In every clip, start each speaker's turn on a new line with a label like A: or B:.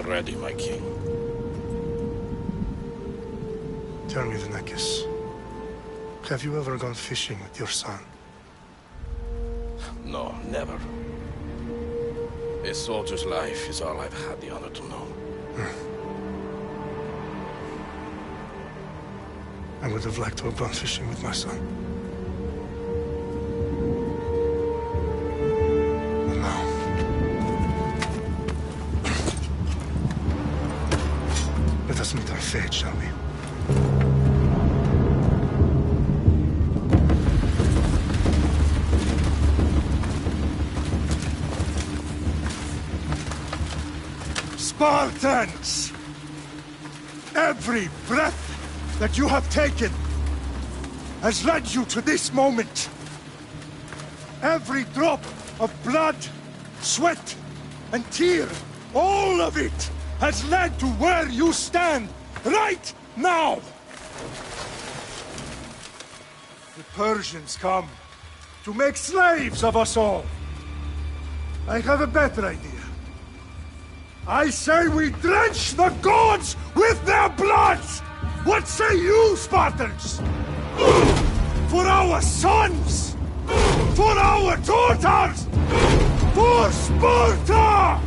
A: ready, my king.
B: Tell me, Venekis, have you ever gone fishing with your son?
A: No, never. A soldier's life is all I've had the honor to know.
B: I would have liked to have gone fishing with my son. But now... let us meet our fate, shall we?
C: Spartans! Every breath that you have taken has led you to this moment. Every drop of blood, sweat, and tear, all of it has led to where you stand right now. The Persians come to make slaves of us all. I have a better idea. I say we drench the gods with their blood! What say you, Spartans? For our sons! For our daughters! For Sparta!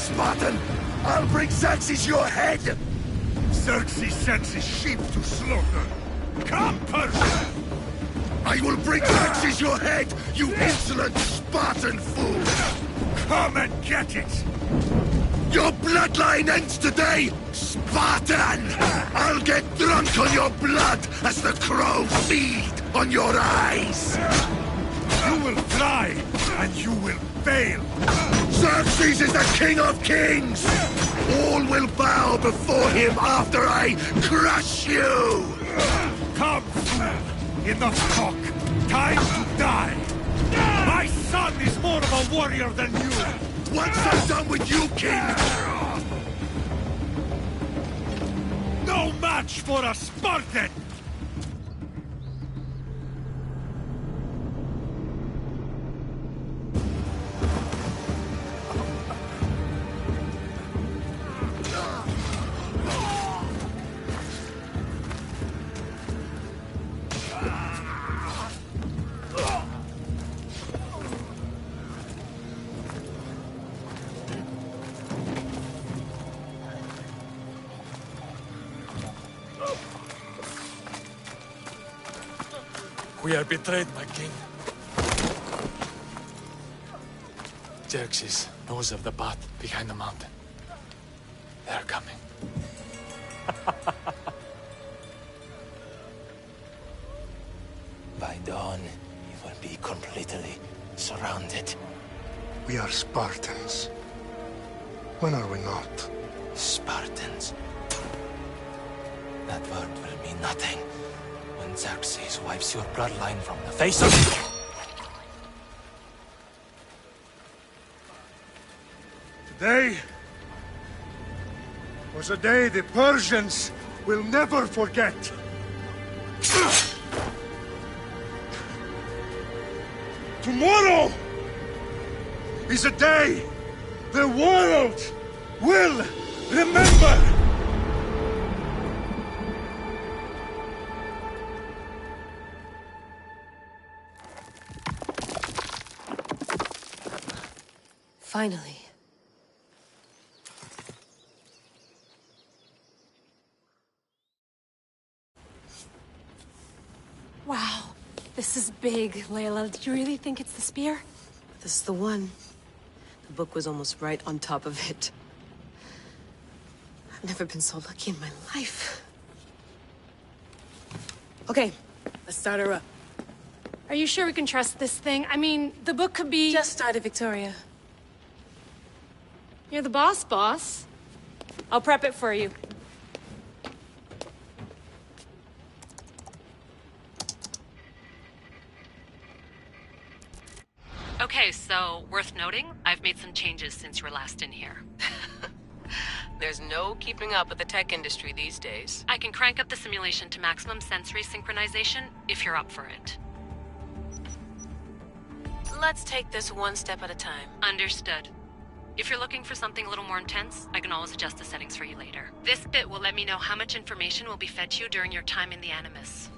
D: Spartan! I'll bring Xerxes your head!
C: Xerxes sends his sheep to slaughter. Come, Persia!
D: I will bring Xerxes your head, you insolent Spartan fool!
C: Come and get it!
D: Your bloodline ends today, Spartan! I'll get drunk on your blood as the crows feed on your eyes!
C: You will try, and you will fail!
D: Xerxes is the king of kings! All will bow before him after I crush you!
C: Come, fool! Enough talk! Time to die! My son is more of a warrior than you!
D: Once I'm done with you, king!
C: No match for a Spartan!
E: We are betrayed, my king. Xerxes knows of the path behind the mountain. They are coming.
F: By dawn, you will be completely surrounded.
B: We are Spartans. When are we not?
F: Spartans. That word will mean nothing when Xerxes wipes your bloodline from the face of...
C: Today was a day the Persians will never forget. Tomorrow is a day the world will remember.
G: Finally.
H: Wow. This is big, Layla. Do you really think it's the spear?
G: This is the one. The book was almost right on top of it. I've never been so lucky in my life. Okay, let's start her up.
H: Are you sure we can trust this thing? I mean, the book could be...
G: Just started, Victoria.
H: You're the boss. I'll prep it for you.
I: Okay, so worth noting, I've made some changes since you were last in here.
G: There's no keeping up with the tech industry these days.
I: I can crank up the simulation to maximum sensory synchronization if you're up for it.
G: Let's take this one step at a time.
I: Understood. If you're looking for something a little more intense, I can always adjust the settings for you later. This bit will let me know how much information will be fed to you during your time in the Animus.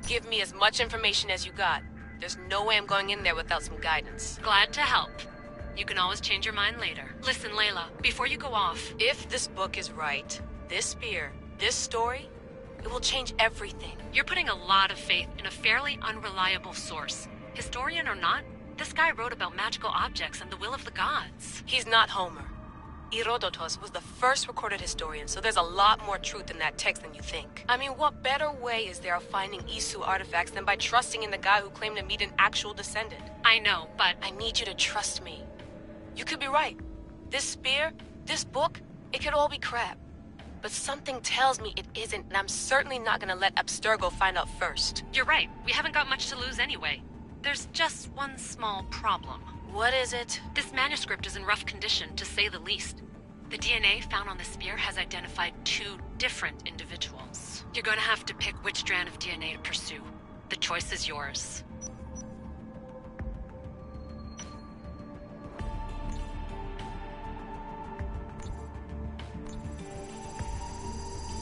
G: Give me as much information as you got. There's no way I'm going in there without some guidance.
I: Glad to help. You can always change your mind later. Listen, Layla, before you go off...
G: If this book is right, this spear, this story, it will change everything.
I: You're putting a lot of faith in a fairly unreliable source. Historian or not, this guy wrote about magical objects and the will of the gods.
G: He's not Homer. Herodotus was the first recorded historian, so there's a lot more truth in that text than you think. I mean, what better way is there of finding Isu artifacts than by trusting in the guy who claimed to meet an actual descendant?
I: I know, but...
G: I need you to trust me. You could be right. This spear, this book, it could all be crap. But something tells me it isn't, and I'm certainly not gonna let Abstergo find out first.
I: You're right. We haven't got much to lose anyway. There's just one small problem.
G: What is it?
I: This manuscript is in rough condition, to say the least. The DNA found on the spear has identified 2 different individuals. You're gonna have to pick which strand of DNA to pursue. The choice is yours.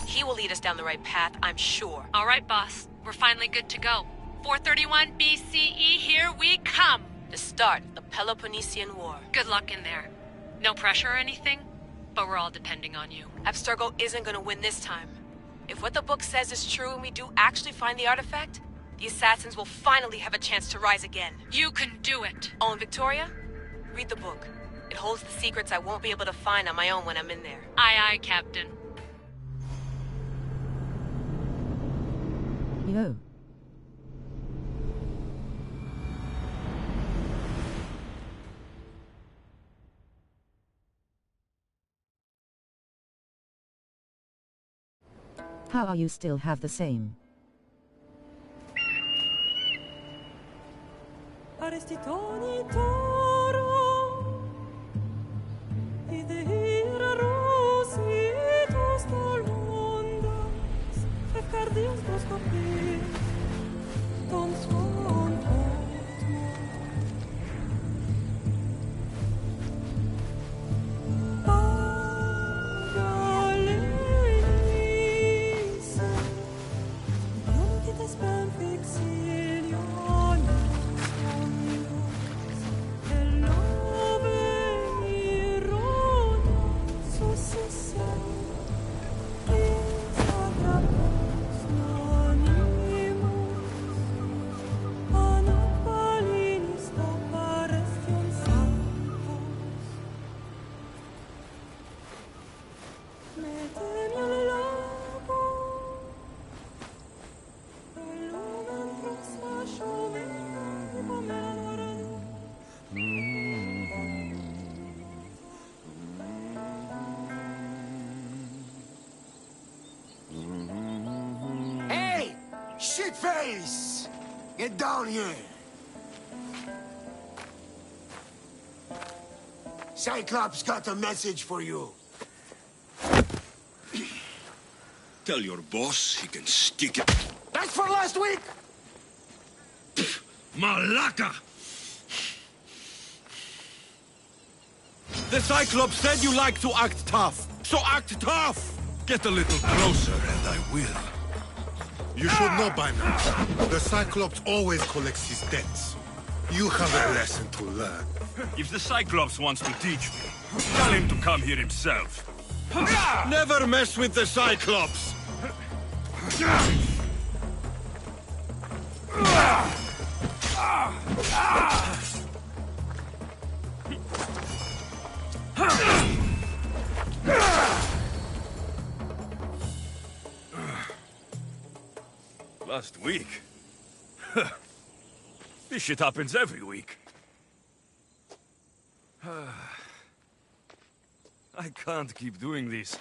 G: He will lead us down the right path, I'm sure.
I: All right, boss. We're finally good to go. 431 BCE, here we come!
G: The start of the Peloponnesian War.
I: Good luck in there. No pressure or anything, but we're all depending on you.
G: Abstergo isn't gonna win this time. If what the book says is true and we do actually find the artifact, the assassins will finally have a chance to rise again.
I: You can do it!
G: Oh, and Victoria? Read the book. It holds the secrets I won't be able to find on my own when I'm in there.
I: Aye, aye, Captain.
J: Yo. How are you still have the same?
D: Shitface! Get down here! Cyclops got a message for you.
K: Tell your boss he can stick it.
D: That's for last week!
K: Malaka! The Cyclops said you like to act tough, so act tough! Get a little closer and I will.
C: You should know by now. The Cyclops always collects his debts. You have a lesson to learn.
K: If the Cyclops wants to teach me, tell him to come here himself. Never mess with the Cyclops! Last week? This shit happens every week. I can't keep doing this.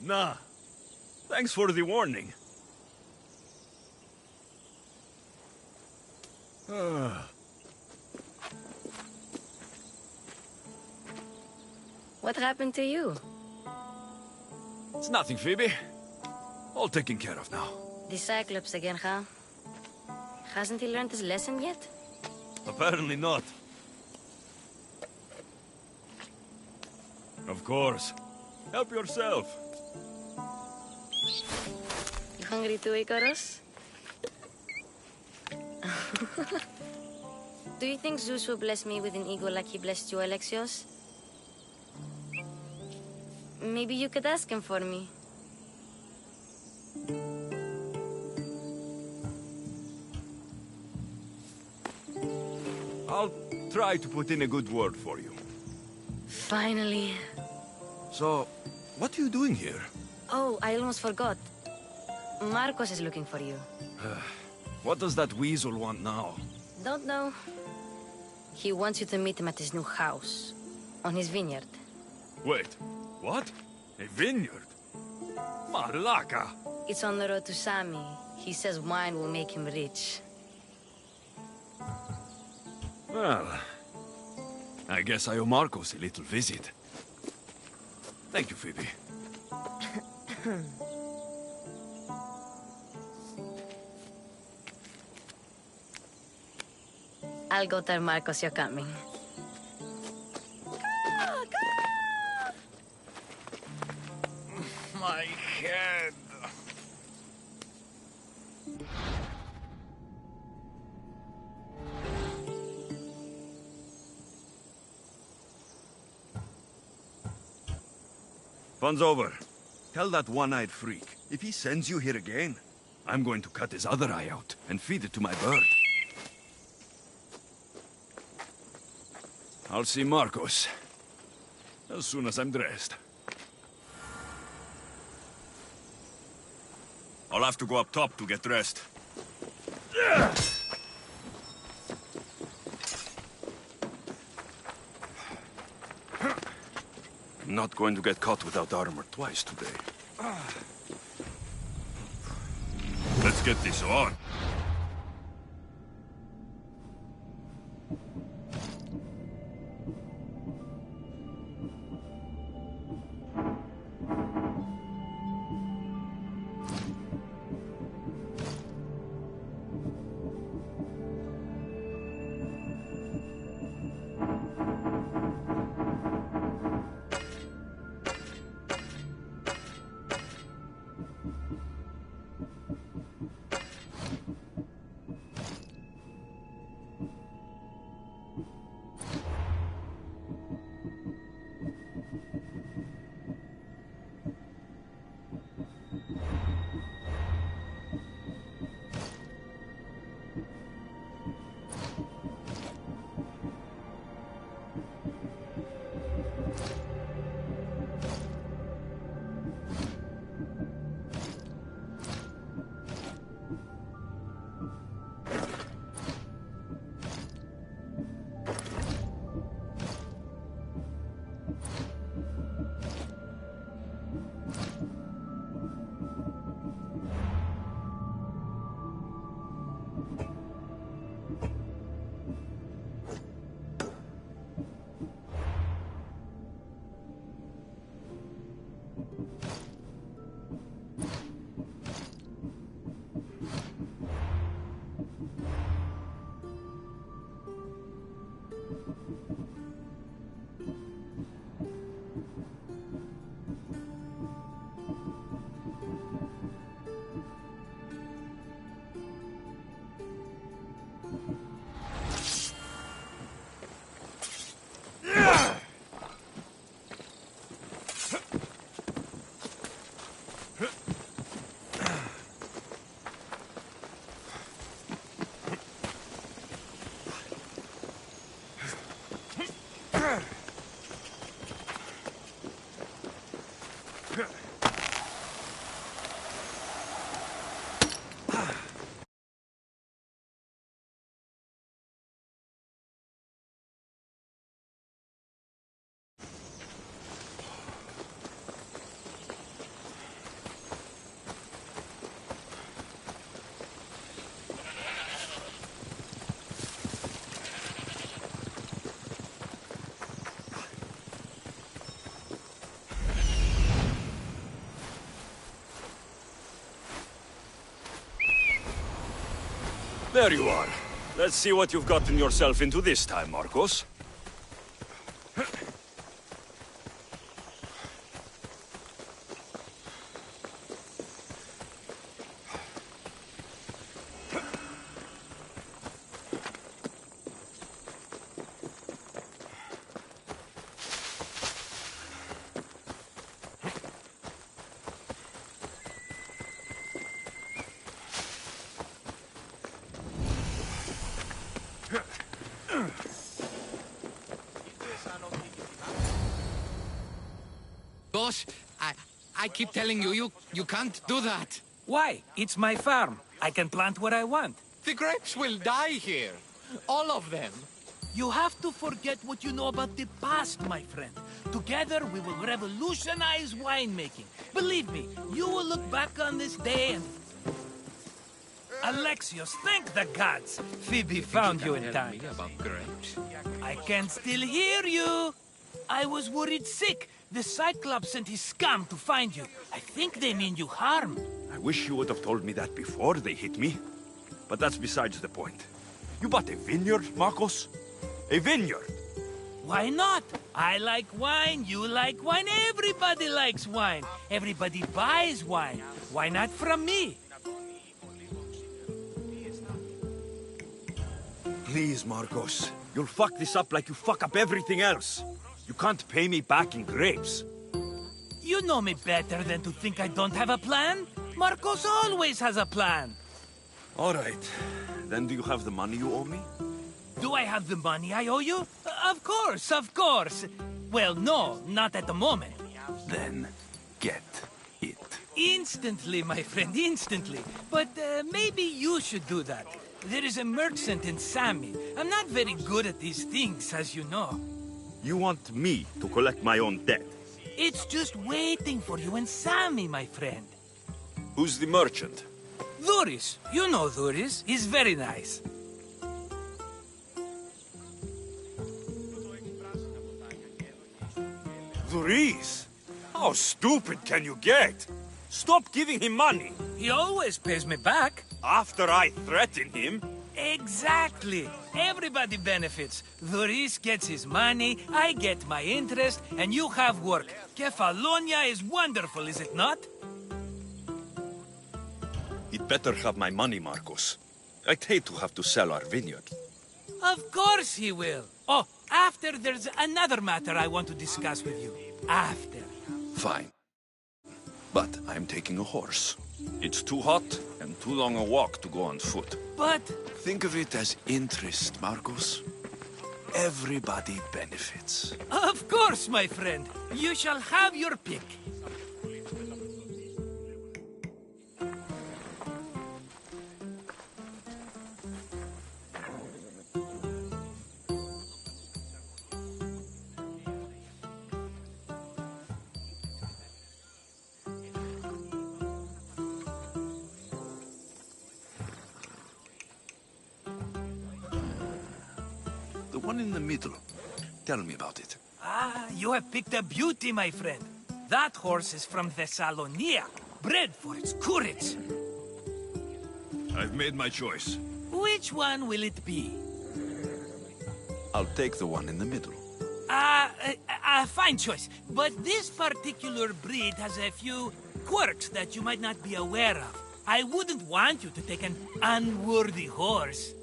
K: Nah. Thanks for the warning.
G: What happened to you?
K: It's nothing, Phoebe. All taken care of now.
G: The Cyclops again, huh? Hasn't he learned his lesson yet?
K: Apparently not. Of course. Help yourself.
G: You hungry too, Icarus? Do you think Zeus will bless me with an ego like he blessed you, Alexios? Maybe you could ask him for me.
K: I'll try to put in a good word for you.
G: Finally.
K: So, what are you doing here?
G: Oh, I almost forgot. Marcos is looking for you.
K: What does that weasel want now?
G: Don't know. He wants you to meet him at his new house. On his vineyard.
K: Wait, what? A vineyard? Malaka!
G: It's on the road to Sami. He says wine will make him rich.
K: Well, I guess I owe Marcos a little visit. Thank you, Phoebe.
G: I'll go tell Marcos you're coming.
K: My head. Fun's over. Tell that one-eyed freak, if he sends you here again, I'm going to cut his other eye out and feed it to my bird. I'll see Marcos as soon as I'm dressed. I'll have to go up top to get dressed. Not going to get caught without armor twice today. Let's get this on. There you are. Let's see what you've gotten yourself into this time, Marcos.
L: Marcos, I keep telling you, you can't do that.
M: Why? It's my farm. I can plant what I want.
L: The grapes will die here. All of them.
M: You have to forget what you know about the past, my friend. Together, we will revolutionize winemaking. Believe me, you will look back on this day and... Alexios, thank the gods! Phoebe found you in time.
L: About grapes.
M: I can still hear you! I was worried sick. The Cyclops sent his scum to find you. I think they mean you harm.
K: I wish you would have told me that before they hit me. But that's besides the point. You bought a vineyard, Marcos? A vineyard?
M: Why not? I like wine, you like wine, everybody likes wine. Everybody buys wine. Why not from me?
K: Please, Marcos. You'll fuck this up like you fuck up everything else. You can't pay me back in grapes.
M: You know me better than to think I don't have a plan. Marcos always has a plan.
K: All right. Then do you have the money you owe me?
M: Do I have the money I owe you? Of course, of course. Well, no, not at the moment.
K: Then get it.
M: Instantly, my friend, instantly. But maybe you should do that. There is a merchant in Sami. I'm not very good at these things, as you know.
K: You want me to collect my own debt?
M: It's just waiting for you in Sami, my friend.
K: Who's the merchant?
M: Dhuris. You know Dhuris. He's very nice.
K: Dhuris? How stupid can you get? Stop giving him money.
M: He always pays me back.
K: After I threaten him?
M: Exactly. Everybody benefits. Dhuris gets his money, I get my interest, and you have work. Kefalonia is wonderful, is it not?
K: He'd better have my money, Marcos. I'd hate to have to sell our vineyard.
M: Of course he will. Oh, after there's another matter I want to discuss with you. After.
K: Fine. But I'm taking a horse. It's too hot and too long a walk to go on foot.
M: But...
K: Think of it as interest, Marcos. Everybody benefits.
M: Of course, my friend. You shall have your pick.
K: The one in the middle. Tell me about it.
M: Ah, you have picked a beauty, my friend. That horse is from Thessalonia, bred for its courage.
K: I've made my choice.
M: Which one will it be?
K: I'll take the one in the middle.
M: Fine choice. But this particular breed has a few quirks that you might not be aware of. I wouldn't want you to take an unworthy horse.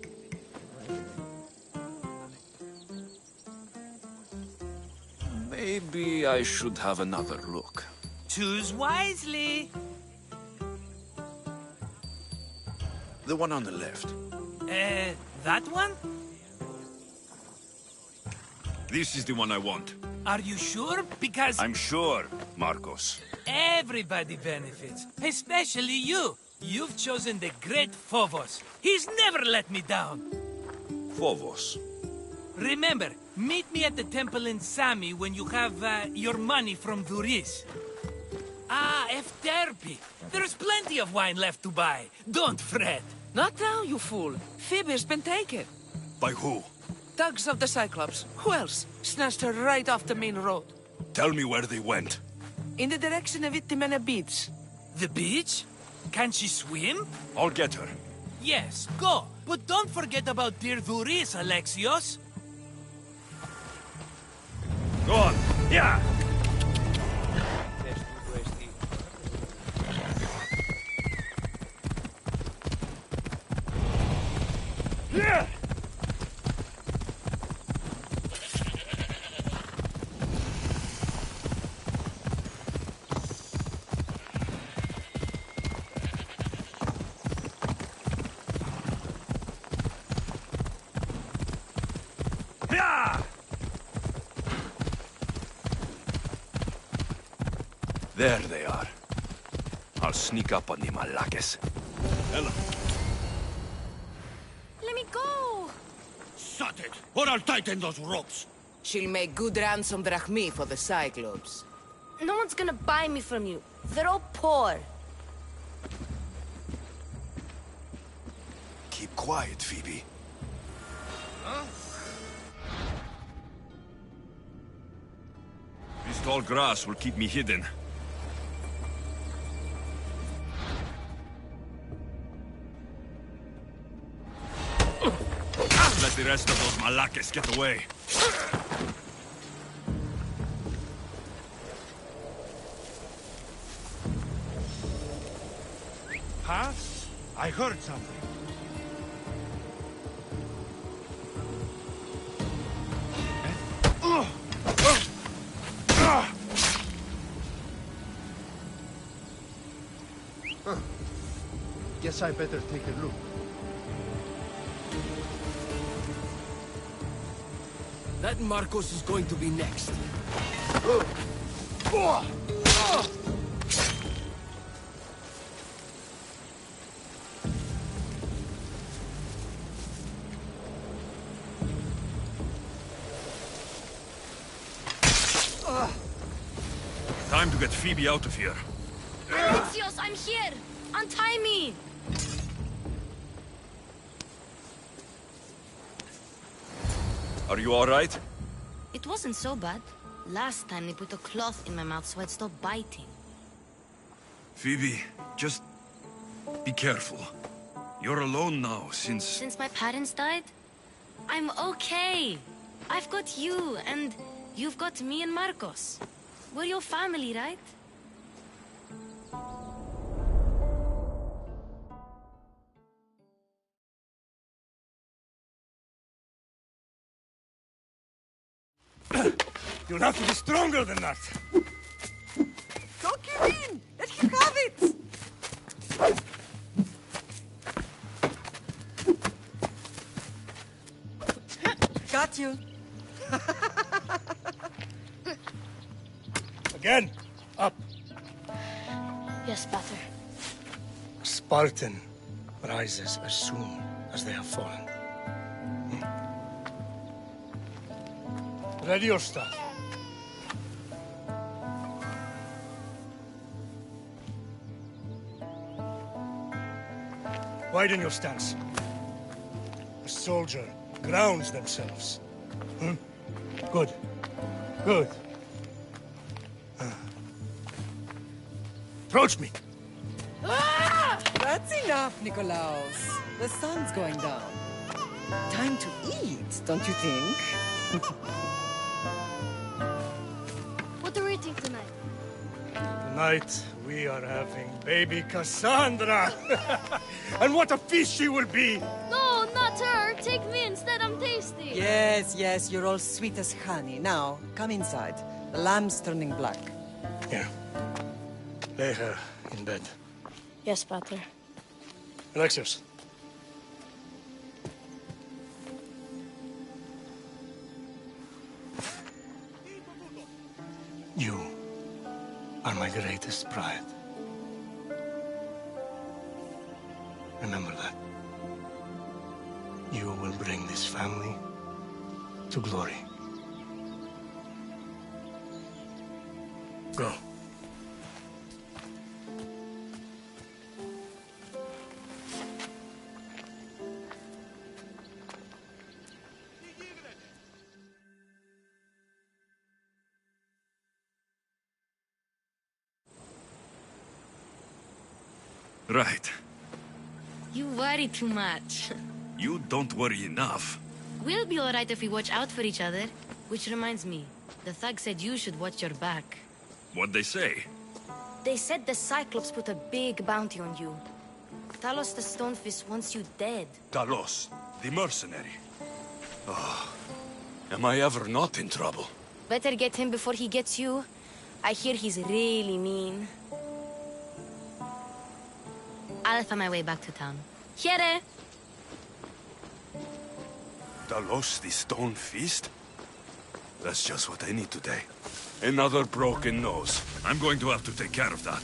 K: Maybe I should have another look.
M: Choose wisely.
K: The one on the left.
M: That one?
K: This is the one I want.
M: Are you sure? Because...
K: I'm sure, Marcos.
M: Everybody benefits, especially you. You've chosen the great Phobos. He's never let me down.
K: Phobos.
M: Remember, meet me at the temple in Sami when you have your money from Dhuris. Ah, Efterpi. There's plenty of wine left to buy. Don't fret.
N: Not now, you fool. Phoebe's been taken.
K: By who?
N: Thugs of the Cyclops. Who else? Snatched her right off the main road.
K: Tell me where they went.
N: In the direction of Itimena Beach.
M: The beach? Can she swim?
K: I'll get her.
M: Yes, go. But don't forget about dear Dhuris, Alexios.
K: Go on. Yeah! Yeah! There they are. I'll sneak up on the Malakes. Ella.
H: Let me go!
D: Shut it, or I'll tighten those ropes.
N: She'll make good ransom drachmi for the Cyclops.
H: No one's gonna buy me from you. They're all poor.
K: Keep quiet, Phoebe. This tall grass will keep me hidden. Let the rest of those Malakes get away.
C: Huh? I heard something.
B: Guess I better take a look.
O: That Marcos is going to be next.
K: Time to get Phoebe out of here.
H: Alexios, I'm here! Untie me!
K: Are you all right?
H: It wasn't so bad. Last time they put a cloth in my mouth so I'd stop biting.
K: Phoebe, just be careful. You're alone now since...
H: Since my parents died? I'm okay. I've got you, and you've got me and Marcos. We're your family, right?
C: You'll have to be stronger than that.
P: Don't give in! Let him have it! Got you.
C: Again, up.
H: Yes, Pater.
B: Spartan rises as soon as they have fallen. Ready your stuff. Widen your stance. A soldier grounds themselves. Good. Good. Approach me.
P: Ah! That's enough, Nikolaos. The sun's going down. Time to eat, don't you think?
H: What are we eating tonight?
B: Tonight, we are having baby Cassandra. And what a feast she will be!
H: No, not her! Take me instead, I'm tasty!
P: Yes, yes, you're all sweet as honey. Now, come inside. The lamb's turning black.
B: Here. Lay her in bed.
H: Yes, Pater.
B: Alexios. You are my greatest pride. Remember that. You will bring this family to glory. Go.
K: Right.
H: You worry too much.
K: You don't worry enough.
H: We'll be alright if we watch out for each other. Which reminds me, the thug said you should watch your back.
K: What'd they say?
H: They said the Cyclops put a big bounty on you. Talos the Stonefist wants you dead.
K: Talos, the mercenary. Oh, am I ever not in trouble?
H: Better get him before he gets you. I hear he's really mean. I'll find my way back to town. Here!
K: Talos, the Stone Feast? That's just what I need today. Another broken nose. I'm going to have to take care of that.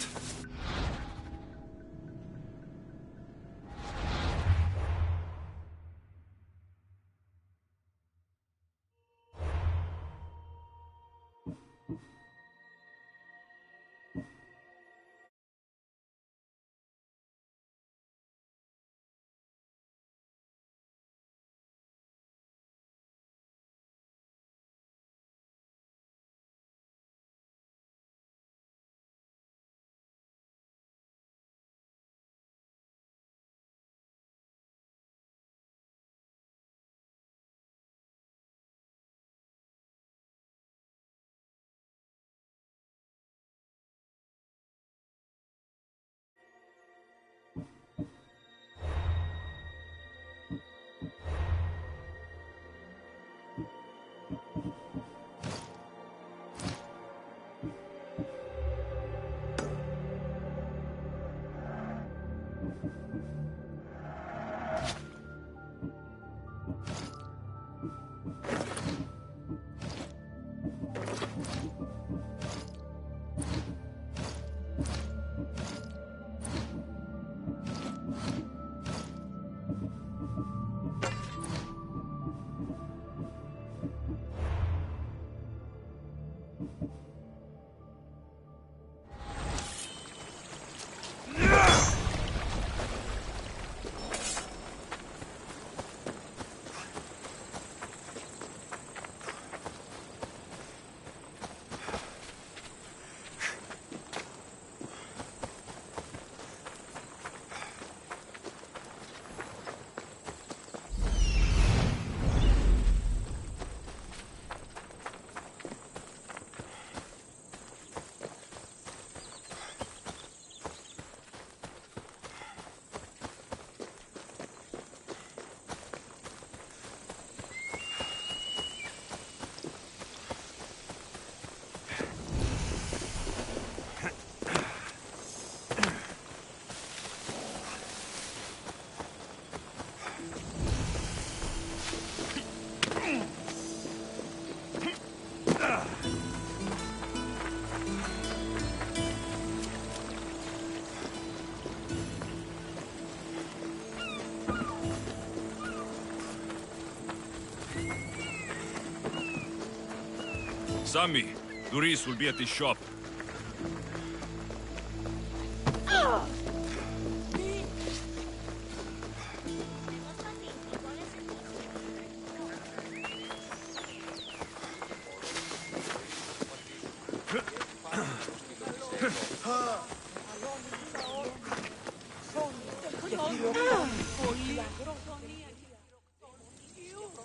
K: Sammy, Duris will be at his shop.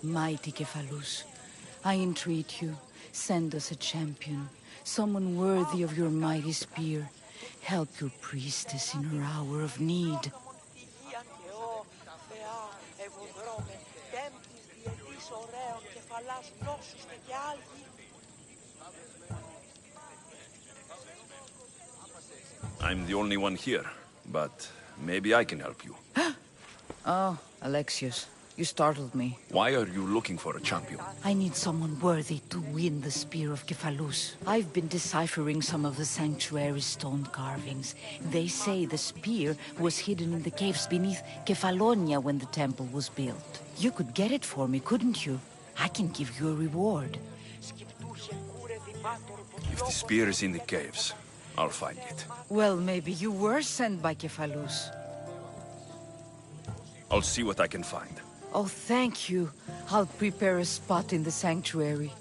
P: Mighty Kephalus, I entreat you, send us a champion, someone worthy of your mighty spear. Help your priestess in her hour of need.
K: I'm the only one here, but maybe I can help you.
P: Oh, Alexios, you startled me.
K: Why are you looking for a champion?
P: I need someone worthy to win the Spear of Kephalus. I've been deciphering some of the sanctuary's stone carvings. They say the spear was hidden in the caves beneath Kefalonia when the temple was built. You could get it for me, couldn't you? I can give you a reward.
K: If the spear is in the caves, I'll find it.
P: Well, maybe you were sent by Kephalus.
K: I'll see what I can find.
P: Oh, thank you. I'll prepare a spot in the sanctuary.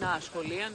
N: Τα σχολεία.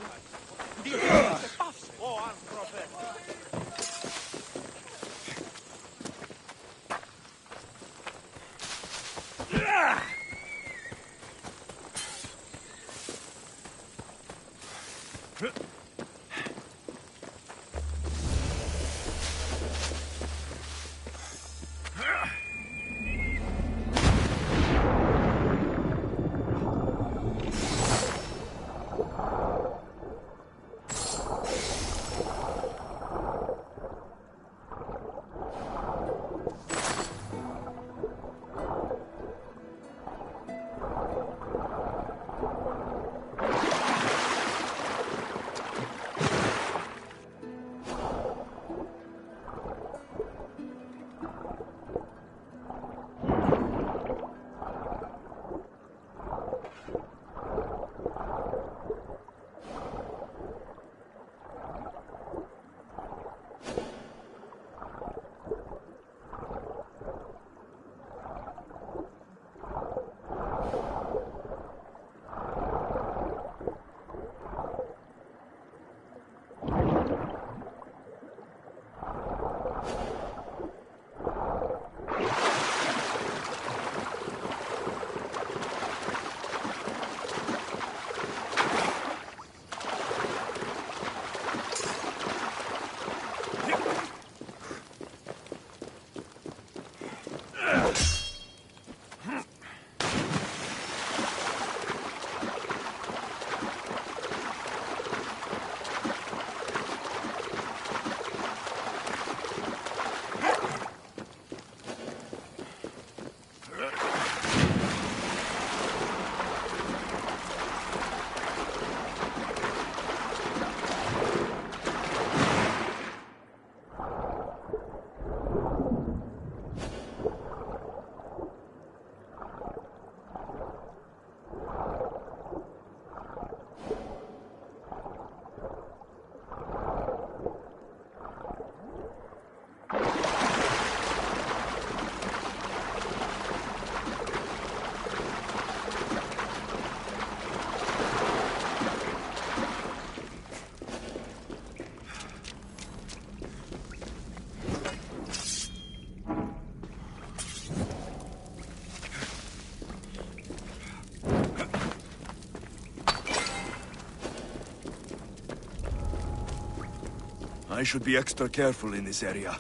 C: I should be extra careful in this area.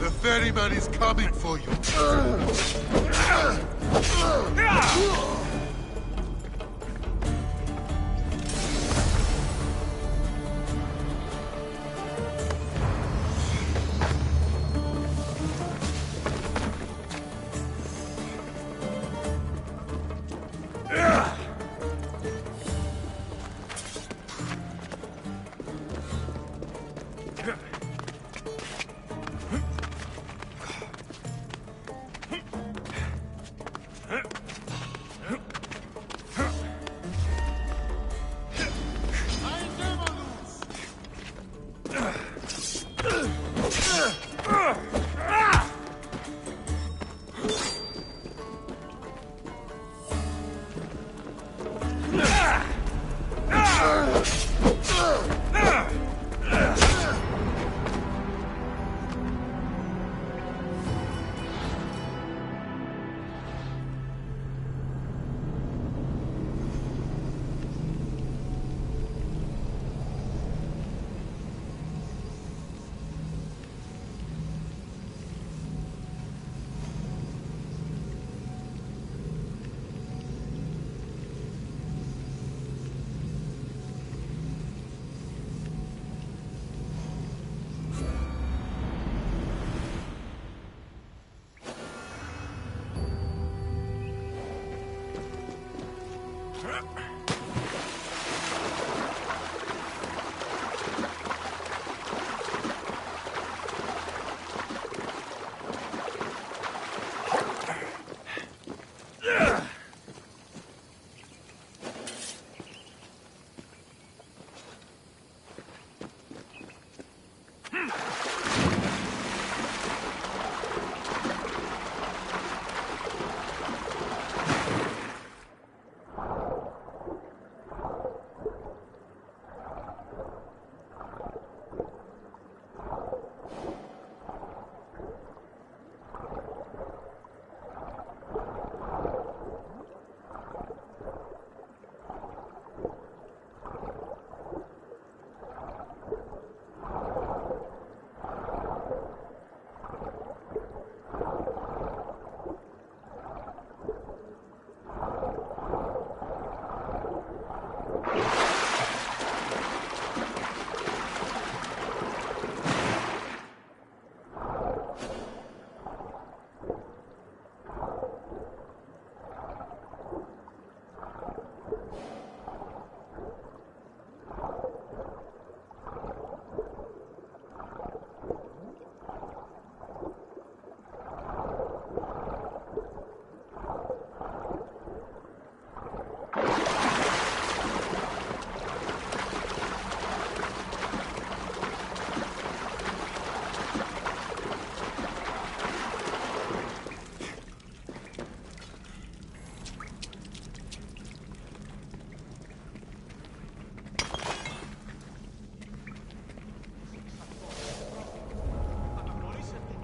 D: The ferryman is coming for you.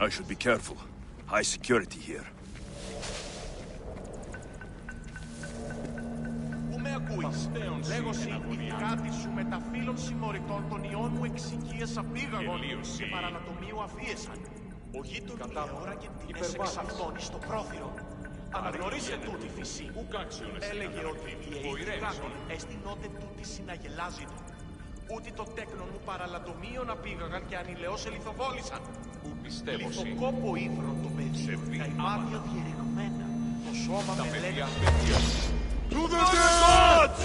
K: I should be careful. High security here.
Q: Πού με ακούεις? Λέγω συνθηκάτη σου με τα φίλων συμμοριτών των ιών μου εξοικίασα πήγαγον και παρανατομίου αφίεσαν. Ο γείτον ώρα και τίνες εξ αυτών εις το πρόθυρο. Αναγνωρίσε τούτη φυσή. Έλεγε ότι η αιθικάτων έστεινότε τούτη συναγελάζητο. Ούτε το τέκνον μου παραλατομίων απήγαγαν και ανηλαιώς ελιθοβόλησαν. Λιθοκόπο ύβρον το παιδί, τα ημάδια διερηγμένα, το σώμα με λέγει.
D: To the gods!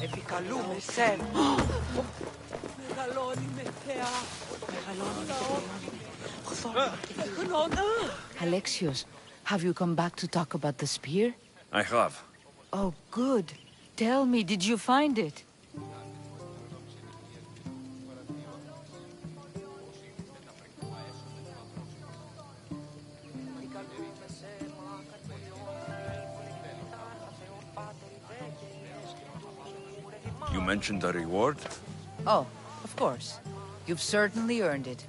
N: Επικαλούμε σεν. Μεγαλώνει με θεά.
P: Alexios, have you come back to talk about the spear?
K: I have.
P: Oh, good. Tell me, did you find it?
K: You mentioned a reward?
P: Oh, of course. You've certainly earned it.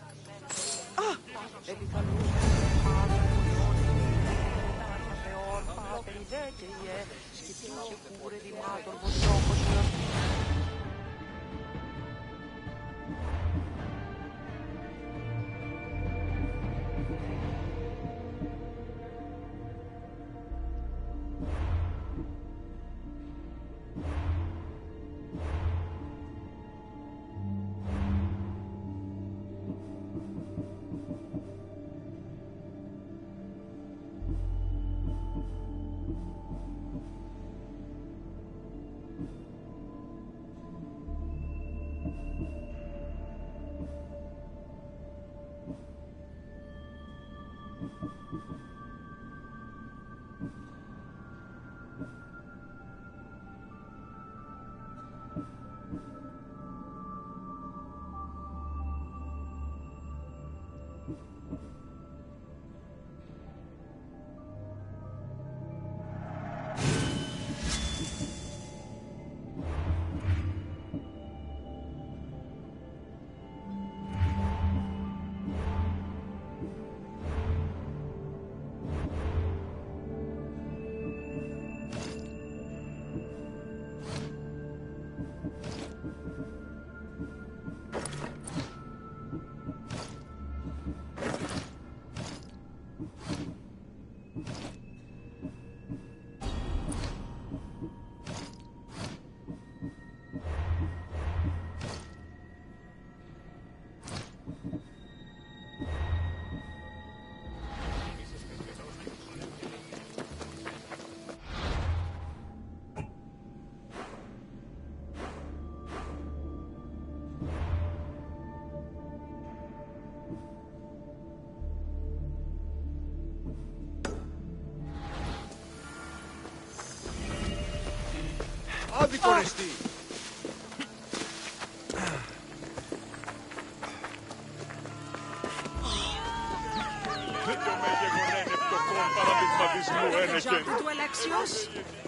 C: Άδικο ρεστή.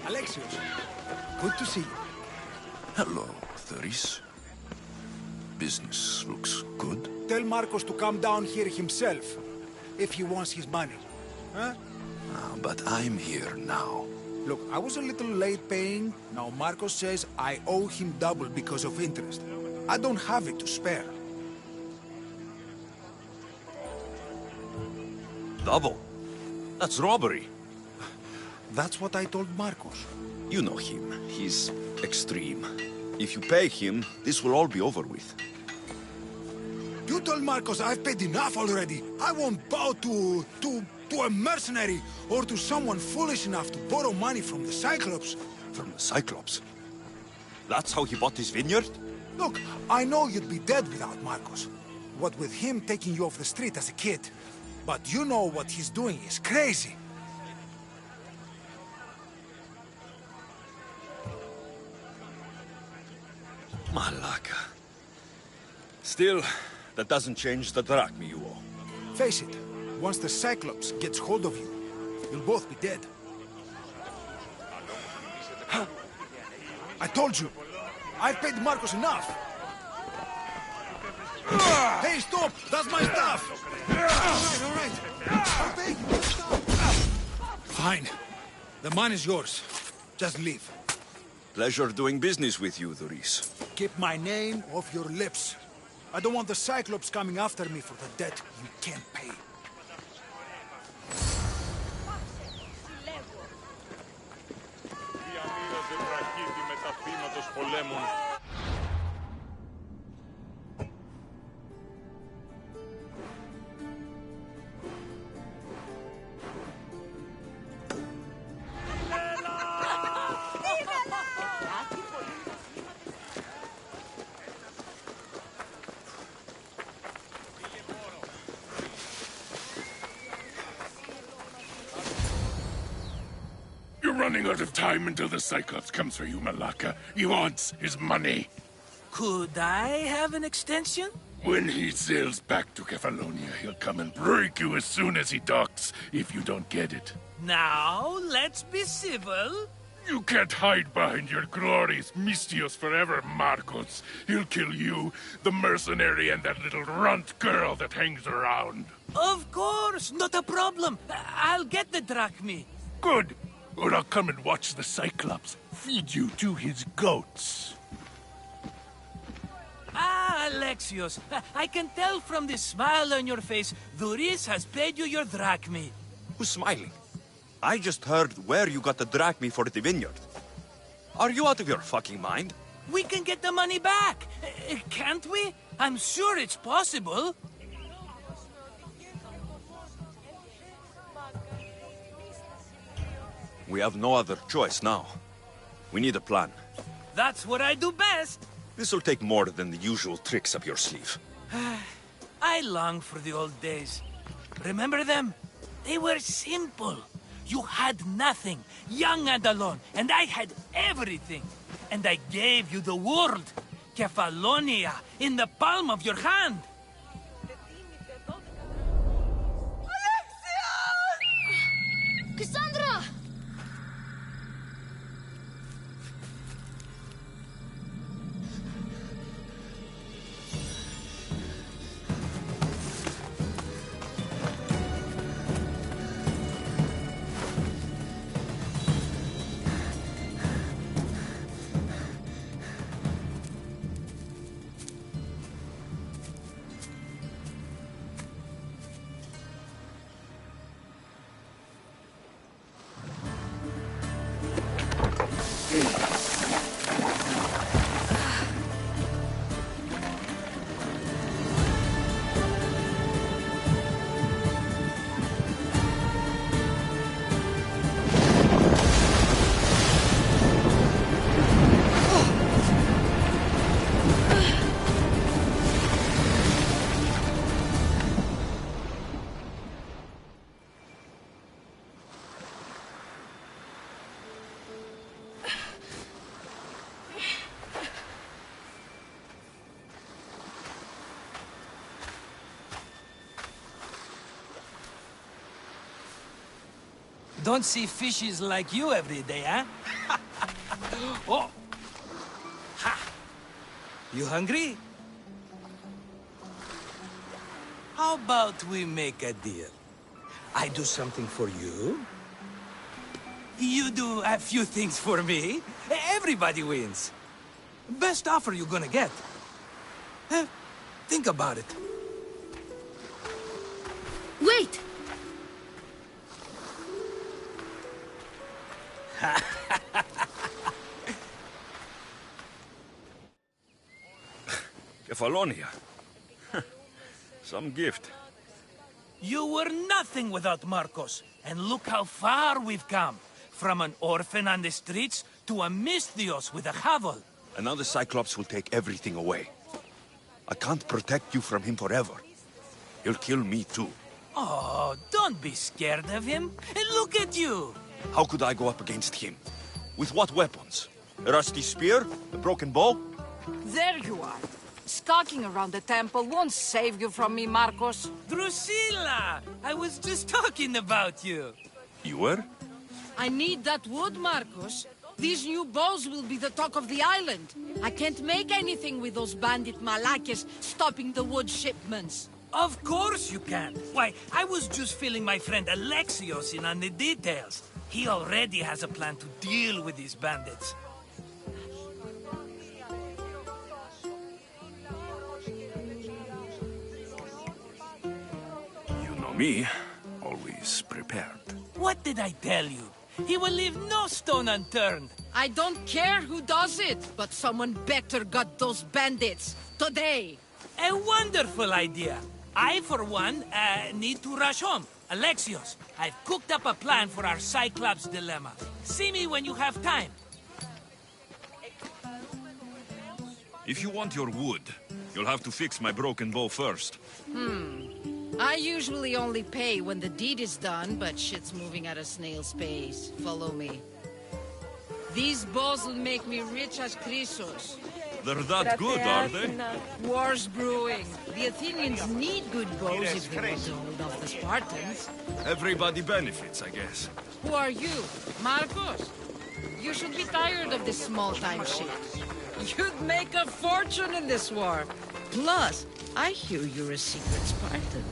O: Alexios, good to see you.
D: Hello, Theris. Business looks good.
O: Tell Marcos to come down here himself, if he wants his money. Huh?
D: But I'm here now.
O: Look, I was a little late paying. Now Marcos says I owe him double because of interest. I don't have it to spare.
K: Double? That's robbery.
O: That's what I told Marcos.
R: You know him. He's extreme. If you pay him, this will all be over with.
O: You told Marcos I've paid enough already. I won't bow to a mercenary or to someone foolish enough to borrow money from the Cyclops.
R: From the Cyclops? That's how he bought his vineyard?
O: Look, I know you'd be dead without Marcos. What with him taking you off the street as a kid. But you know what he's doing is crazy.
R: Malaka. Still, that doesn't change the drachma you owe.
O: Face it, once the Cyclops gets hold of you, you'll both be dead. I told you, I've paid Marcos enough. Hey, stop! That's my stuff! All right. I'll pay you. Fine. The money's yours. Just leave.
R: Pleasure doing business with you, Theris.
O: Keep my name off your lips. I don't want the Cyclops coming after me for the debt you can't pay.
S: You're running out of time until the Cyclops comes for you, Malaka. He wants his money.
M: Could I have an extension?
S: When he sails back to Kefalonia, he'll come and break you as soon as he docks, if you don't get it.
M: Now, let's be civil.
S: You can't hide behind your glorious Mistios forever, Marcos. He'll kill you, the mercenary, and that little runt girl that hangs around.
M: Of course, not a problem. I'll get the drachma.
S: Good. Or I'll come and watch the Cyclops feed you to his goats.
M: Ah, Alexios, I can tell from the smile on your face, Theris has paid you your drachma.
R: Who's smiling? I just heard where you got the drachma for the vineyard. Are you out of your fucking mind?
M: We can get the money back, can't we? I'm sure it's possible.
R: We have no other choice now. We need a plan.
M: That's what I do best.
R: This will take more than the usual tricks up your sleeve.
M: I long for the old days. Remember them? They were simple. You had nothing, young and alone, and I had everything. And I gave you the world, Kefalonia, in the palm of your hand.
H: Cassandra!
M: Don't see fishes like you every day, huh? Oh! Ha! You hungry? How about we make a deal? I do something for you. You do a few things for me. Everybody wins. Best offer you're gonna get. Think about it.
H: Wait!
K: Kefalonia. Some gift.
M: You were nothing without Marcos, and look how far we've come. From an orphan on the streets to a Misthios with a Havel.
R: And now the Cyclops will take everything away. I can't protect you from him forever. He'll kill me too.
M: Oh, don't be scared of him. And look at you.
R: How could I go up against him? With what weapons? A rusty spear? A broken bow?
P: There you are. Skulking around the temple won't save you from me, Marcos.
M: Drusilla! I was just talking about you.
R: You were?
P: I need that wood, Marcos. These new bows will be the talk of the island. I can't make anything with those bandit malakes stopping the wood shipments.
M: Of course you can. Why, I was just filling my friend Alexios in on the details. He already has a plan to deal with these bandits.
K: You know me, always prepared.
M: What did I tell you? He will leave no stone unturned.
P: I don't care who does it, but someone better got those bandits. Today.
M: A wonderful idea. I, for one, need to rush home. Alexios, I've cooked up a plan for our Cyclops dilemma. See me when you have time.
K: If you want your wood, you'll have to fix my broken bow first.
P: I usually only pay when the deed is done, but shit's moving at a snail's pace. Follow me. These bows will make me rich as Chrysos.
K: They're that good, are they?
P: War's brewing. The Athenians need good bows if they want to hold off the Spartans.
K: Everybody benefits, I guess.
P: Who are you? Marcos? You should be tired of this small-time shit. You'd make a fortune in this war. Plus, I hear you're a secret Spartan.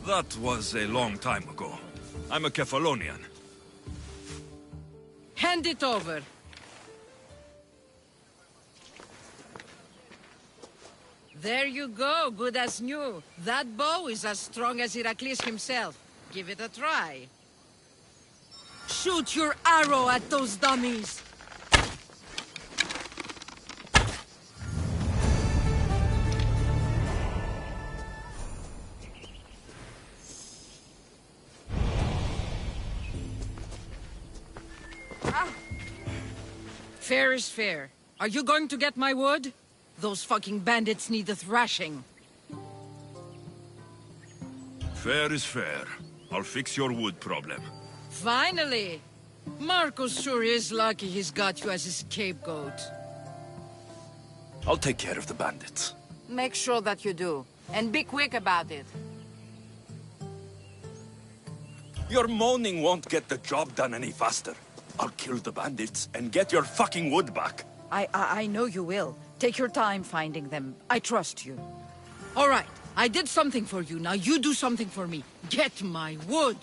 K: That was a long time ago. I'm a Kefalonian.
P: Hand it over. There you go, good as new. That bow is as strong as Heracles himself. Give it a try. Shoot your arrow at those dummies! Fair is fair. Are you going to get my wood? Those fucking bandits need a thrashing.
K: Fair is fair. I'll fix your wood problem.
P: Finally! Marcos sure is lucky he's got you as his scapegoat.
R: I'll take care of the bandits.
P: Make sure that you do. And be quick about it.
R: Your moaning won't get the job done any faster. I'll kill the bandits and get your fucking wood back.
P: I know you will. Take your time finding them. I trust you. All right. I did something for you. Now you do something for me. Get my wood.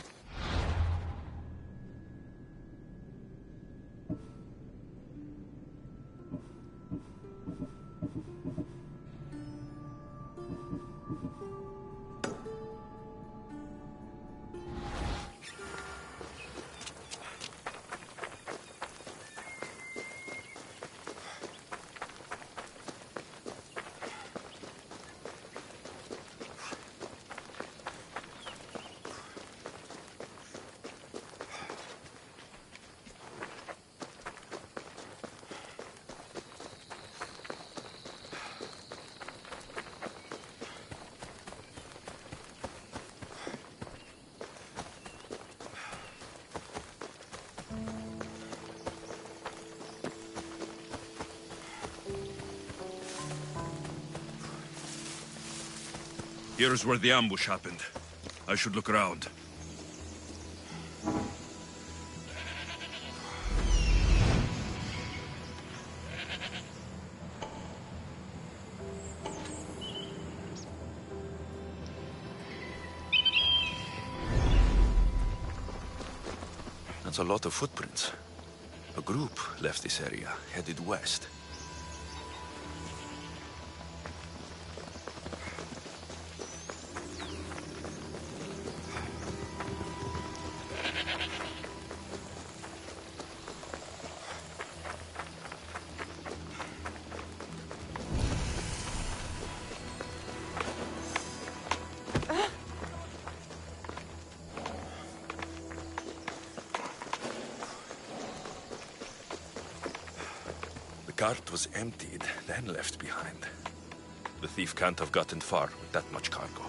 K: Here's where the ambush happened. I should look around.
R: a lot of footprints. A group left this area, headed west. The cart was emptied, then left behind. The thief can't have gotten far with that much cargo.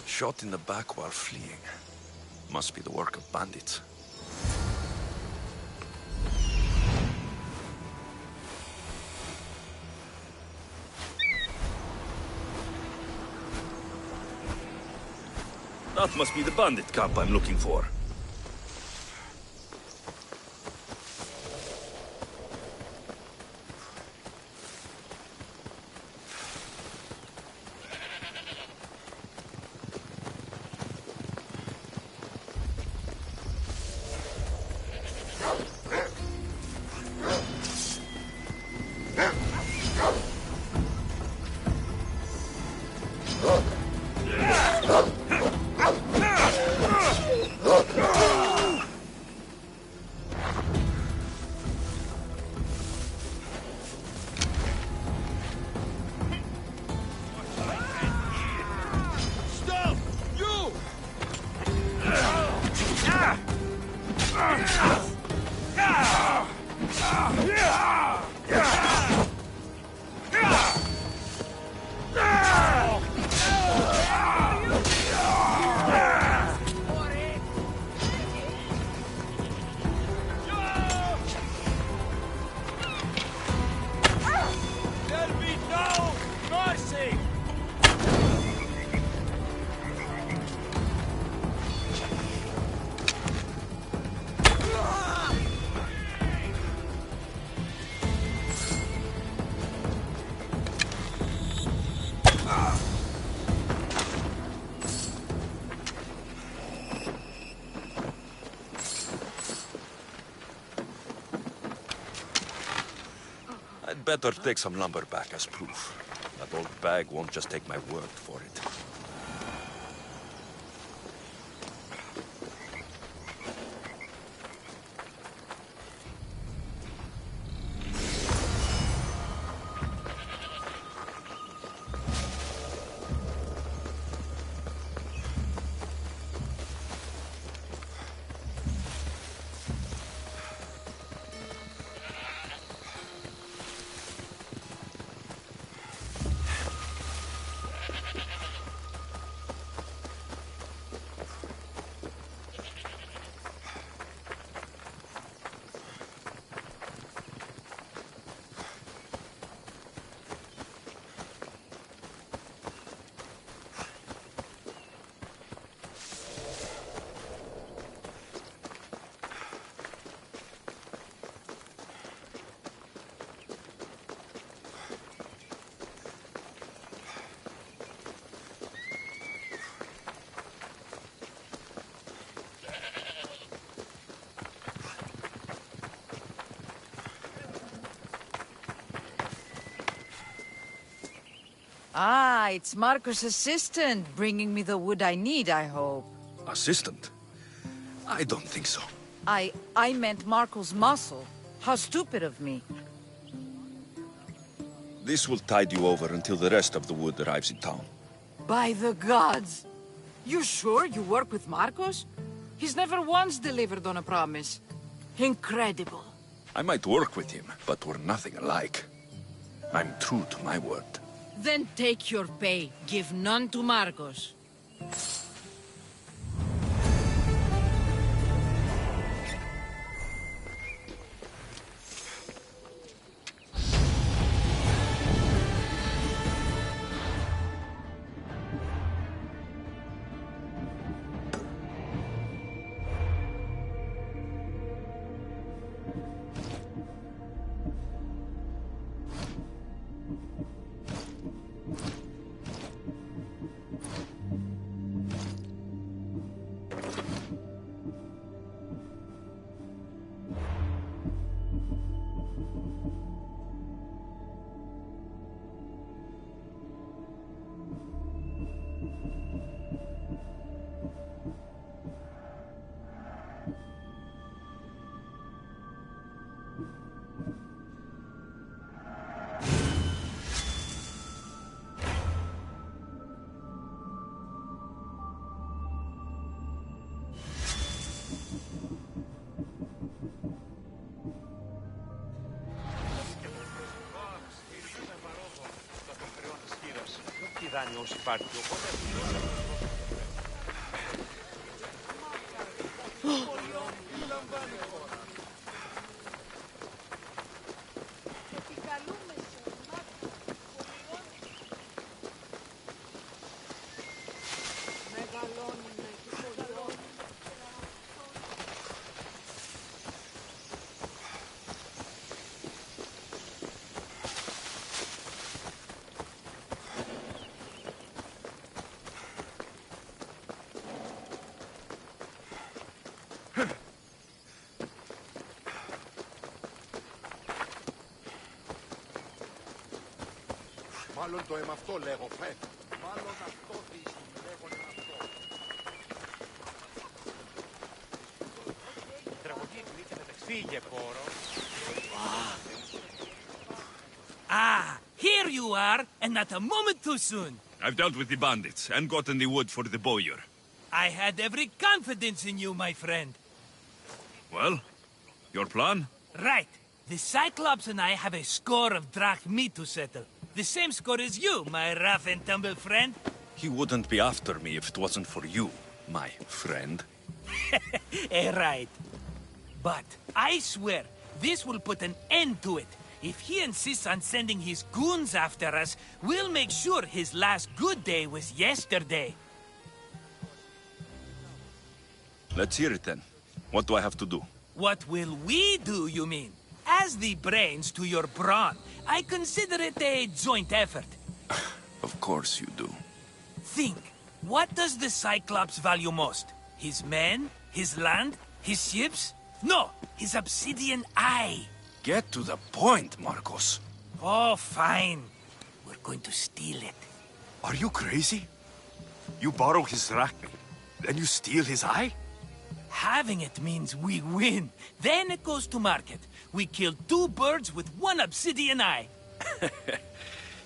R: Shot in the back while fleeing. Must be the work of bandits. That must be the bandit camp I'm looking for. I'd better take some lumber back as proof. That old bag won't just take my word for it.
P: Ah, it's Marcos' assistant bringing me the wood I need, I hope.
R: Assistant? I don't think so.
P: I meant Marcos' muscle. How stupid of me.
R: This will tide you over until the rest of the wood arrives in town.
P: By the gods! You sure you work with Marcos? He's never once delivered on a promise. Incredible.
R: I might work with him, but we're nothing alike. I'm true to my word.
P: Then take your pay. Give none to Marcos.
Q: Μάλλον το αίμα αυτό λέγω, Φε. Μάλλον αυτό λέγω αυτό. Η τραγωδία κινείται μεταξύ φύγε, πόρο.
M: Ah, here you are, and not a moment too soon.
K: I've dealt with the bandits and gotten the wood for the bowyer.
M: I had every confidence in you, my friend.
K: Well, your plan?
M: Right. The Cyclops and I have a score of drachmi to settle. The same score as you, my rough and tumble friend.
R: He wouldn't be after me if it wasn't for you, my friend.
M: Right. But I swear, this will put an end to it. If he insists on sending his goons after us, we'll make sure his last good day was yesterday.
R: Let's hear it then. What do I have to do?
M: What will we do, you mean? As the brains to your brawn, I consider it a joint effort.
R: Of course you do.
M: Think, what does the Cyclops value most? His men? His land? His ships? No, his obsidian eye.
R: Get to the point, Marcos.
M: Oh, fine. We're going to steal it.
R: Are you crazy? You borrow his drachmi, then you steal his eye?
M: Having it means we win. Then it goes to market. We kill 2 birds with 1 obsidian eye.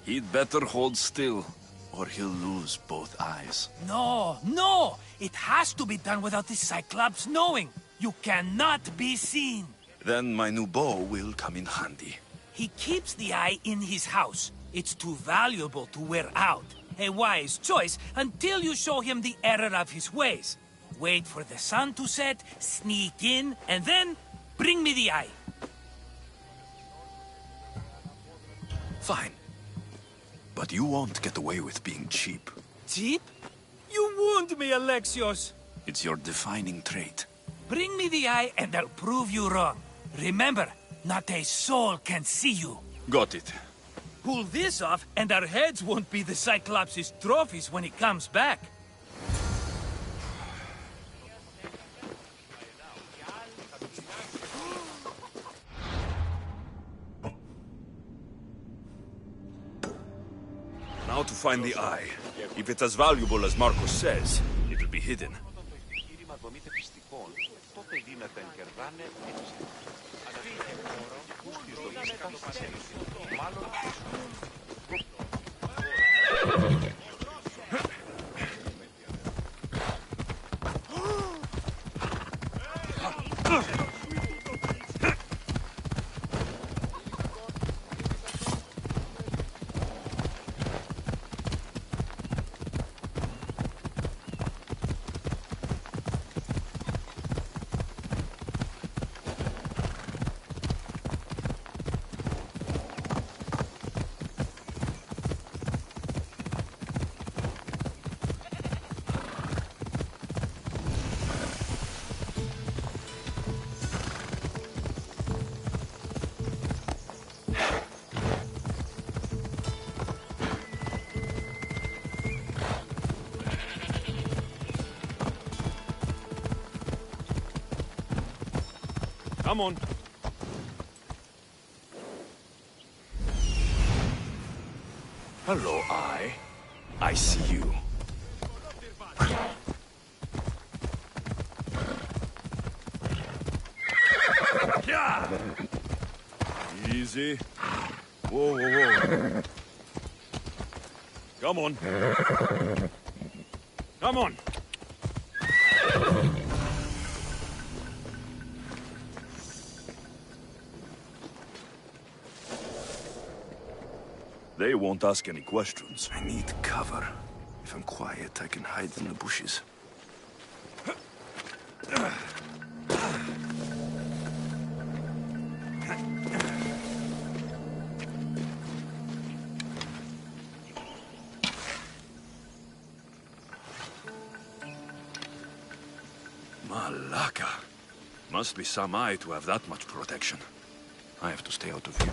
R: He'd better hold still, or he'll lose both eyes.
M: No! It has to be done without the Cyclops knowing. You cannot be seen.
R: Then my new bow will come in handy.
M: He keeps the eye in his house. It's too valuable to wear out. A wise choice until you show him the error of his ways. Wait for the sun to set, sneak in, and then bring me the eye.
R: Fine. But you won't get away with being cheap.
M: Cheap? You wound me, Alexios.
R: It's your defining trait.
M: Bring me the eye and I'll prove you wrong. Remember, not a soul can see you.
R: Got it.
M: Pull this off and our heads won't be the Cyclops' trophies when he comes back.
R: Now to find the eye. If it's as valuable as Marcos says, it'll be hidden. Come on. Hello, Eye. I see you. Easy. Whoa, whoa, whoa. Come on. Come on. They won't ask any questions. I need cover. If I'm quiet, I can hide in the bushes. Malaka. Must be some eye to have that much protection. I have to stay out of view.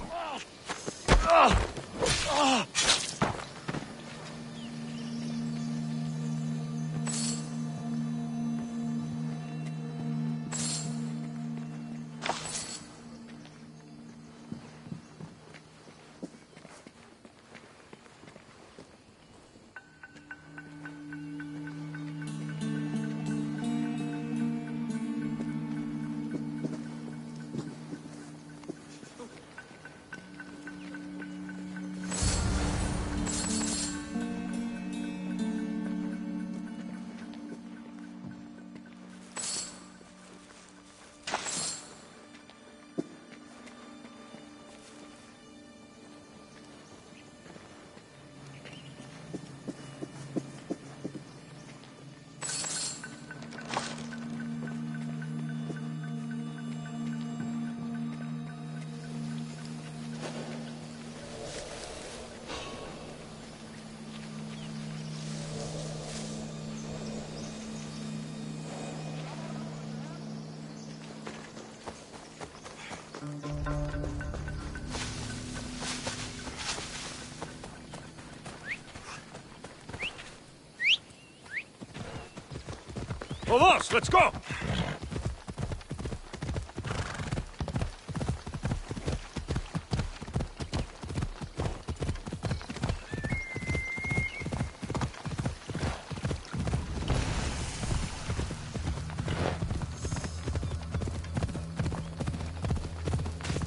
K: Vamos, let's go!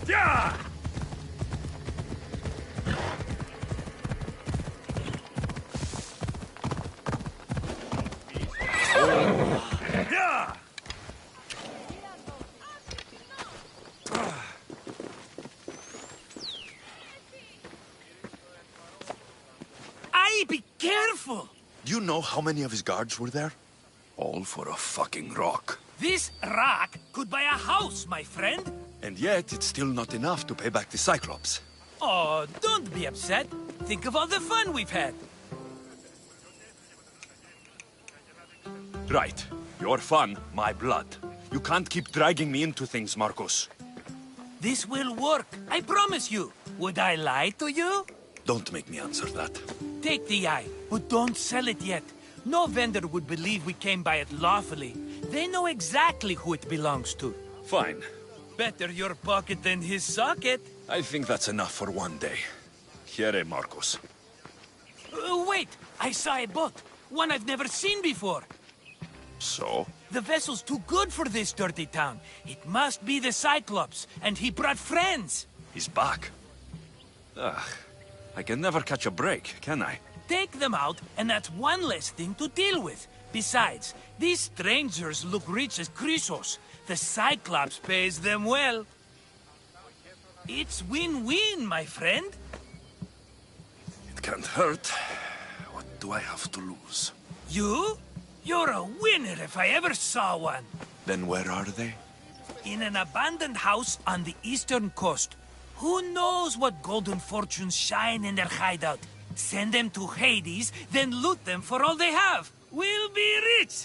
K: Yeah!
M: Be careful!
R: Do you know how many of his guards were there? All for a fucking rock.
M: This rock could buy a house, my friend.
R: And yet, it's still not enough to pay back the Cyclops.
M: Oh, don't be upset. Think of all the fun we've had.
R: Right. Your fun, my blood. You can't keep dragging me into things, Marcos.
M: This will work, I promise you. Would I lie to you?
R: Don't make me answer that.
M: Take the eye, but don't sell it yet. No vendor would believe we came by it lawfully. They know exactly who it belongs to.
R: Fine.
M: Better your pocket than his socket.
R: I think that's enough for one day. Here, Marcos.
M: Wait! I saw a boat. One I've never seen before.
R: So?
M: The vessel's too good for this dirty town. It must be the Cyclops, and he brought friends.
R: He's back. Ugh. I can never catch a break, can I?
M: Take them out, and that's one less thing to deal with. Besides, these strangers look rich as Chrysos. The Cyclops pays them well. It's win-win, my friend.
R: It can't hurt. What do I have to lose?
M: You? You're a winner if I ever saw one.
R: Then where are they?
M: In an abandoned house on the eastern coast. Who knows what golden fortunes shine in their hideout? Send them to Hades, then loot them for all they have. We'll be rich!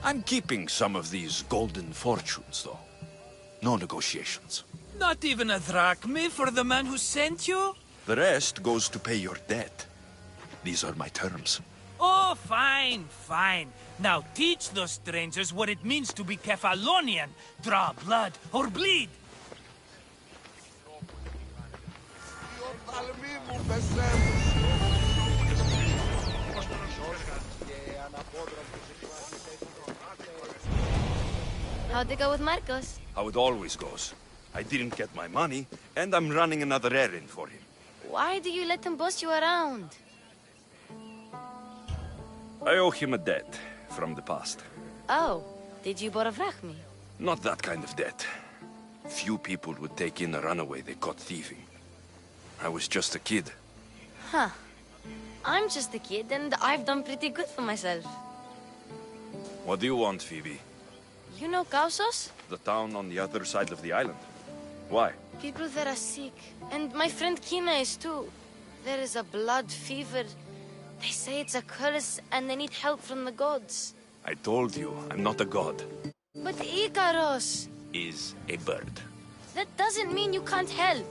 R: I'm keeping some of these golden fortunes, though. No negotiations.
M: Not even a drachme for the man who sent you?
R: The rest goes to pay your debt. These are my terms.
M: Oh, fine, fine. Now teach those strangers what it means to be Kefalonian. Draw blood or bleed.
H: How'd it go with Marcos?
R: How it always goes. I didn't get my money, and I'm running another errand for him.
H: Why do you let him boss you around?
R: I owe him a debt from the past.
H: Oh, did you borrow drachme?
R: Not that kind of debt. Few people would take in a runaway they caught thieving. I was just a kid.
H: Huh. I'm just a kid, and I've done pretty good for myself.
R: What do you want, Phoebe?
H: You know Kausos?
R: The town on the other side of the island. Why?
H: People there are sick, and my friend Kina is too. There is a blood fever. They say it's a curse, and they need help from the gods.
R: I told you, I'm not a god.
H: But Ikaros!
R: Is a bird.
H: That doesn't mean you can't help.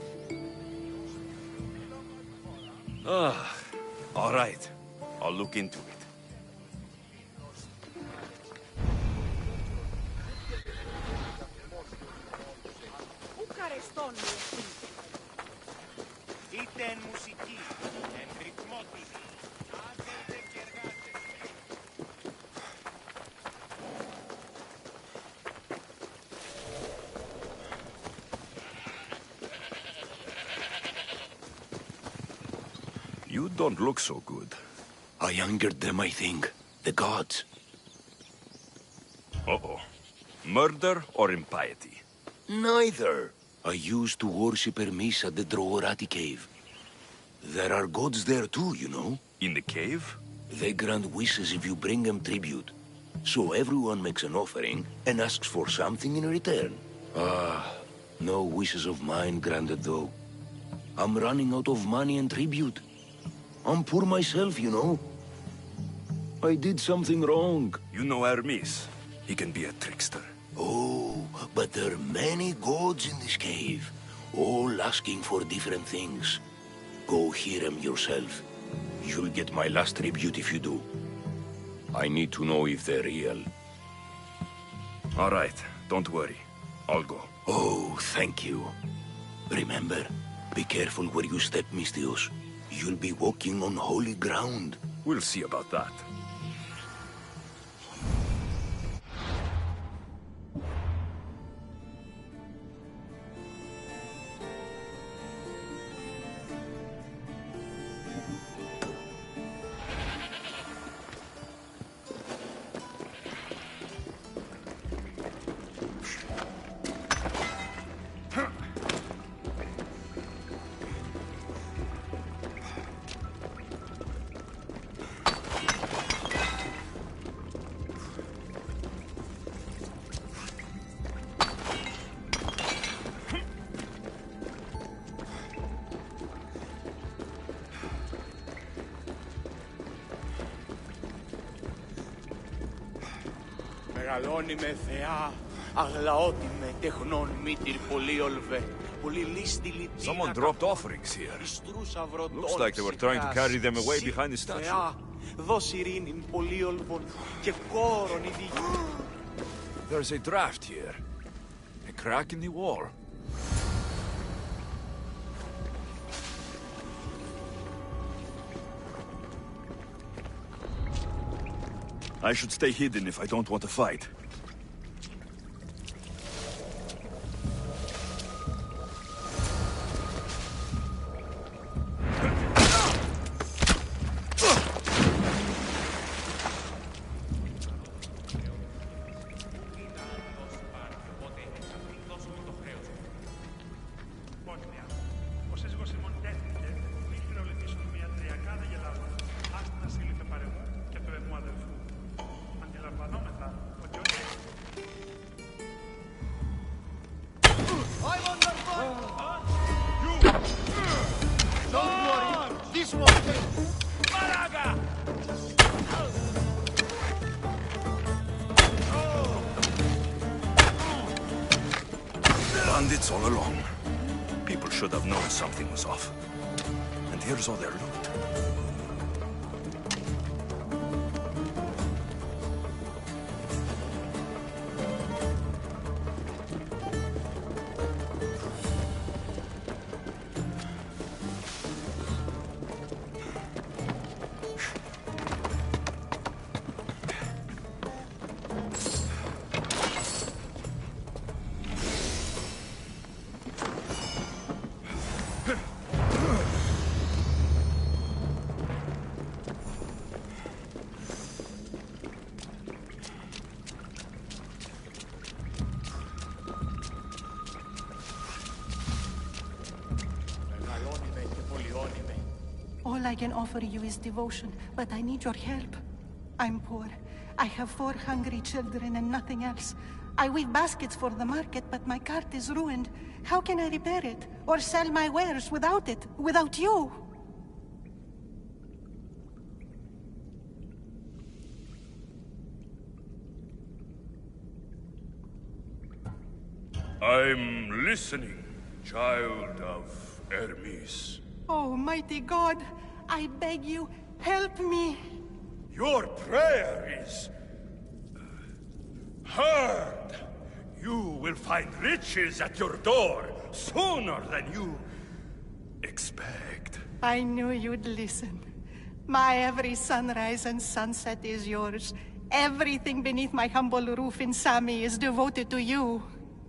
R: Ah, all right. I'll look into it.
Q: Είτε εν μουσική, εν ρυθμό της, άντε και εργάτε.
R: You don't look so good.
D: I angered them, I think. The gods.
R: Uh-oh. Murder or impiety?
D: Neither. I used to worship Hermes at the Droorati cave. There are gods there too, you know.
R: In the cave?
D: They grant wishes if you bring them tribute. So everyone makes an offering and asks for something in return. Ah, no wishes of mine granted though. I'm running out of money and tribute. I'm poor myself, you know. I did something wrong.
R: You know Hermes. He can be a trickster.
D: Oh, but there are many gods in this cave, all asking for different things. Go hear them yourself. You'll get my last tribute if you do. I need to know if they're real.
R: All right, don't worry. I'll go.
D: Oh, thank you. Remember, be careful where you step, Misthios. You'll be walking on holy ground.
R: We'll see about that.
Q: Μεγαλώνει με θεά, αγλαότι με τεχνών μήτυρ πολύ ολβέ.
R: Someone dropped offerings here. Looks like they were trying to carry them away behind the statue. There's a draft here. A crack in the wall. I should stay hidden if I don't want to fight. Bandits all along. People should have known something was off. And here's all their loot.
T: All I can offer you is devotion, but I need your help. I'm poor. I have 4 hungry children and nothing else. I weave baskets for the market, but my cart is ruined. How can I repair it? Or sell my wares without it? Without you?
S: I'm listening, child of Hermes.
T: Oh, mighty God, I beg you, help me.
S: Your prayer is heard. You will find riches at your door sooner than you expect.
T: I knew you'd listen. My every sunrise and sunset is yours. Everything beneath my humble roof in Sami is devoted to you.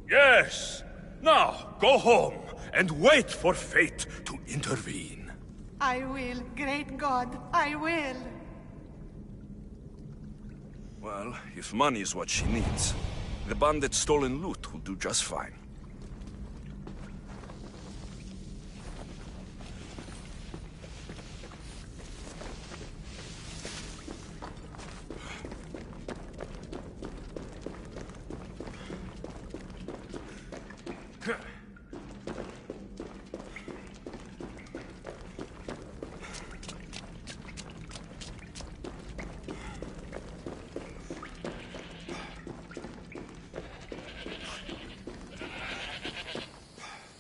S: Yes. Now, go home and wait for fate to intervene.
T: I will, great God, I will.
R: Well, if money is what she needs, the bandit's stolen loot will do just fine.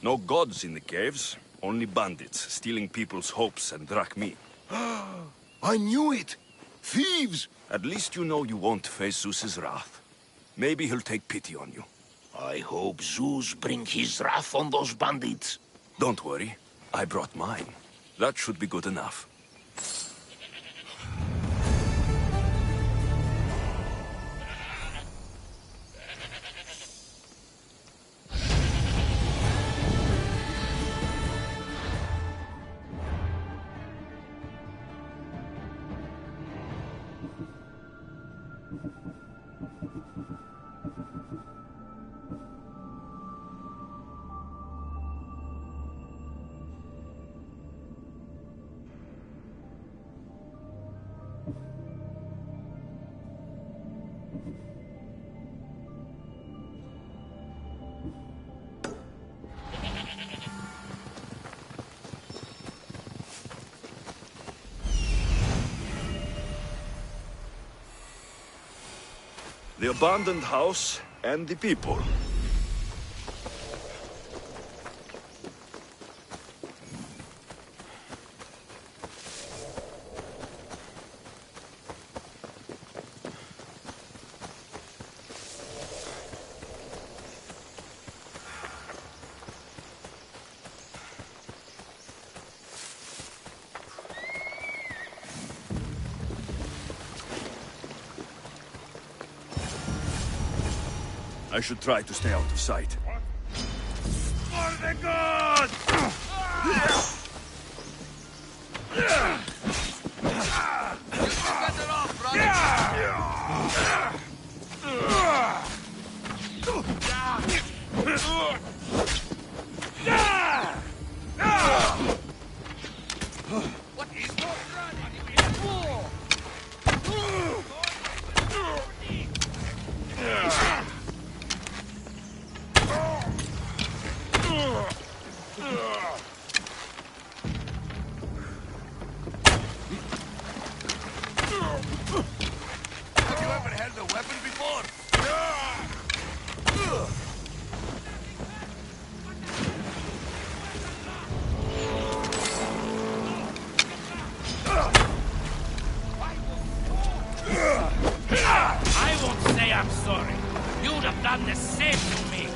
R: No gods in the caves, only bandits stealing people's hopes and drachmi.
D: I knew it! Thieves!
R: At least you know you won't face Zeus's wrath. Maybe he'll take pity on you.
D: I hope Zeus brings his wrath on those bandits.
R: Don't worry, I brought mine. That should be good enough. The abandoned house and the people.
K: I should try to stay out of sight.
S: For the gods!
M: What is
S: Have you ever held a weapon before?
M: I won't say I'm sorry. You'd have done the same to me.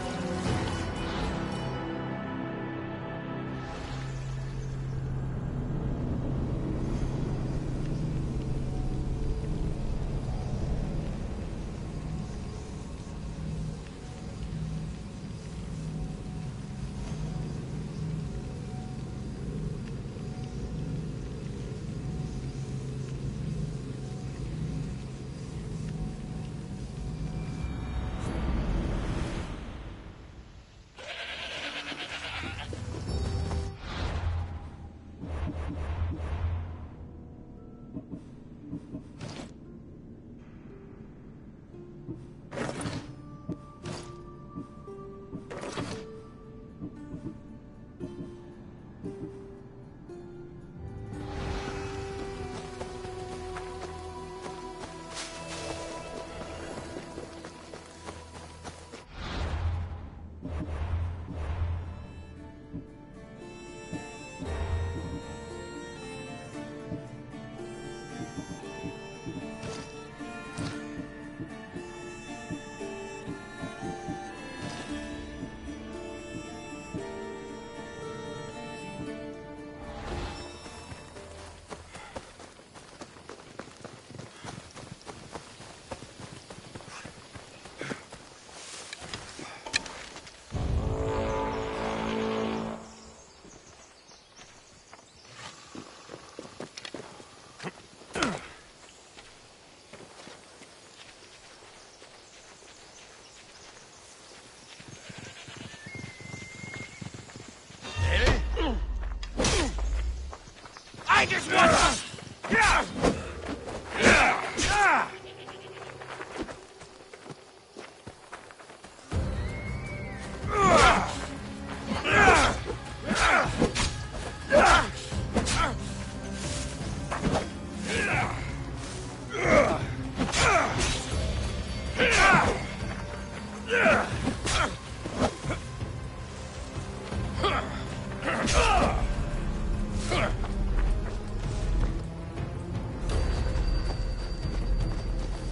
M: I just want to... Yeah!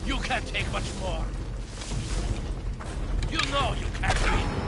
M: You can't take much more. You know you can't win.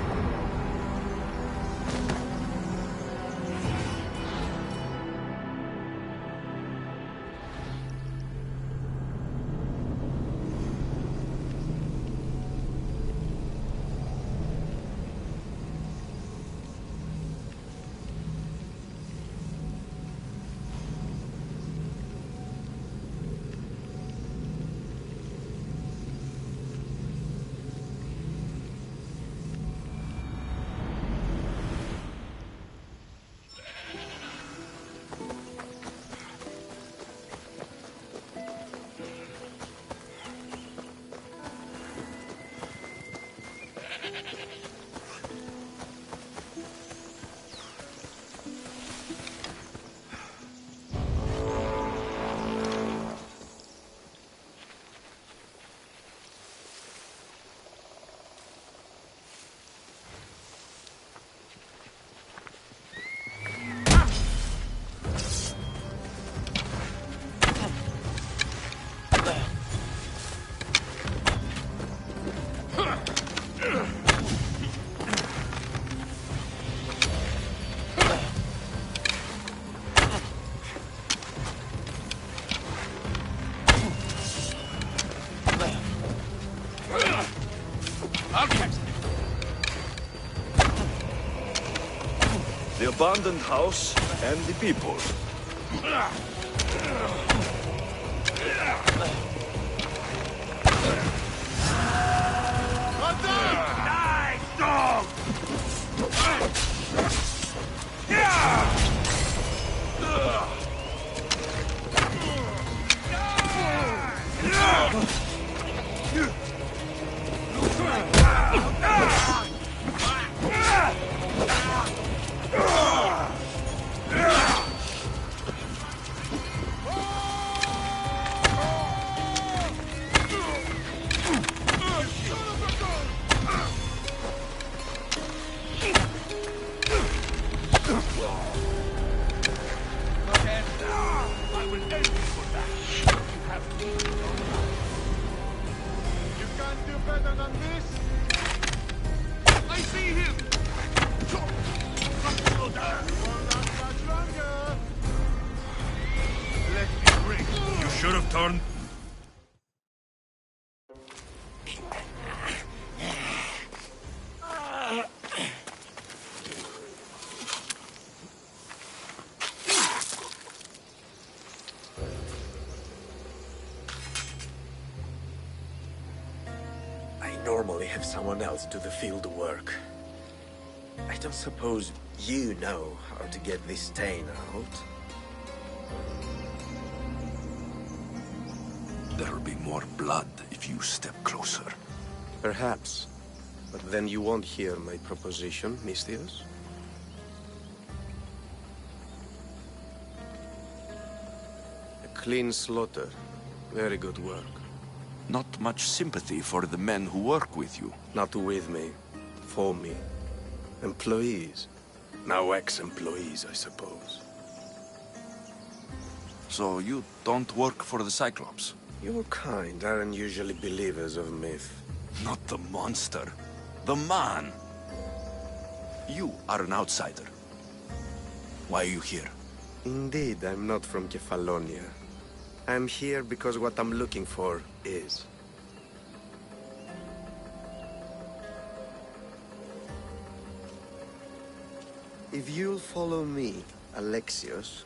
R: abandoned house and the people.
S: Nice dog!
R: Should have turned.
U: I normally have someone else do the field work. I don't suppose you know how to get this stain out?
D: There'll be more blood if you step closer.
U: Perhaps. But then you won't hear my proposition, Misthios. A clean slaughter. Very good work.
D: Not much sympathy for the men who work with you.
U: Not with me. For me. Employees. Now ex-employees, I suppose.
D: So you don't work for the Cyclops?
U: Your kind aren't usually believers of myth.
D: Not the monster. The man. You are an outsider. Why are you here?
U: Indeed, I'm not from Kefalonia. I'm here because what I'm looking for is. If you'll follow me, Alexios...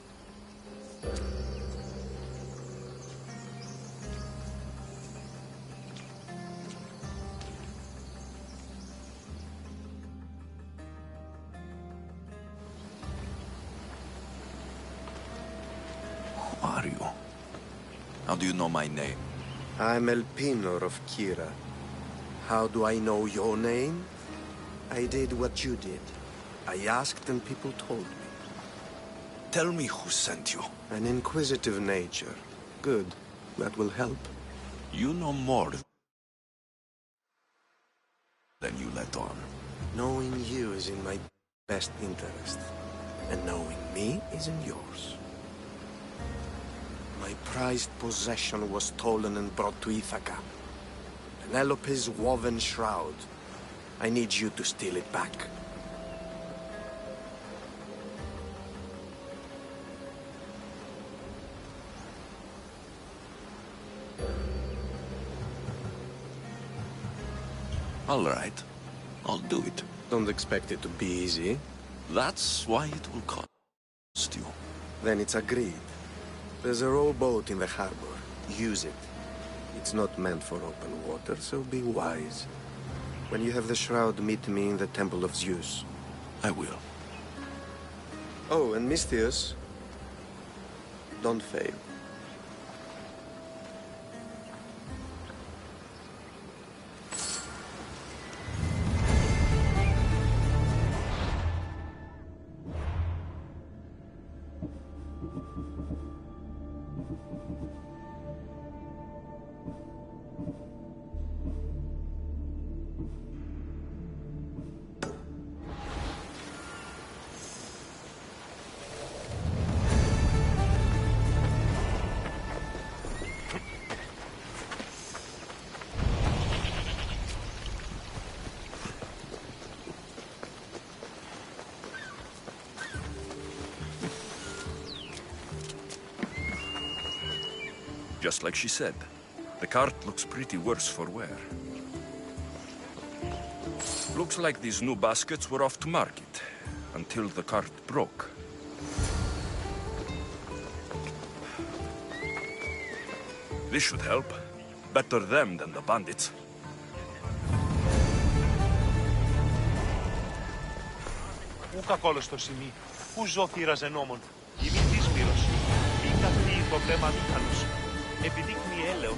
D: Who are you? How do you know my name?
U: I'm Elpinor of Kira. How do I know your name? I did what you did. I asked and people told me.
D: Tell me who sent you.
U: An inquisitive nature. Good. That will help.
D: You know more than you let on.
U: Knowing you is in my best interest. And knowing me is in yours. My prized possession was stolen and brought to Ithaca. Penelope's woven shroud. I need you to steal it back.
D: All right. I'll do it.
U: Don't expect it to be easy.
D: That's why it will cost you.
U: Then it's agreed. There's a rowboat in the harbor. Use it. It's not meant for open water, so be wise. When you have the shroud, meet me in the Temple of Zeus.
D: I will.
U: Oh, and Misthios, don't fail.
R: Just like she said, the cart looks pretty worse for wear. Looks like these new baskets were off to market. until the cart broke. This should help. Better them than the bandits.
Q: Πού κακόλος το σημεί, πού ζω θύραζε νόμων. Ημιτής μύρος, μη καθεί το βλέμμα μήχανος. Επιδείκνει έλεο.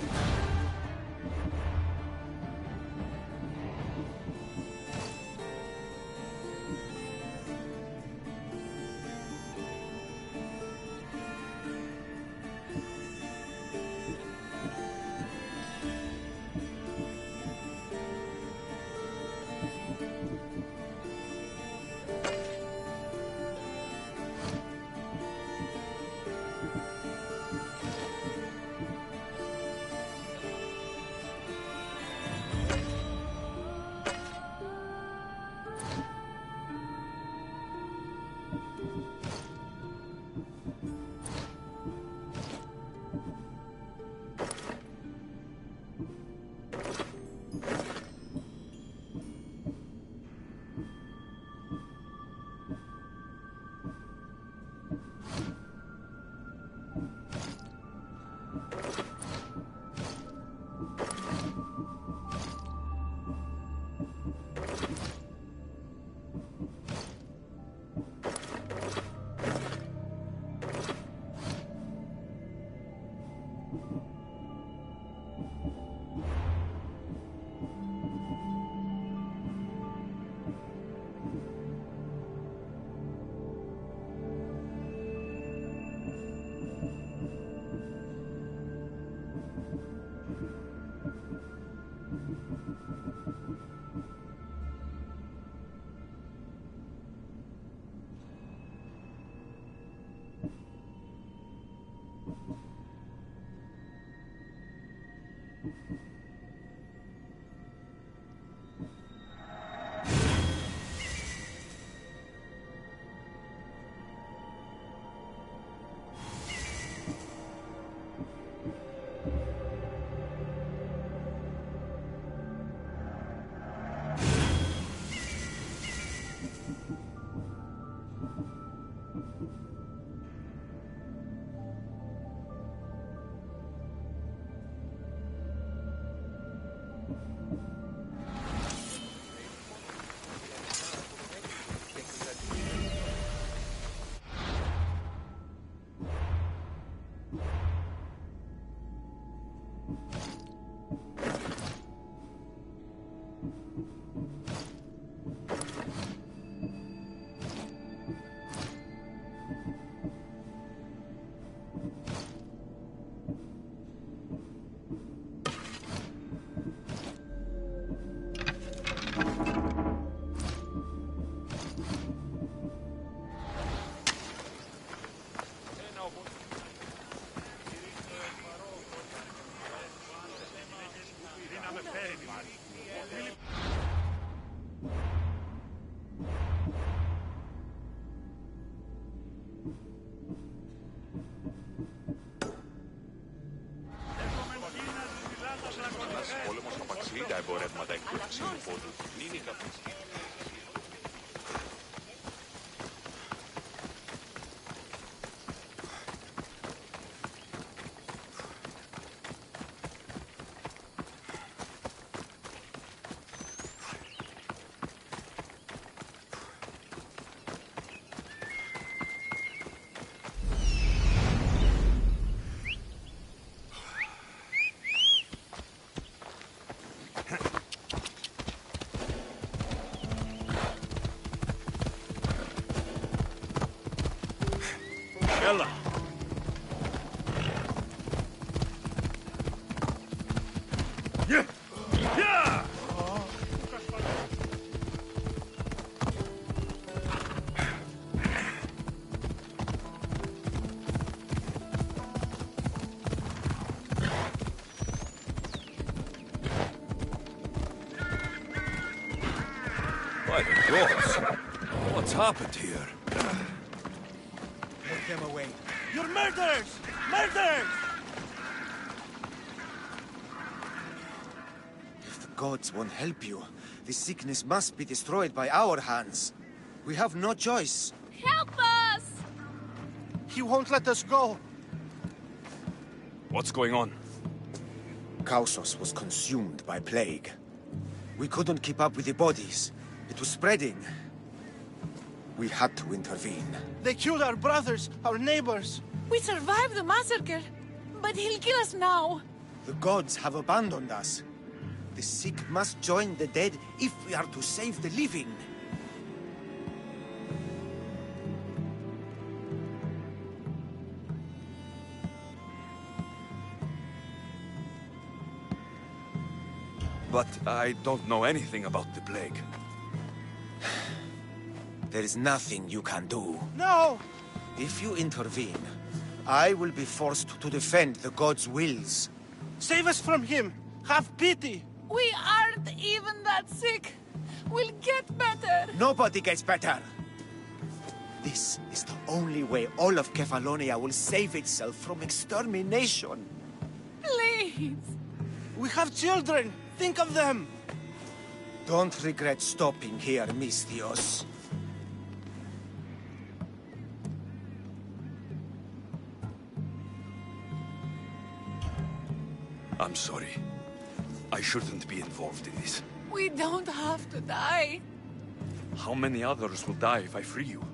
Q: Πόλεμος απαξιεί τα εμπορεύματα εκ του εξήνου πόντου. Νίνη καπνής.
K: Έλα.
R: By the gods! What's happened here?
C: Take them away.
B: You're murderers! Murderers!
A: If the gods won't help you, this sickness must be destroyed by our hands. We have no choice.
V: Help us!
W: He won't let us go.
R: What's going on?
A: Kausos was consumed by plague. We couldn't keep up with the bodies. It was spreading. We had to intervene.
W: They killed our brothers, our neighbors.
V: We survived the massacre, but he'll kill us now.
A: The gods have abandoned us. The sick must join the dead if we are to save the living.
R: But I don't know anything about the plague.
A: There is nothing you can do.
W: No!
A: If you intervene, I will be forced to defend the gods' wills.
W: Save us from him! Have pity!
V: We aren't even that sick. We'll get better.
A: Nobody gets better. This is the only way all of Kefalonia will save itself from extermination.
V: Please.
W: We have children. Think of them.
A: Don't regret stopping here, Misthios.
R: I'm sorry. I shouldn't be involved in this.
V: We don't have to die.
R: How many others will die if I free you?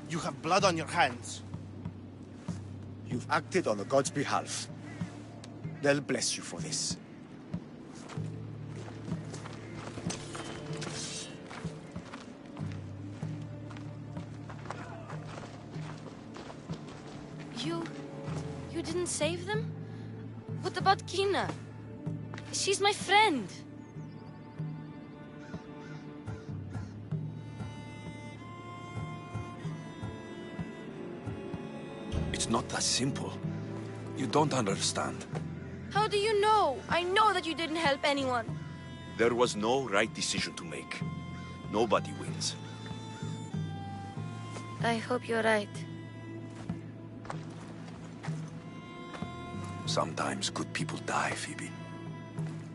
W: You have blood on your hands.
A: You've acted on the gods' behalf. They'll bless you for this.
H: You didn't save them? What about Kina? She's my friend.
R: It's not that simple. You don't understand.
H: How do you know? I know that you didn't help anyone.
R: There was no right decision to make. Nobody wins.
H: I hope you're right.
R: Sometimes good people die, Phoebe.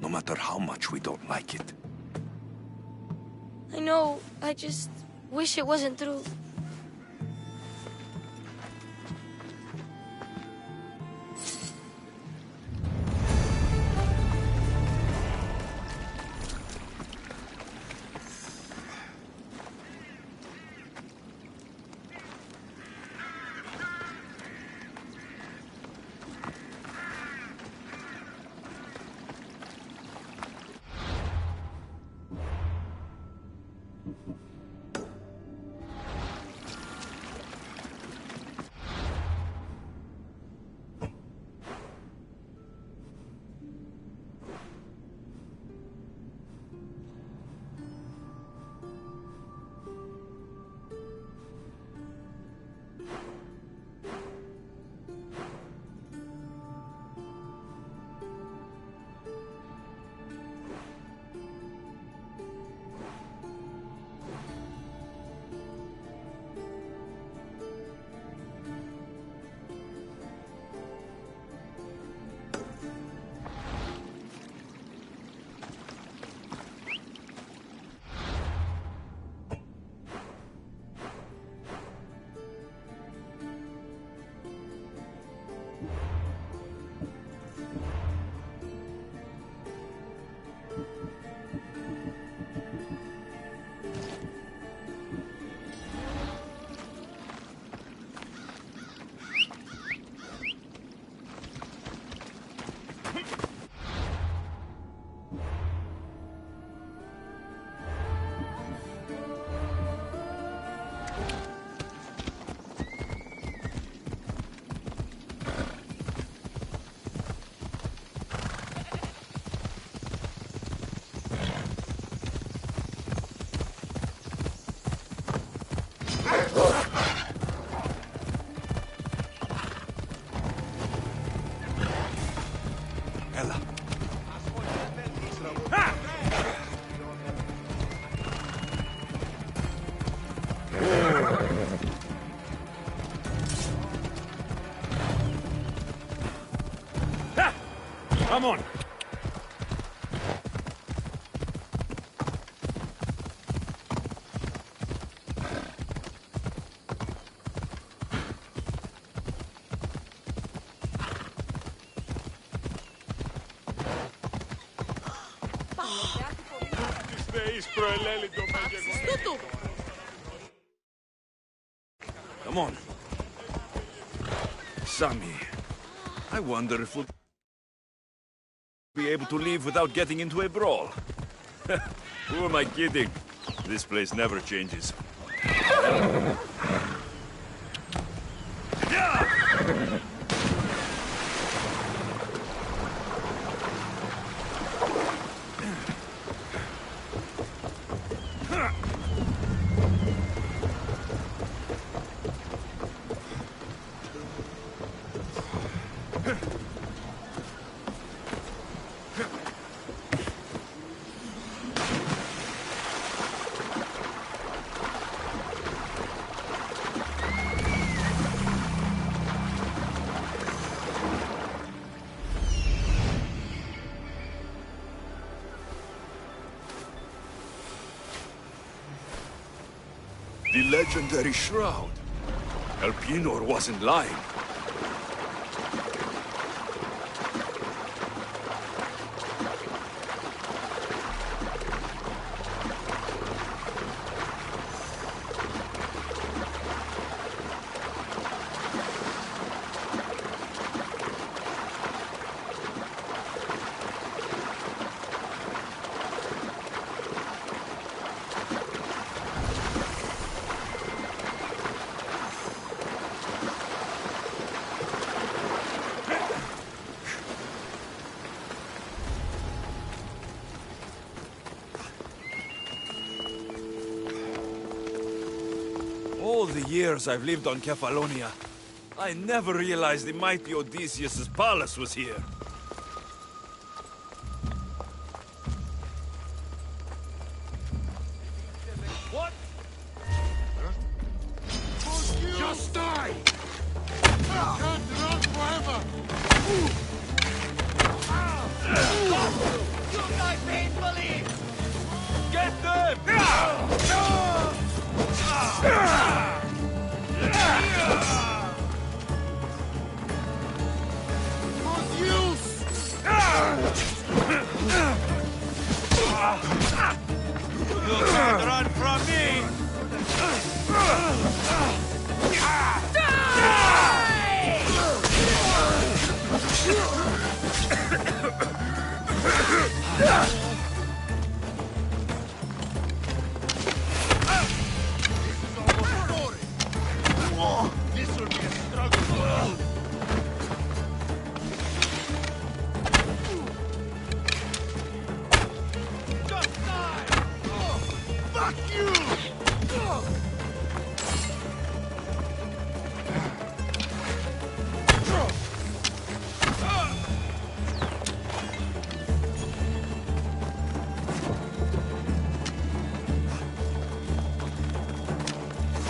R: No matter how much we don't like it.
H: I know. I just wish it wasn't true.
K: Come on. Come on. Sammy, I wonder if we'll be able to leave without getting into a brawl. Who am I kidding? This place never changes. The legendary shroud. Elpenor wasn't lying. All the years I've lived on Kefalonia, I never realized the mighty Odysseus' palace was here.
C: What? Just die! Can't run forever!
V: You die painfully!
K: Get them!
V: You can't run from me!
C: This will be a struggle. Just die! Fuck you!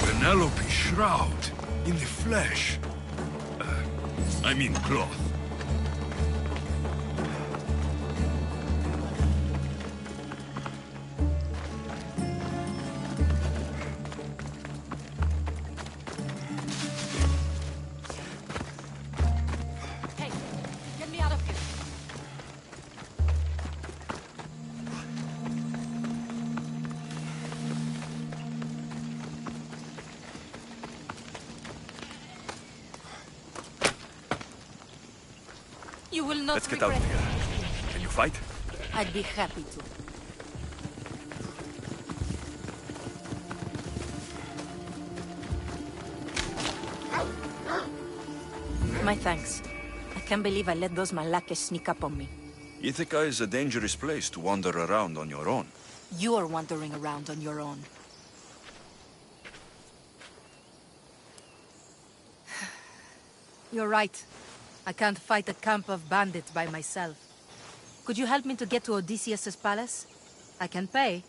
K: Penelope's shroud. In the flesh. I mean cloth.
V: Hey, get me out of here. You will not
K: Let's get out of here. Can you fight?
V: I'd be happy to.
P: My thanks. I can't believe I let those Malakas sneak up on me.
K: Ithaca is a dangerous place to wander around on your own.
P: You're wandering around on your own. You're right. I can't fight a camp of bandits by myself. Could you help me to get to Odysseus' palace? I can pay.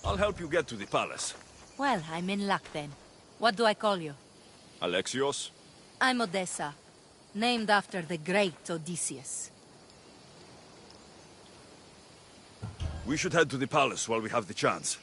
K: I'll help you get to the palace.
P: Well, I'm in luck then. What do I call you?
K: Alexios?
P: I'm Odessa, named after the great Odysseus.
K: We should head to the palace while we have the chance.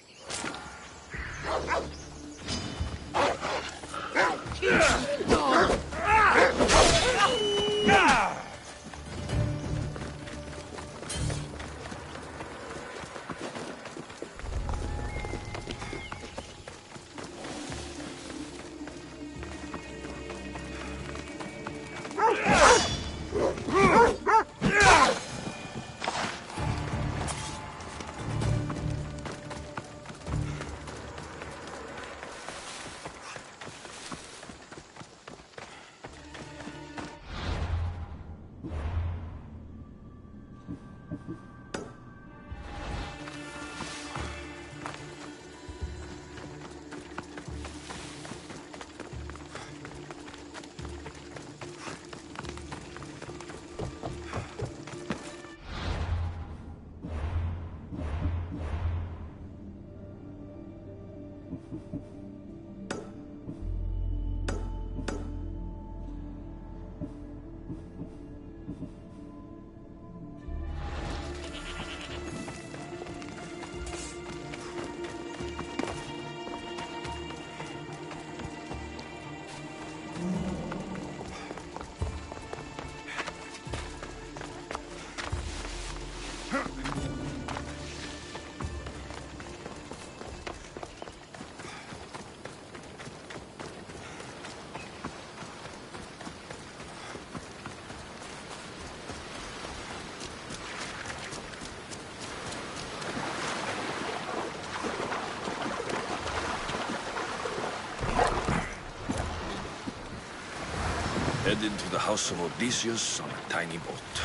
K: Head into the house of Odysseus on a tiny boat.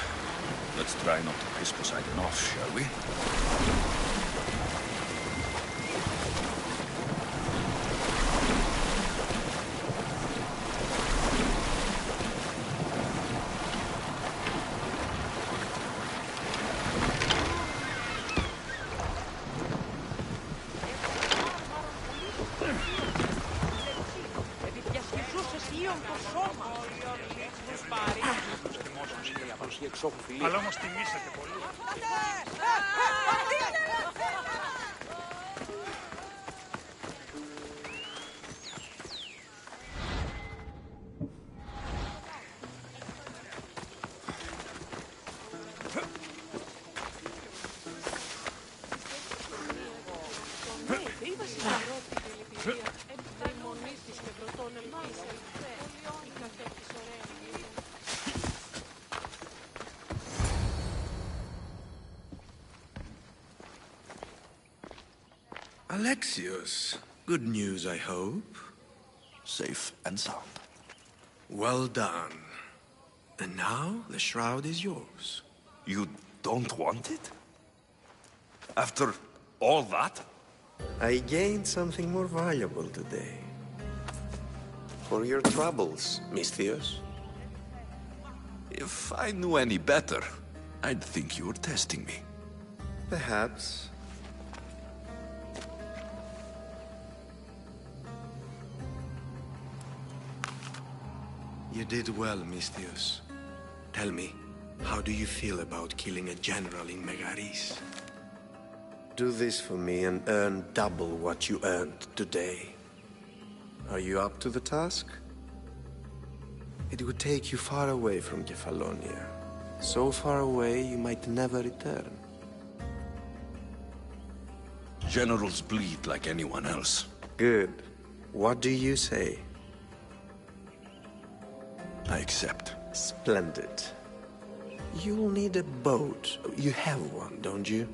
K: Let's try not to piss Poseidon off, shall we?
B: Αλλά όμως τιμήσατε πολύ.
U: Alexios, good news, I hope.
R: Safe and sound.
U: Well done. And now the shroud is yours.
R: You don't want it? After all that?
U: I gained something more valuable today. For your troubles, Misthios.
R: If I knew any better, I'd think you were testing me.
U: Perhaps. You did well, Misthios. Tell me, how do you feel about killing a general in Megaris? Do this for me and earn double what you earned today. Are you up to the task? It would take you far away from Kefalonia. So far away you might never return.
R: Generals bleed like anyone else.
U: Good. What do you say?
R: I accept.
U: Splendid. You'll need a boat. You have one, don't you?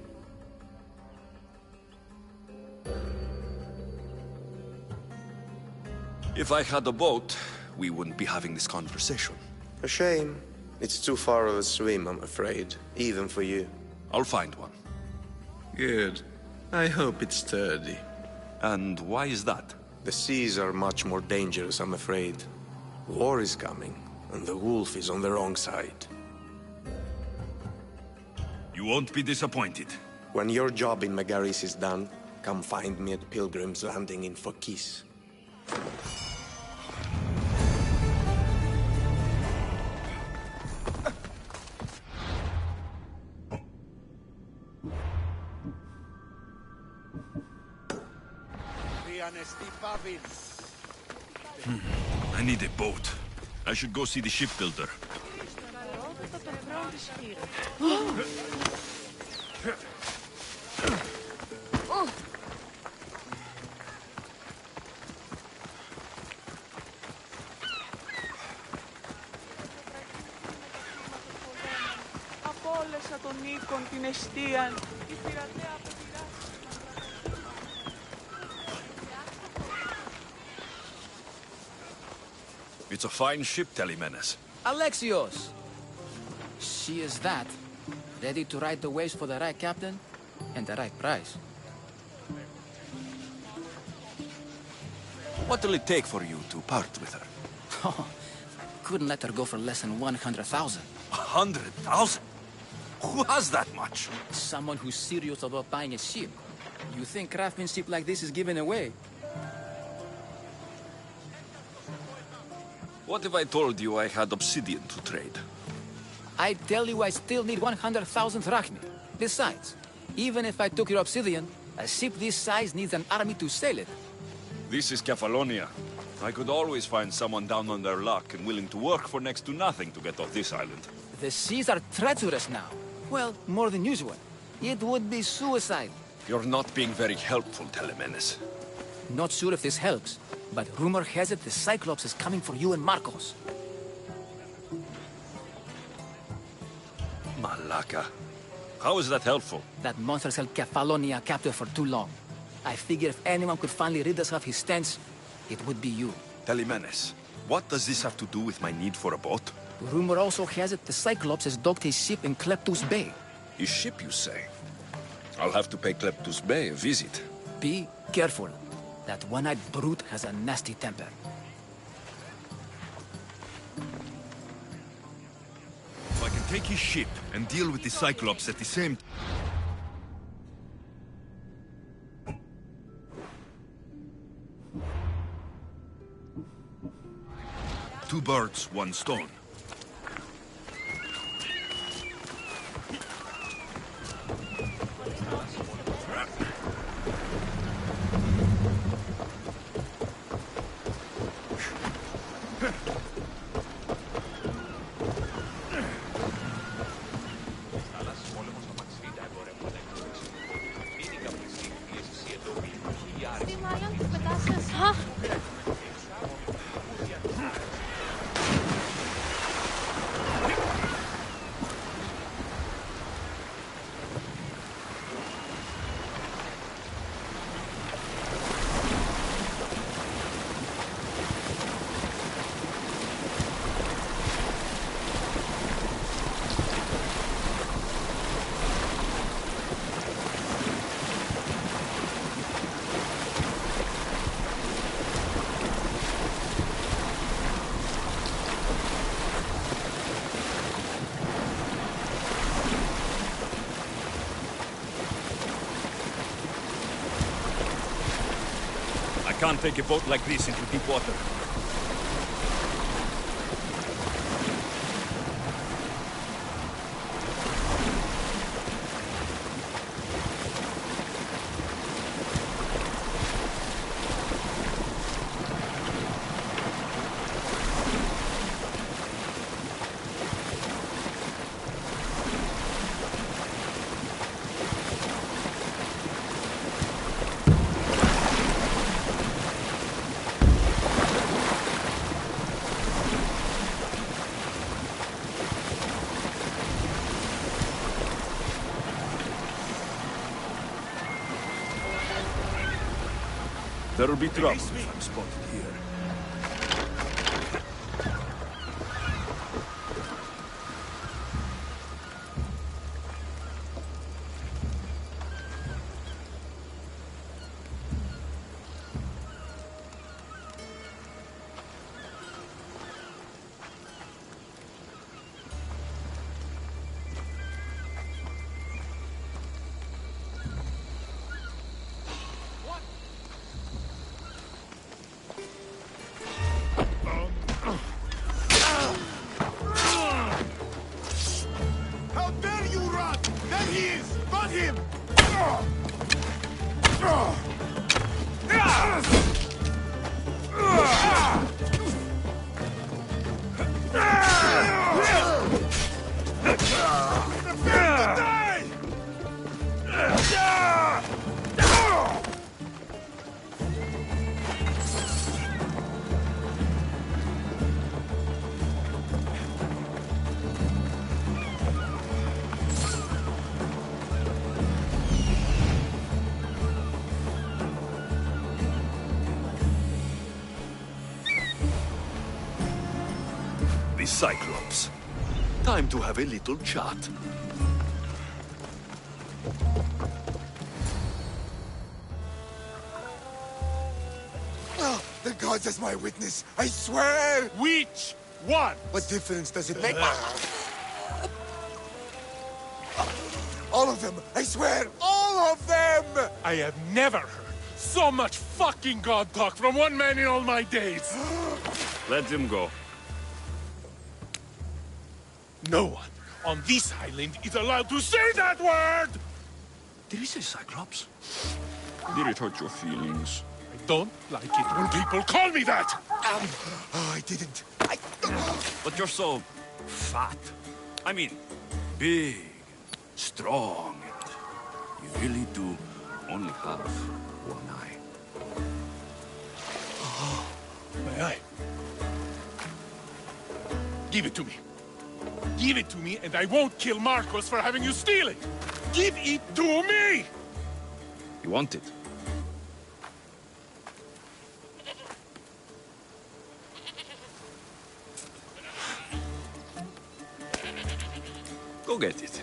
R: If I had a boat, we wouldn't be having this conversation.
U: A shame. It's too far of a swim, I'm afraid. Even for you.
R: I'll find one.
U: Good. I hope it's sturdy.
R: And why is that?
U: The seas are much more dangerous, I'm afraid. War is coming, and the wolf is on the wrong side.
K: You won't be disappointed.
U: When your job in Megaris is done, come find me at Pilgrim's Landing in Phokis.
K: I need a boat. I should go see the shipbuilder.
V: Απόλυσα τον Νίκον την εστίαν. Η πειρατέα από
K: It's a fine ship, Telemenes.
E: Alexios! She is that. Ready to ride the waves for the right captain and the right price.
R: What will it take for you to part with her?
E: Couldn't let her go for less than 100,000.
R: 100,000?
K: Who has that much?
E: Someone who's serious about buying a ship. You think craftsmanship like this is given away?
K: What if I told you I had obsidian to trade?
E: I tell you I still need 100,000 drachmi. Besides, even if I took your obsidian, a ship this size needs an army to sail it.
K: This is Kefalonia. I could always find someone down on their luck and willing to work for next to nothing to get off this island.
E: The seas are treacherous now. Well, more than usual. It would be suicide.
K: You're not being very helpful, Telemenes.
E: Not sure if this helps, but rumor has it the Cyclops is coming for you and Marcos.
K: Malaka. How is that helpful?
E: That monster's held Kefalonia captive for too long. I figure if anyone could finally rid us of his stench, it would be you.
K: Telemenes, what does this have to do with my need for a boat?
E: Rumor also has it the Cyclops has docked his ship in Kleptus Bay.
K: His ship, you say? I'll have to pay Kleptus Bay a visit.
E: Be careful. That one-eyed brute has a nasty temper.
K: If I can take his ship and deal with the Cyclops at the same time... Two birds, one stone. I can't take a boat like this into deep water. There'll be trouble if I'm spotted here. Cyclops. Time to have a little chat.
A: Oh, the gods as my witness, I swear!
B: Which one?
A: What difference does it make?
U: All of them! I swear! All of them!
S: I have never heard so much fucking God talk from one man in all my days.
K: Let him go.
S: No one on this island is allowed to say that word!
K: Did he say Cyclops? Did it hurt your feelings?
S: I don't like it when people call me that!
U: Oh, I didn't.
K: But you're so... fat. I mean, big, strong. You really do only have one eye.
S: My eye. Give it to me. Give it to me, and I won't kill Marcos for having you steal it! Give it to me!
K: You want it? Go get it.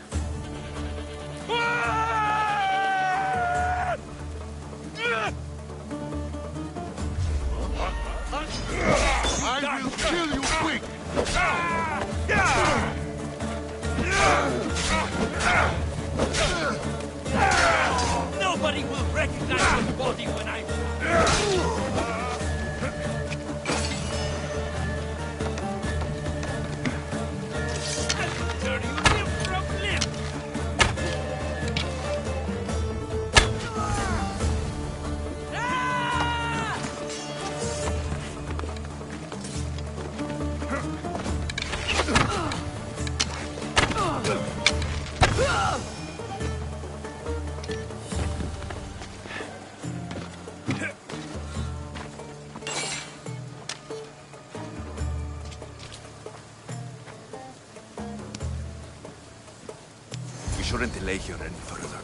S: I will kill you quick!
M: Nobody will recognize your body when I...
K: We shouldn't delay here any further.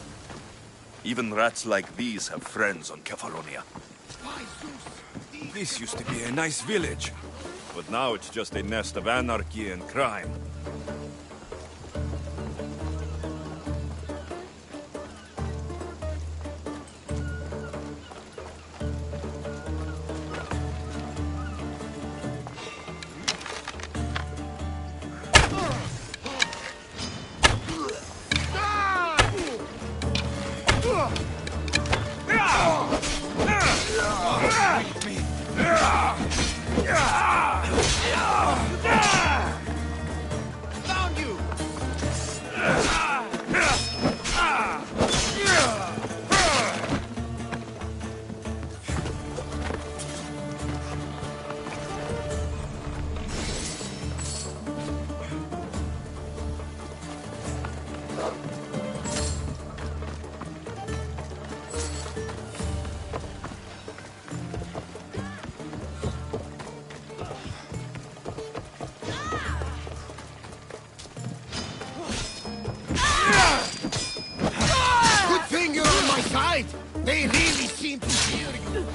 K: Even rats like these have friends on Kefalonia. This used to be a nice village, but now it's just a nest of anarchy and crime.
W: Found you!
U: Good thing you're on my side! They really seem to fear you!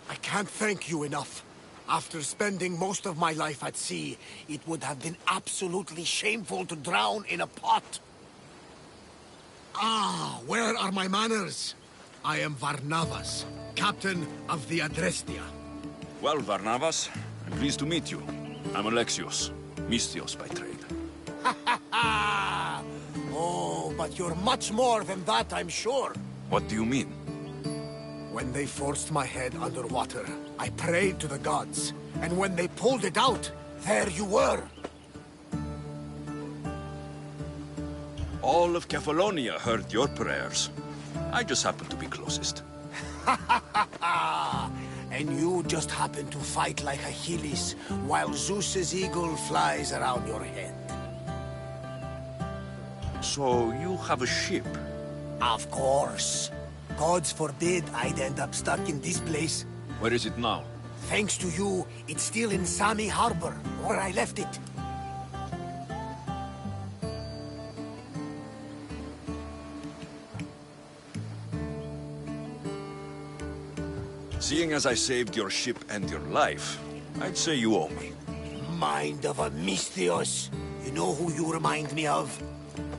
U: I can't thank you enough. After spending most of my life at sea, it would have been absolutely shameful to drown in a pot. Ah, where are my manners? I am Varnavas, captain of the Adrestia.
K: Well, Varnavas, I'm pleased to meet you. I'm Alexios, Mystios by trade.
U: Oh, but you're much more than that, I'm sure.
K: What do you mean?
U: When they forced my head underwater, I prayed to the gods. And when they pulled it out, there you were.
K: All of Kefalonia heard your prayers. I just happened to be closest.
U: And you just happen to fight like Achilles, while Zeus's eagle flies around your head.
K: So you have a ship?
U: Of course. Gods forbid I'd end up stuck in this place.
K: Where is it now?
F: Thanks to you, it's still in Sami Harbor, where I left it.
K: Seeing as I saved your ship and your life, I'd say you owe me.
F: Mind of a Misthios. You know who you remind me of?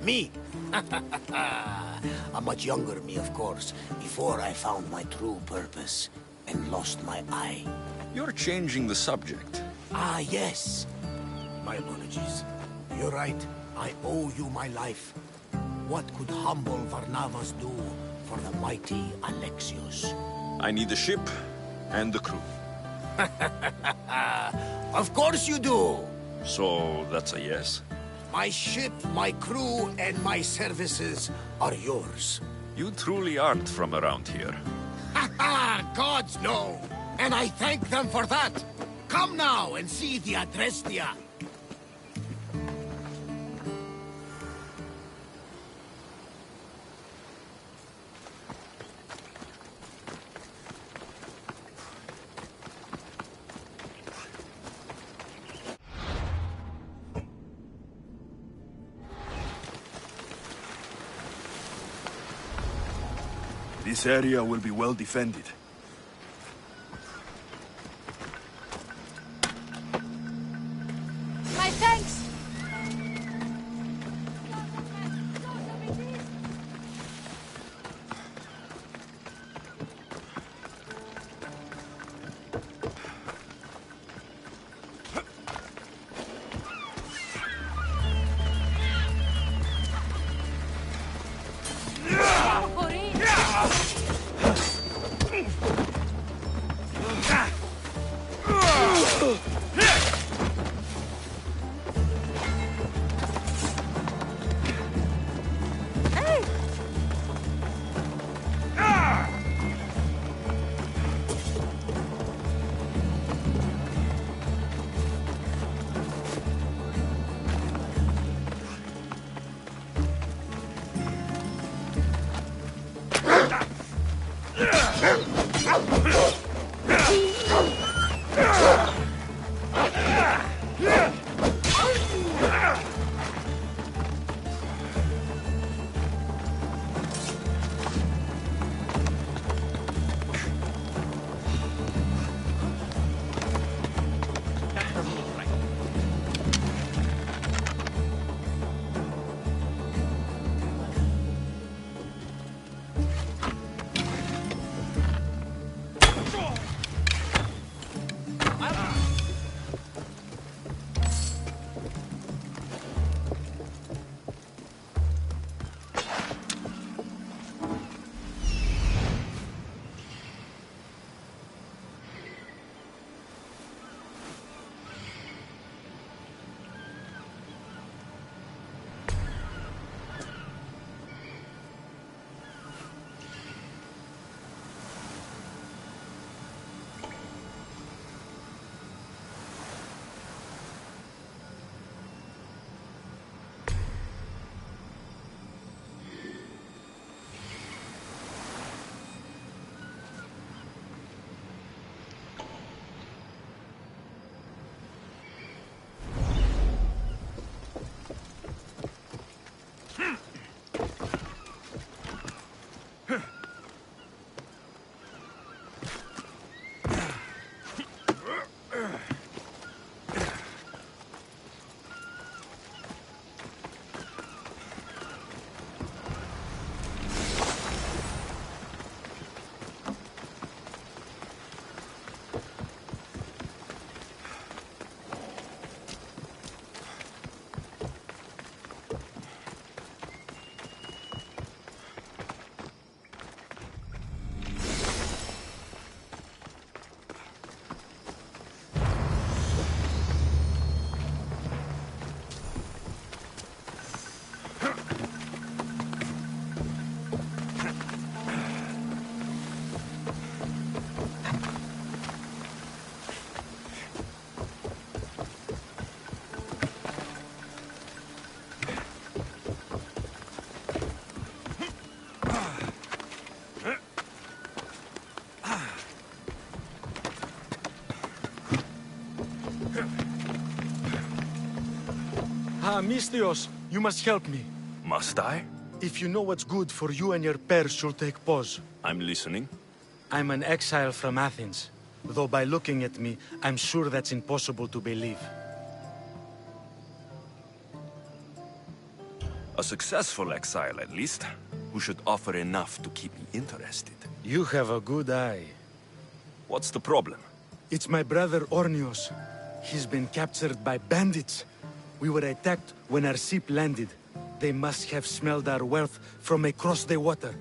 F: Me. A much younger me, of course, before I found my true purpose and lost my eye.
K: You're changing the subject.
F: Ah, yes. My apologies. You're right. I owe you my life. What could humble Varnavas do for the mighty Alexios?
K: I need the ship and the crew.
F: Of course you do!
K: So, that's a yes?
F: My ship, my crew, and my services are yours.
K: You truly aren't from around here.
F: Ha ha! Gods no! And I thank them for that! Come now and see the Adrestia!
C: This area will be well defended.
V: My thanks!
C: Misthios, you must help me.
R: Must I?
C: If you know what's good for you and your pairs, you'll take pause.
R: I'm listening.
C: I'm an exile from Athens. Though by looking at me, I'm sure that's impossible to believe.
R: A successful exile, at least, who should offer enough to keep me interested.
C: You have a good eye.
R: What's the problem?
C: It's my brother Ornios. He's been captured by bandits. We were attacked when our ship landed. They must have smelled our wealth from across the water.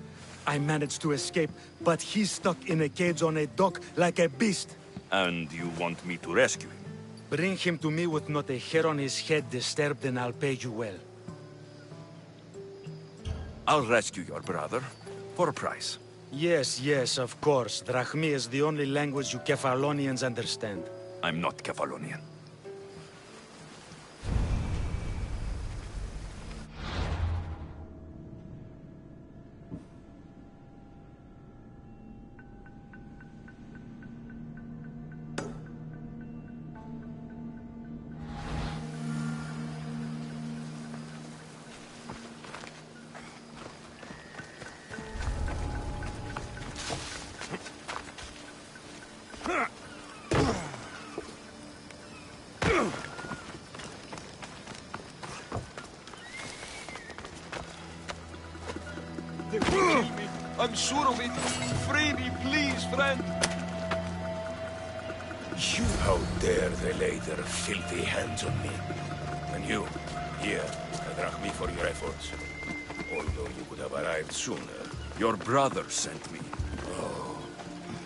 C: I managed to escape, but he's stuck in a cage on a dock like a beast.
R: And you want me to rescue him?
C: Bring him to me with not a hair on his head disturbed, and I'll pay you well.
R: I'll rescue your brother, for a price.
C: Yes, yes, of course. Drachmi is the only language you Kefalonians understand.
R: I'm not Kefalonian.
G: They will kill me. I'm sure of it. Free me, please, friend.
D: You, how dare they lay their filthy hands on me? And you, here, a drachmi for your efforts. Although you could have arrived sooner.
R: Your brother sent me.
D: Oh,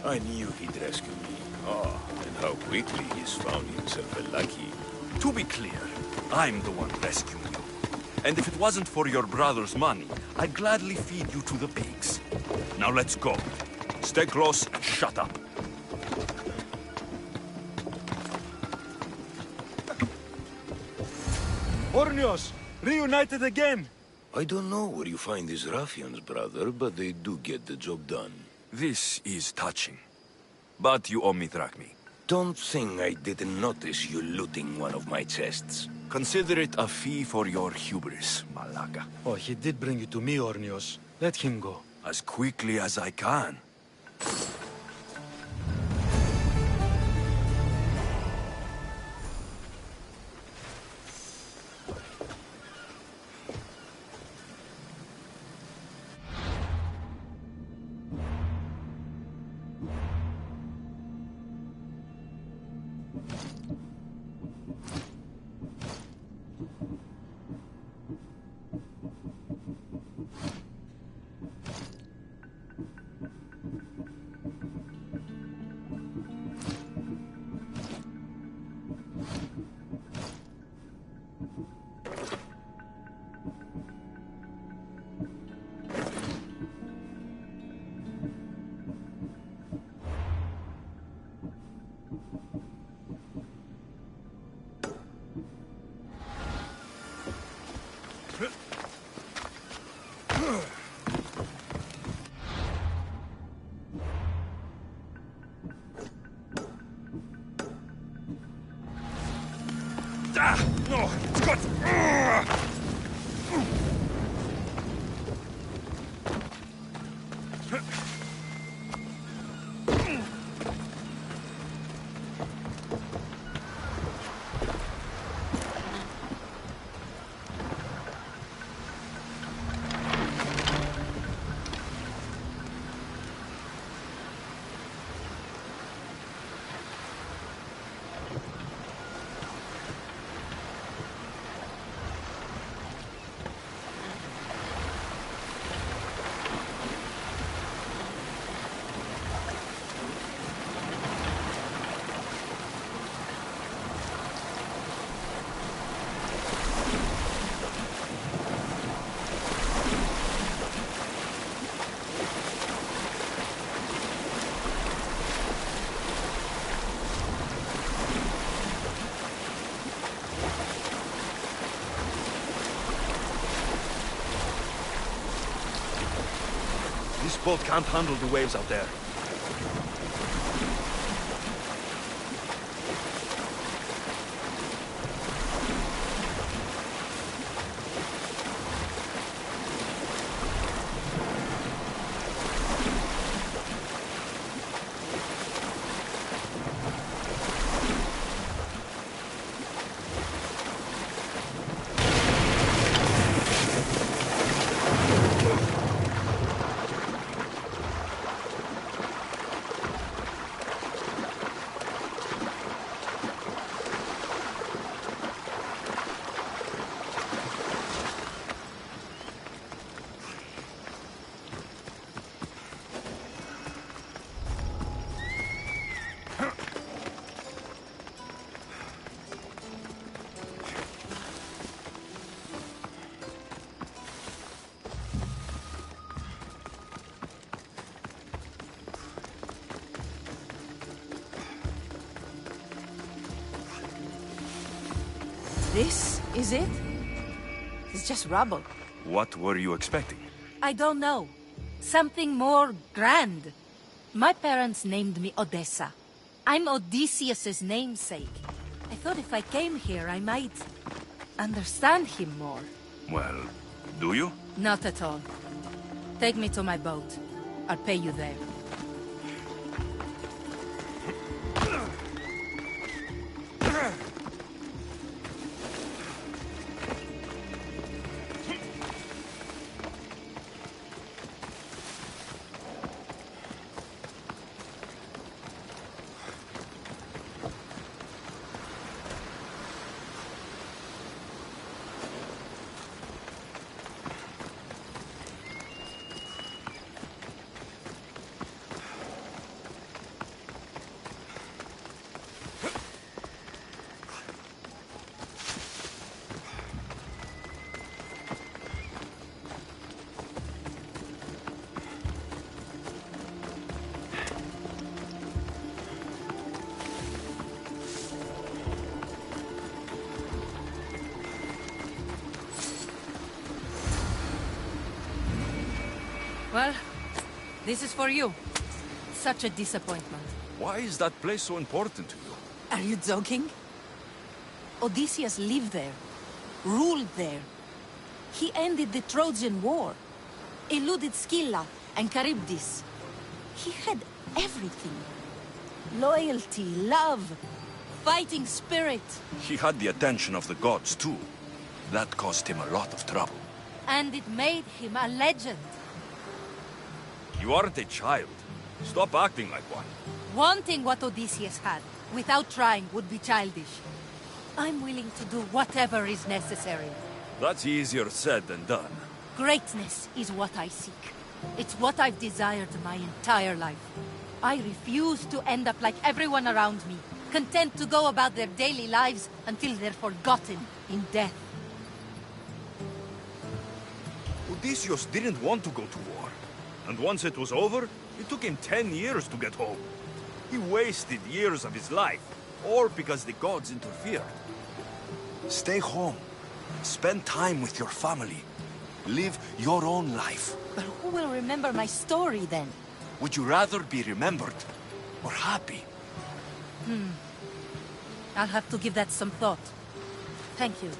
D: I knew he'd rescue me. Oh, and how quickly he's found himself a lucky.
R: To be clear, I'm the one rescuing you. And if it wasn't for your brother's money, I'd gladly feed you to the pigs. Now let's go. Stay close and shut up.
C: Ornios, reunited again!
D: I don't know where you find these ruffians, brother, but they do get the job done.
R: This is touching. But you owe me drachmi.
D: Don't think I didn't notice you looting one of my chests.
R: Consider it a fee for your hubris, Malaga.
C: Oh, he did bring you to me, Ornios. Let him go.
R: As quickly as I can.
G: No, it's got...
R: This boat can't handle the waves out there.
I: This is it? It's just rubble.
R: What were you expecting?
I: I don't know. Something more grand. My parents named me Odessa. I'm Odysseus's namesake. I thought if I came here, I might understand him more.
R: Well, do you?
I: Not at all. Take me to my boat. I'll pay you there. Well, this is for you. Such a disappointment.
R: Why is that place so important to you?
I: Are you joking? Odysseus lived there, ruled there. He ended the Trojan War, eluded Scylla and Charybdis. He had everything. Loyalty, love, fighting spirit.
R: He had the attention of the gods, too. That caused him a lot of trouble.
I: And it made him a legend.
R: You aren't a child. Stop acting like one.
I: Wanting what Odysseus had, without trying, would be childish. I'm willing to do whatever is necessary.
R: That's easier said than done.
I: Greatness is what I seek. It's what I've desired my entire life. I refuse to end up like everyone around me, content to go about their daily lives until they're forgotten in death.
R: Odysseus didn't want to go to war. And once it was over, it took him 10 years to get home. He wasted years of his life, all because the gods interfered. Stay home. Spend time with your family. Live your own life.
I: But who will remember my story then?
R: Would you rather be remembered or happy?
I: I'll have to give that some thought. Thank you.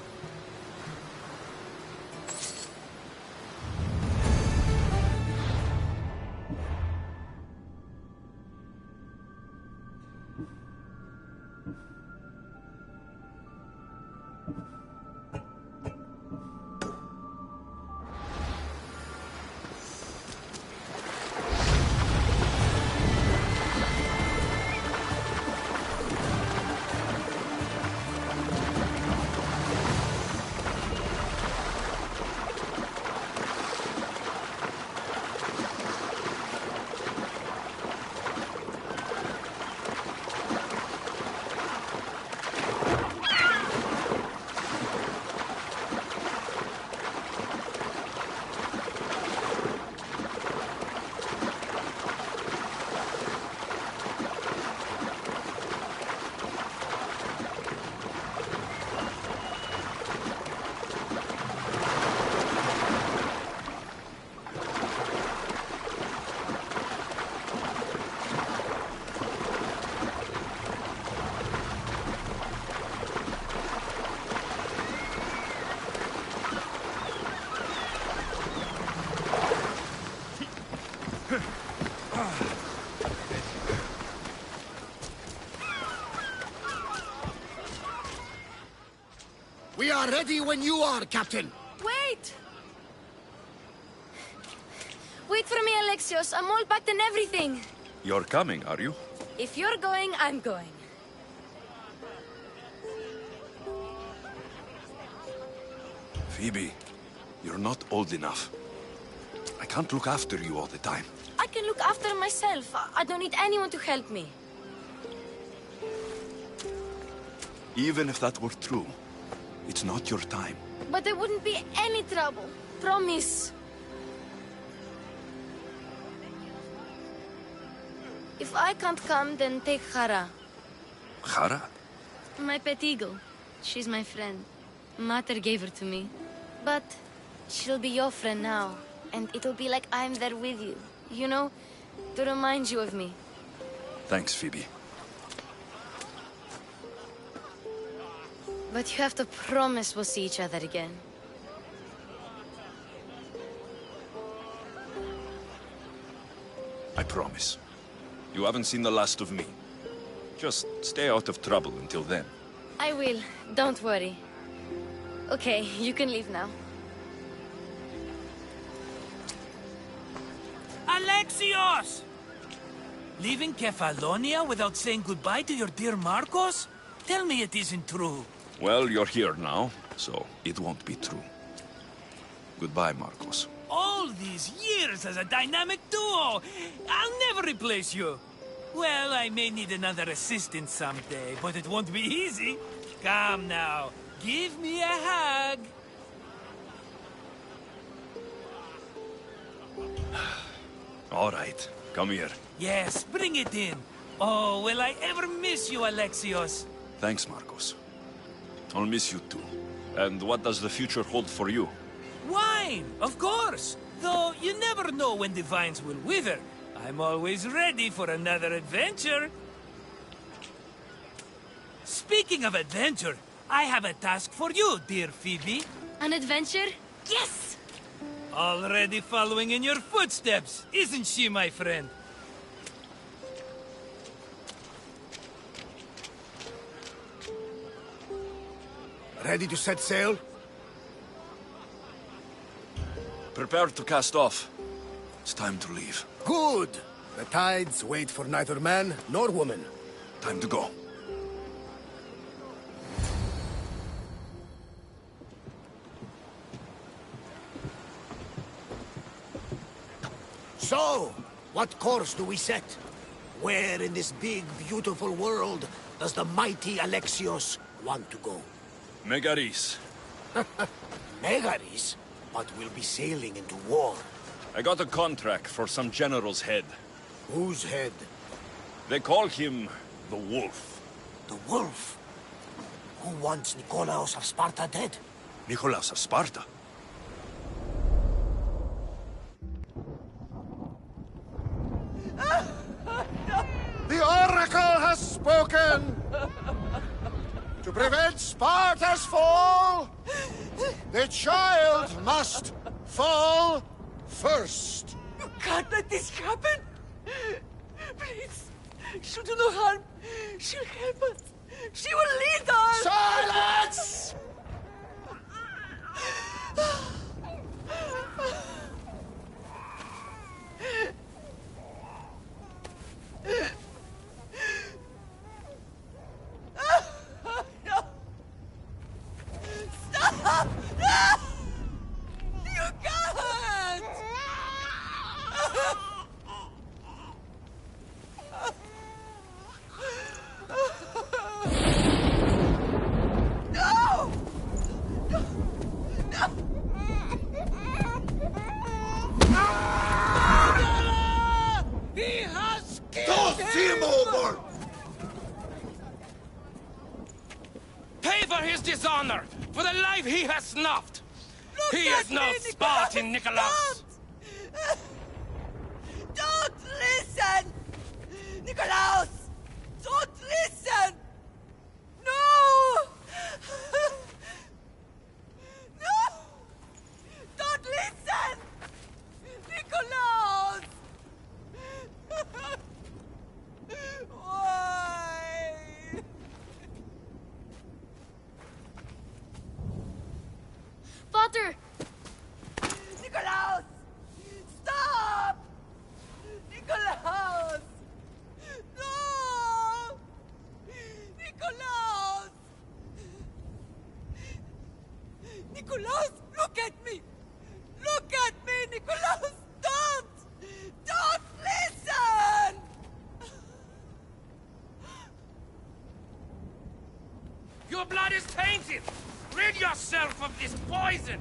F: We are ready when you are, Captain.
H: Wait! Wait for me, Alexios. I'm all packed and everything.
R: You're coming, are you?
H: If you're going, I'm going.
R: Phoebe, you're not old enough. I can't look after you all the time.
H: I can look after myself. I don't need anyone to help me.
R: Even if that were true, it's not your time.
H: But there wouldn't be any trouble. Promise. If I can't come, then take Hara.
R: Hara?
H: My pet eagle. She's my friend. Mater gave her to me. But she'll be your friend now. And it'll be like I'm there with you. You know, to remind you of me.
K: Thanks, Phoebe.
H: But you have to promise we'll see each other again.
K: I promise. You haven't seen the last of me. Just stay out of trouble until then.
H: I will. Don't worry. Okay, you can leave now.
M: Alexios! Leaving Kefalonia without saying goodbye to your dear Marcos? Tell me it isn't true.
K: Well, you're here now, so it won't be true. Goodbye, Marcos.
M: All these years as a dynamic duo! I'll never replace you! Well, I may need another assistant someday, but it won't be easy. Come now, give me a hug.
K: All right, come here.
M: Yes, bring it in. Oh, will I ever miss you, Alexios?
K: Thanks, Marcos. I'll miss you too. And what does the future hold for you?
M: Wine, of course. Though you never know when the vines will wither. I'm always ready for another adventure. Speaking of adventure, I have a task for you, dear Phoebe.
H: An adventure? Yes!
M: Already following in your footsteps, isn't she, my friend?
F: Ready to set sail?
K: Prepare to cast off. It's time to leave.
F: Good! The tides wait for neither man nor woman.
K: Time to go.
F: So, what course do we set? Where in this big, beautiful world does the mighty Alexios want to go?
K: Megaris.
F: Megaris? But we'll be sailing into war.
K: I got a contract for some general's head.
F: Whose head?
K: They call him the Wolf.
F: The Wolf? Who wants Nikolaos of Sparta dead?
K: Nikolaos of Sparta?
C: The Oracle has spoken! To prevent Sparta's fall, the child must fall first.
V: You can't let this happen! Please, she'll do no harm. She'll help us. She will lead us!
C: Silence!
V: No! Stop! No! You can't! No! No! No! He has killed him!
C: over!
J: Pay for his dishonor, for the life he has snuffed. He is no Spartan, Nikolaos.
V: Don't listen! Nikolaos! Don't listen! No! No! Don't listen! Nikolaos! Why?
H: Father!
V: Nikolaos! Stop! Nikolaos! No! Nikolaos! Nikolaos, look at me! Look at me, Nikolaos! Don't! Don't listen!
J: Your blood is tainted. Rid yourself of this poison.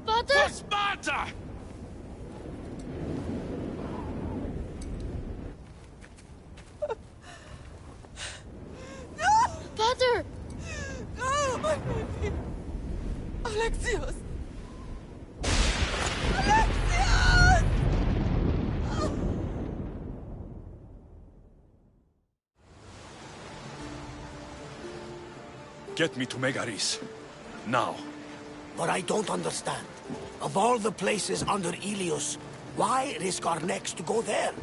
H: Father!
J: For Sparta!
V: No!
H: Father!
V: No, my baby! Alexios! Alexios!
K: Get me to Megaris. Now.
F: But I don't understand. Of all the places under Ilios, why risk our necks to go there?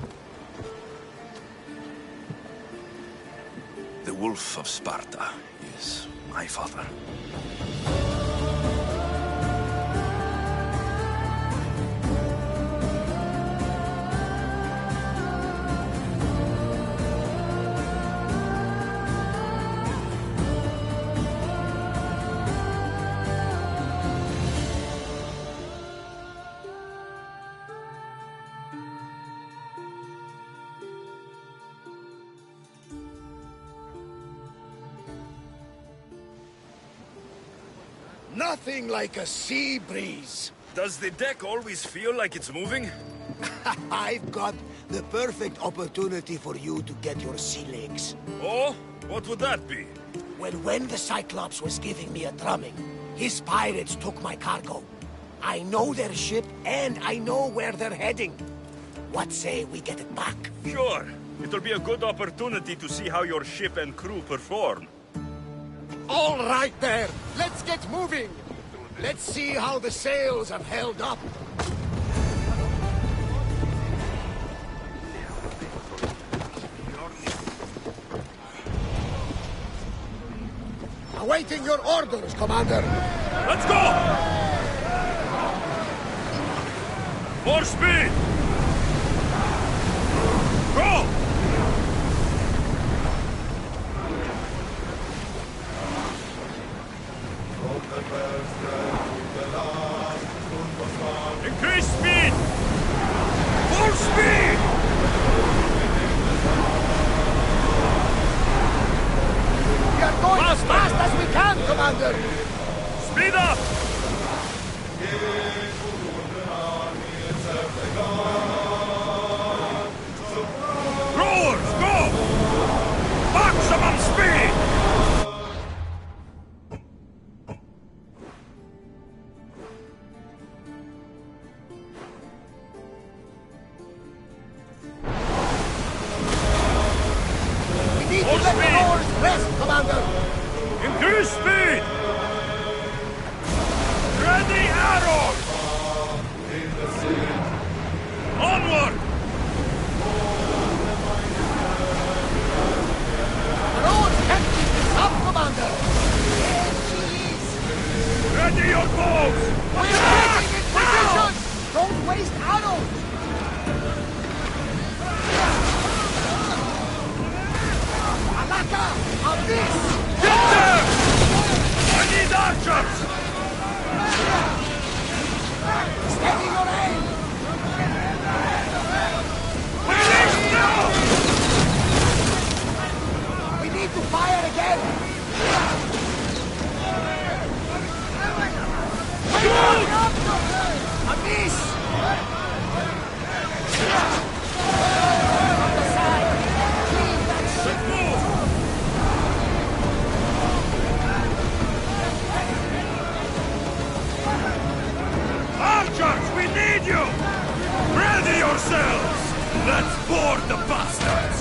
K: The Wolf of Sparta is my father.
F: Nothing like a sea breeze.
K: Does the deck always feel like it's moving?
F: I've got the perfect opportunity for you to get your sea legs.
K: Oh? What would that be?
F: Well, when the Cyclops was giving me a drumming, his pirates took my cargo. I know their ship, and I know where they're heading. What say we get it back?
K: Sure. It'll be a good opportunity to see how your ship and crew perform.
F: All right there. Let's get moving. Let's see how the sails have held up. Awaiting your orders, Commander.
K: Let's go! More speed! Go! Increase speed! Full speed!
F: We are going as fast as we can, Commander!
K: Speed up! Rowers, go! Maximum speed! Increase speed! Ready arrows! Onward!
F: Roads can't keep this up, Commander!
K: Ready your bows!
F: We're getting in position! Don't waste arrows! Alaka! On this!
K: Get there! I need archers!
F: Steady your aim!
K: Release now!
F: We need to fire again! On this!
K: Archers, we need you! Ready yourselves! Let's board the bastards!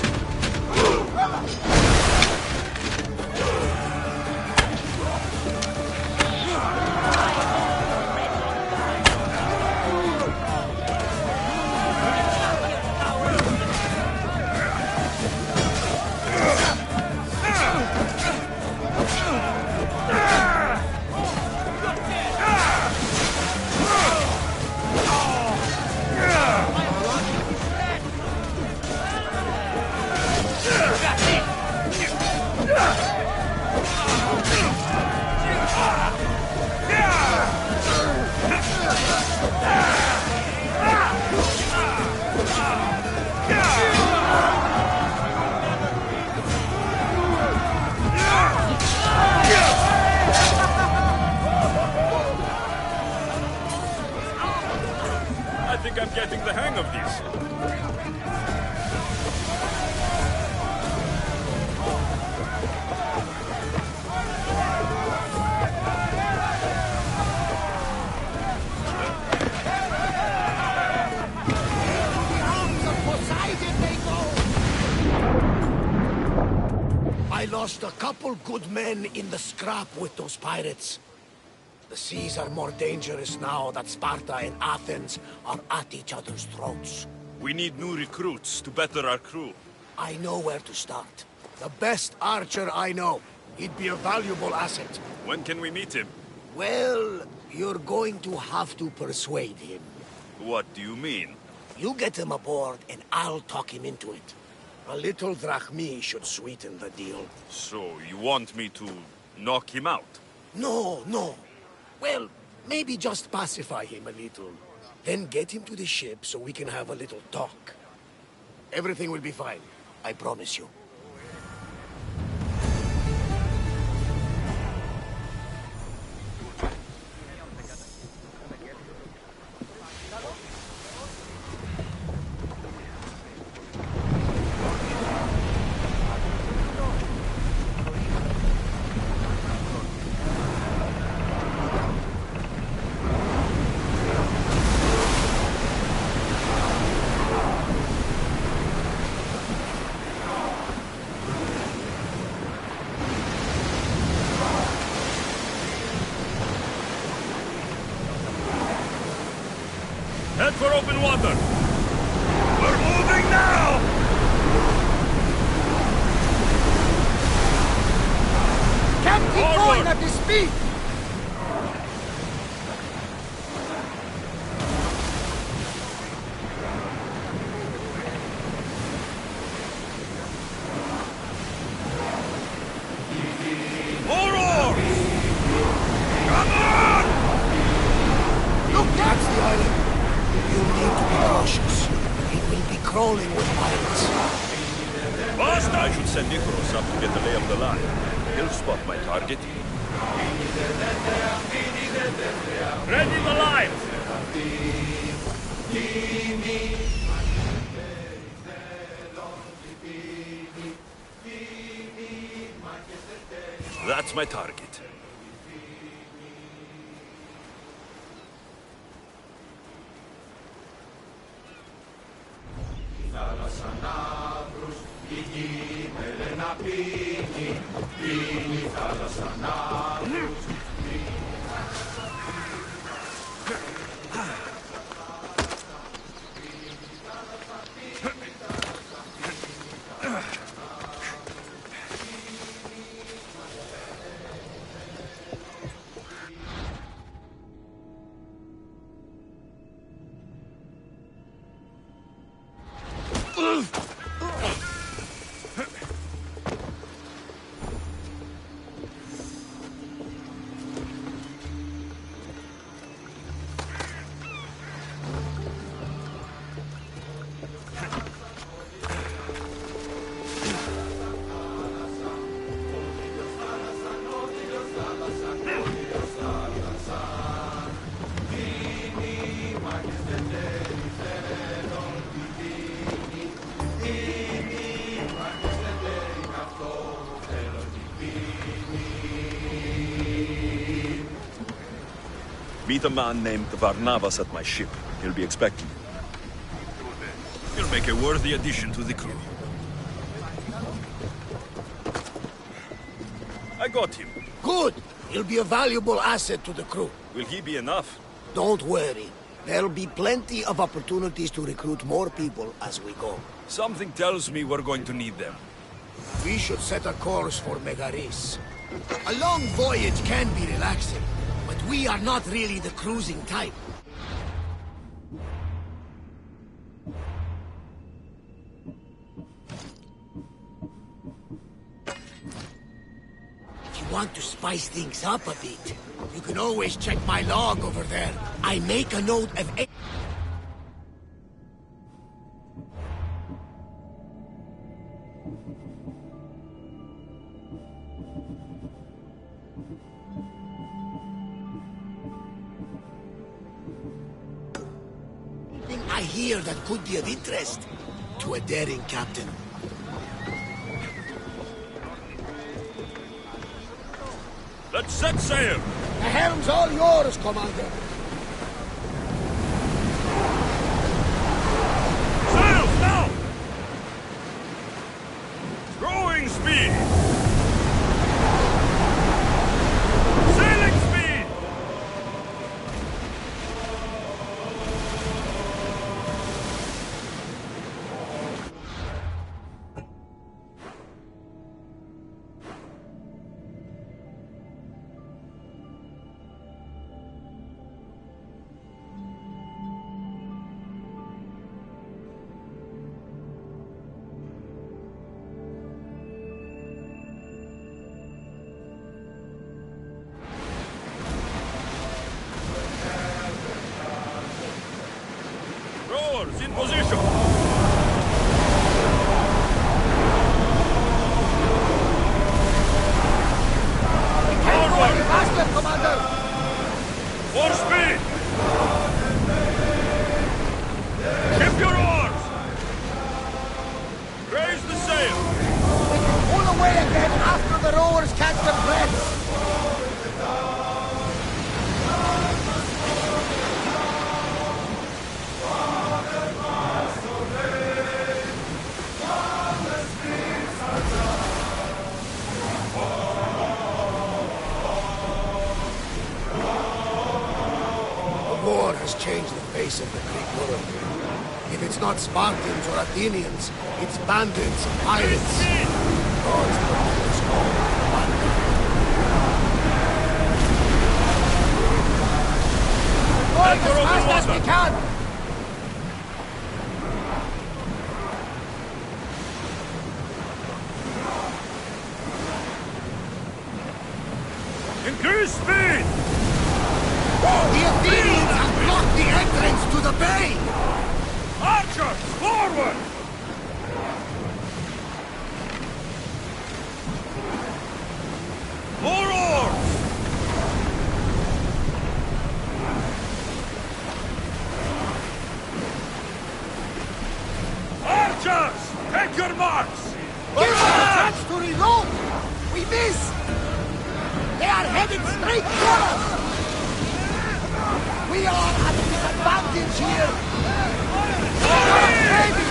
F: lost a couple good men in the scrap with those pirates. The seas are more dangerous now that Sparta and Athens are at each other's throats.
K: We need new recruits to better our crew.
F: I know where to start. The best archer I know. He'd be a valuable asset.
K: When can we meet him?
F: Well, you're going to have to persuade him.
K: What do you mean?
F: You get him aboard and I'll talk him into it. A little drachmi should sweeten the deal.
K: So, you want me to knock him out?
F: No, no. Well, maybe just pacify him a little. Then get him to the ship so we can have a little talk. Everything will be fine. I promise you.
K: Head for open water! We're moving now!
F: Can't keep going at this speed!
K: More oars! Come on!
F: Look, that's the island. You need to be cautious. It will be crawling with pirates.
K: First, I should send Icarus up to get the lay of the land. He'll spot my target. Ready the line! That's my target. Meet a man named Varnavas at my ship. He'll be expecting you. You'll make a worthy addition to the crew. I got him.
F: Good! He'll be a valuable asset to the crew.
K: Will he be enough?
F: Don't worry. There'll be plenty of opportunities to recruit more people as we go.
K: Something tells me we're going to need them.
F: We should set a course for Megaris. A long voyage can be relaxing, but we are not really the cruising type. If you want to spice things up a bit, you can always check my log over there. I make a note of I hear that could be of interest to a daring captain.
K: Let's set sail!
F: The helm's all yours, Commander.
K: Sails now! Growing speed! Position! Forward!
V: Faster, Commander!
K: More speed! Ship your oars! Raise the sail!
V: Pull away again after the rowers catch their breath!
F: War has changed the face of the Greek world. If it's not Spartans or Athenians, it's bandits and pirates. God's protect us all.
V: Going as fast as we can!
K: Increase speed!
F: The Athenians have blocked the entrance to the bay!
K: Archers, forward! More oars! Archers, take your marks!
V: Give us a chance to reload! We miss! They are headed straight for us! We are at a disadvantage here! Baby!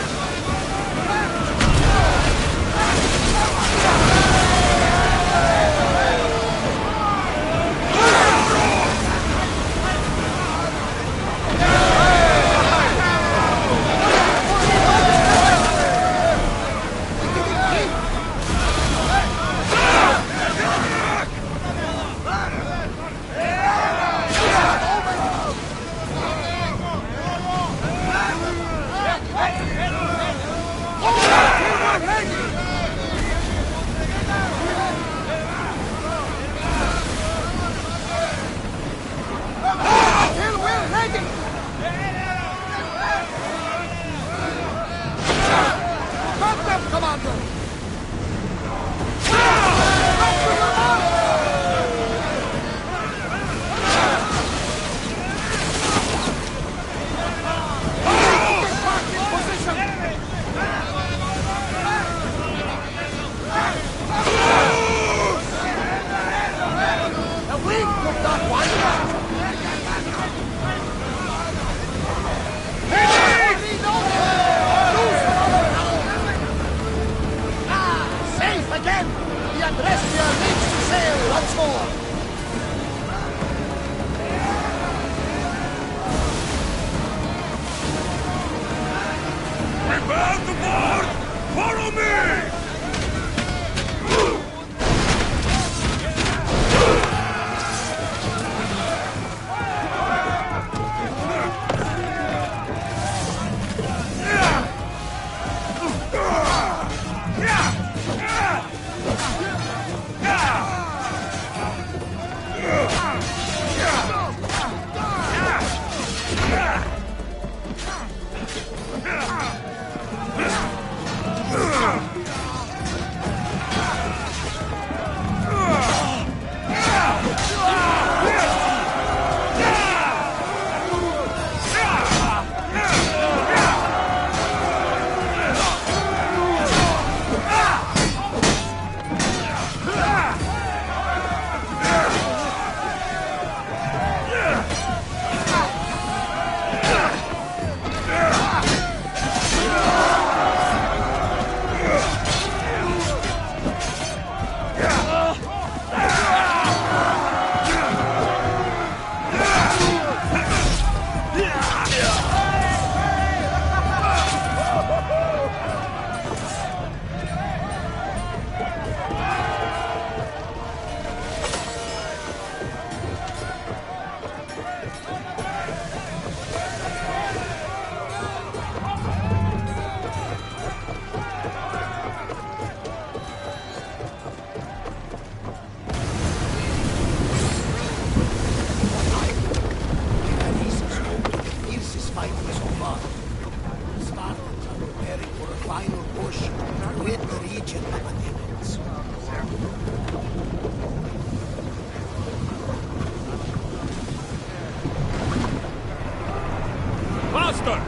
K: Faster!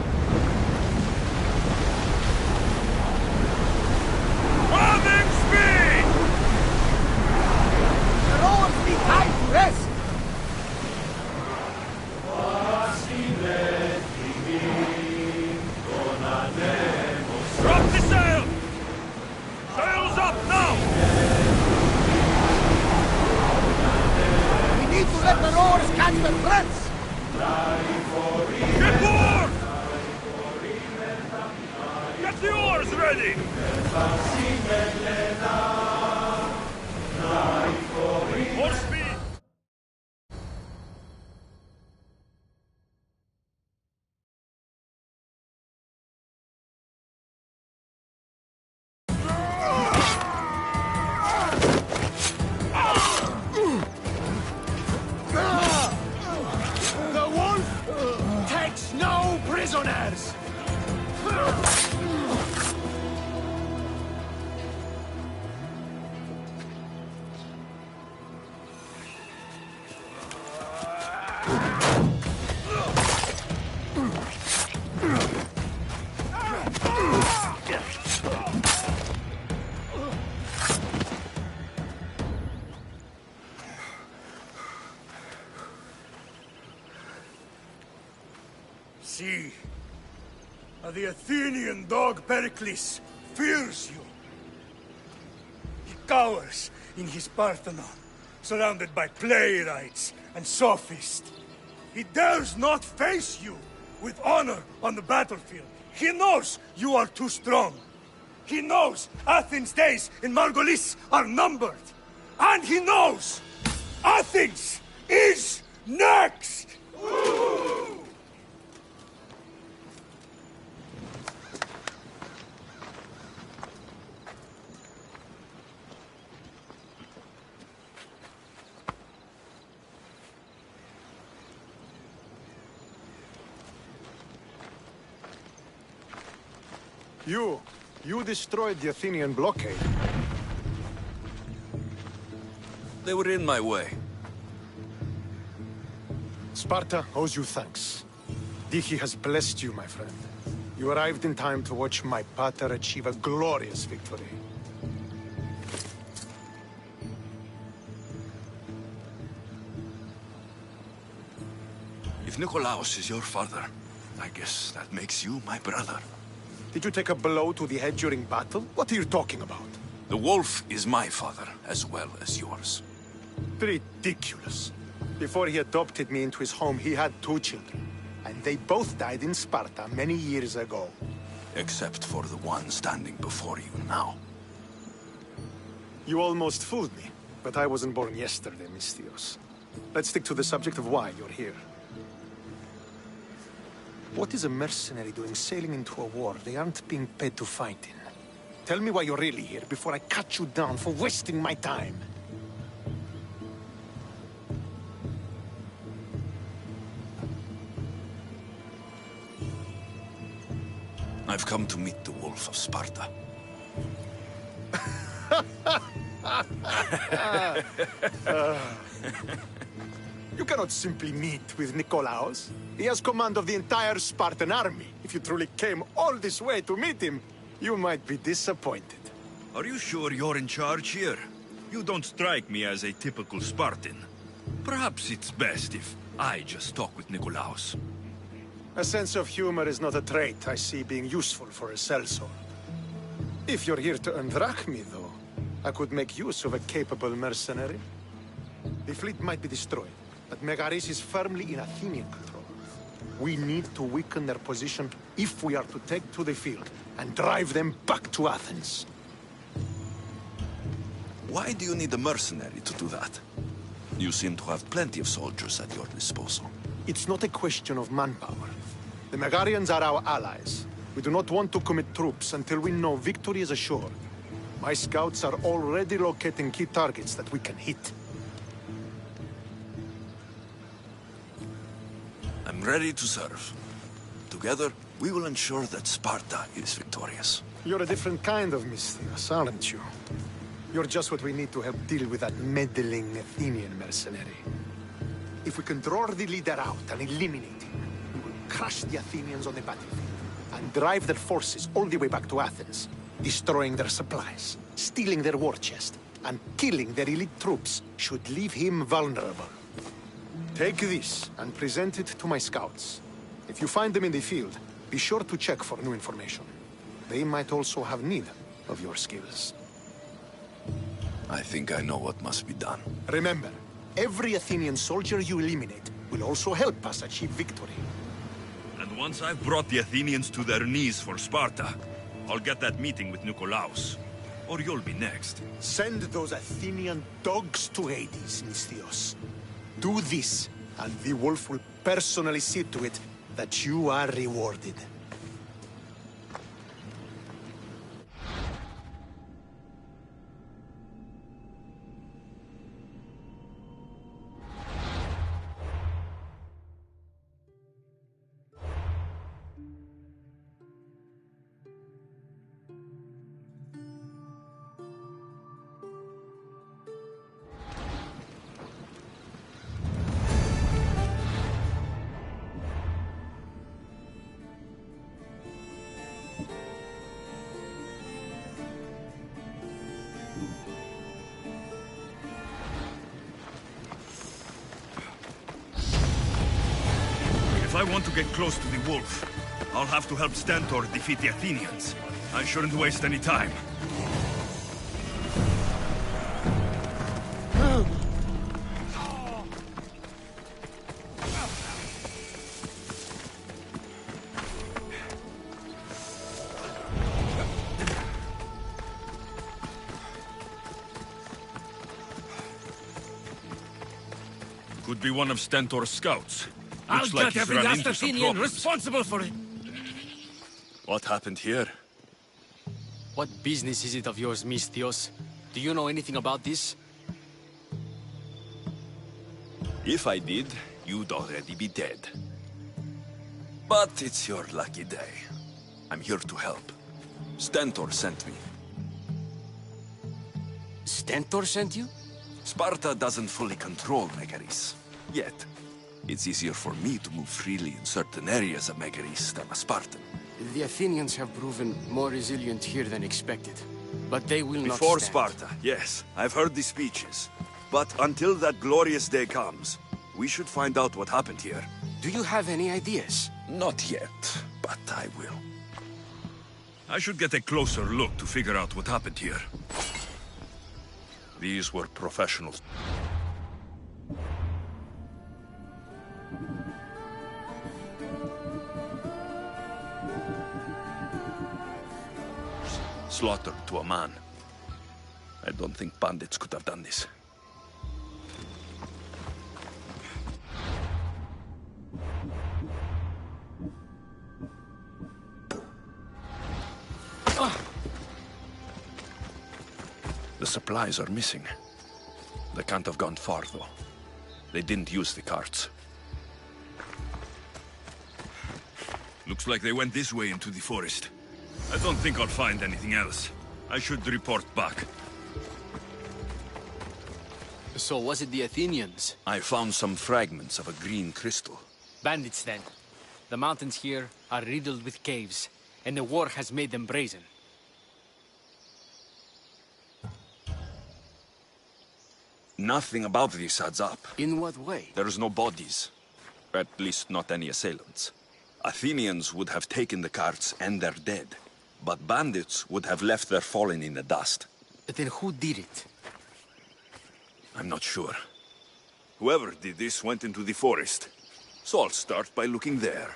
K: Running speed!
F: The rowers need time to rest!
K: Drop the sail! Sails up now!
F: We need to let the rowers catch their breaths!
K: Get more! Get the oars ready! More speed!
W: The wolf takes no prisoners!
B: See, the Athenian dog Pericles fears you. He cowers in his Parthenon, surrounded by playwrights and sophists. He dares not face you with honor on the battlefield. He knows you are too strong. He knows Athens' days in Margolis are numbered. And he knows Athens is next!
C: You destroyed the Athenian blockade.
R: They were in my way.
C: Sparta owes you thanks. Dihi has blessed you, my friend. You arrived in time to watch my pater achieve a glorious victory.
R: If Nikolaos is your father, I guess that makes you my brother.
C: Did you take a blow to the head during battle? What are you talking about?
R: The wolf is my father, as well as yours.
C: Ridiculous. Before he adopted me into his home, he had 2 children. And they both died in Sparta many years ago.
R: Except for the one standing before you now.
C: You almost fooled me, but I wasn't born yesterday, Misthios. Let's stick to the subject of why you're here. What is a mercenary doing sailing into a war they aren't being paid to fight in? Tell me why you're really here before I cut you down for wasting my time.
R: I've come to meet the Wolf of Sparta.
C: You cannot simply meet with Nikolaos. He has command of the entire Spartan army. If you truly came all this way to meet him, you might be disappointed.
R: Are you sure you're in charge here? You don't strike me as a typical Spartan. Perhaps it's best if I just talk with Nikolaos.
C: A sense of humor is not a trait I see being useful for a sellsword. If you're here to earn drachmi, though, I could make use of a capable mercenary. The fleet might be destroyed, but Megaris is firmly in Athenian control. We need to weaken their position if we are to take to the field and drive them back to Athens.
R: Why do you need a mercenary to do that? You seem to have plenty of soldiers at your disposal.
C: It's not a question of manpower. The Megarians are our allies. We do not want to commit troops until we know victory is assured. My scouts are already locating key targets that we can hit.
R: I'm ready to serve. Together, we will ensure that Sparta is victorious.
C: You're a different kind of Misthios, aren't you? You're just what we need to help deal with that meddling Athenian mercenary. If we can draw the leader out and eliminate him, we will
F: crush the Athenians on the battlefield and drive their forces all the way back to Athens, destroying their supplies, stealing their war chest, and killing their elite troops should leave him vulnerable. Take this and present it to my scouts. If you find them in the field, be sure to check for new information. They might also have need of your skills.
K: I think I know what must be done.
F: Remember, every Athenian soldier you eliminate will also help us achieve victory.
R: And once I've brought the Athenians to their knees for Sparta, I'll get that meeting with Nikolaos. Or you'll be next.
F: Send those Athenian dogs to Hades, Misthios. Do this, and the wolf will personally see to it that you are rewarded.
R: If I want to get close to the wolf, I'll have to help Stentor defeat the Athenians. I shouldn't waste any time. Could be one of Stentor's scouts.
M: I'll
R: Looks like
M: cut
R: he's
M: every
R: run
M: last
R: into some
M: Athenian
R: problems.
M: responsible for it.
K: What happened here?
L: What business is it of yours, Misthios? Do you know anything about this?
K: If I did, you'd already be dead. But it's your lucky day. I'm here to help. Stentor sent me.
L: Stentor sent you?
K: Sparta doesn't fully control Megaris. Yet. It's easier for me to move freely in certain areas of Megaris than a Spartan.
L: The Athenians have proven more resilient here than expected. But they will not
K: Before
L: stand.
K: Sparta, yes. I've heard the speeches. But until that glorious day comes, we should find out what happened here.
L: Do you have any ideas?
K: Not yet, but I will.
R: I should get a closer look to figure out what happened here. These were professionals. Slaughtered to a man. I don't think bandits could have done this. The supplies are missing. They can't have gone far, though. They didn't use the carts. Looks like they went this way into the forest. I don't think I'll find anything else. I should report back.
L: So was it the Athenians?
K: I found some fragments of a green crystal.
L: Bandits, then. The mountains here are riddled with caves, and the war has made them brazen.
K: Nothing about this adds up.
L: In what way?
K: There's no bodies. At least not any assailants. Athenians would have taken the carts and their dead. But bandits would have left their fallen in the dust.
L: Then who did it?
K: I'm not sure. Whoever did this went into the forest. So I'll start by looking there.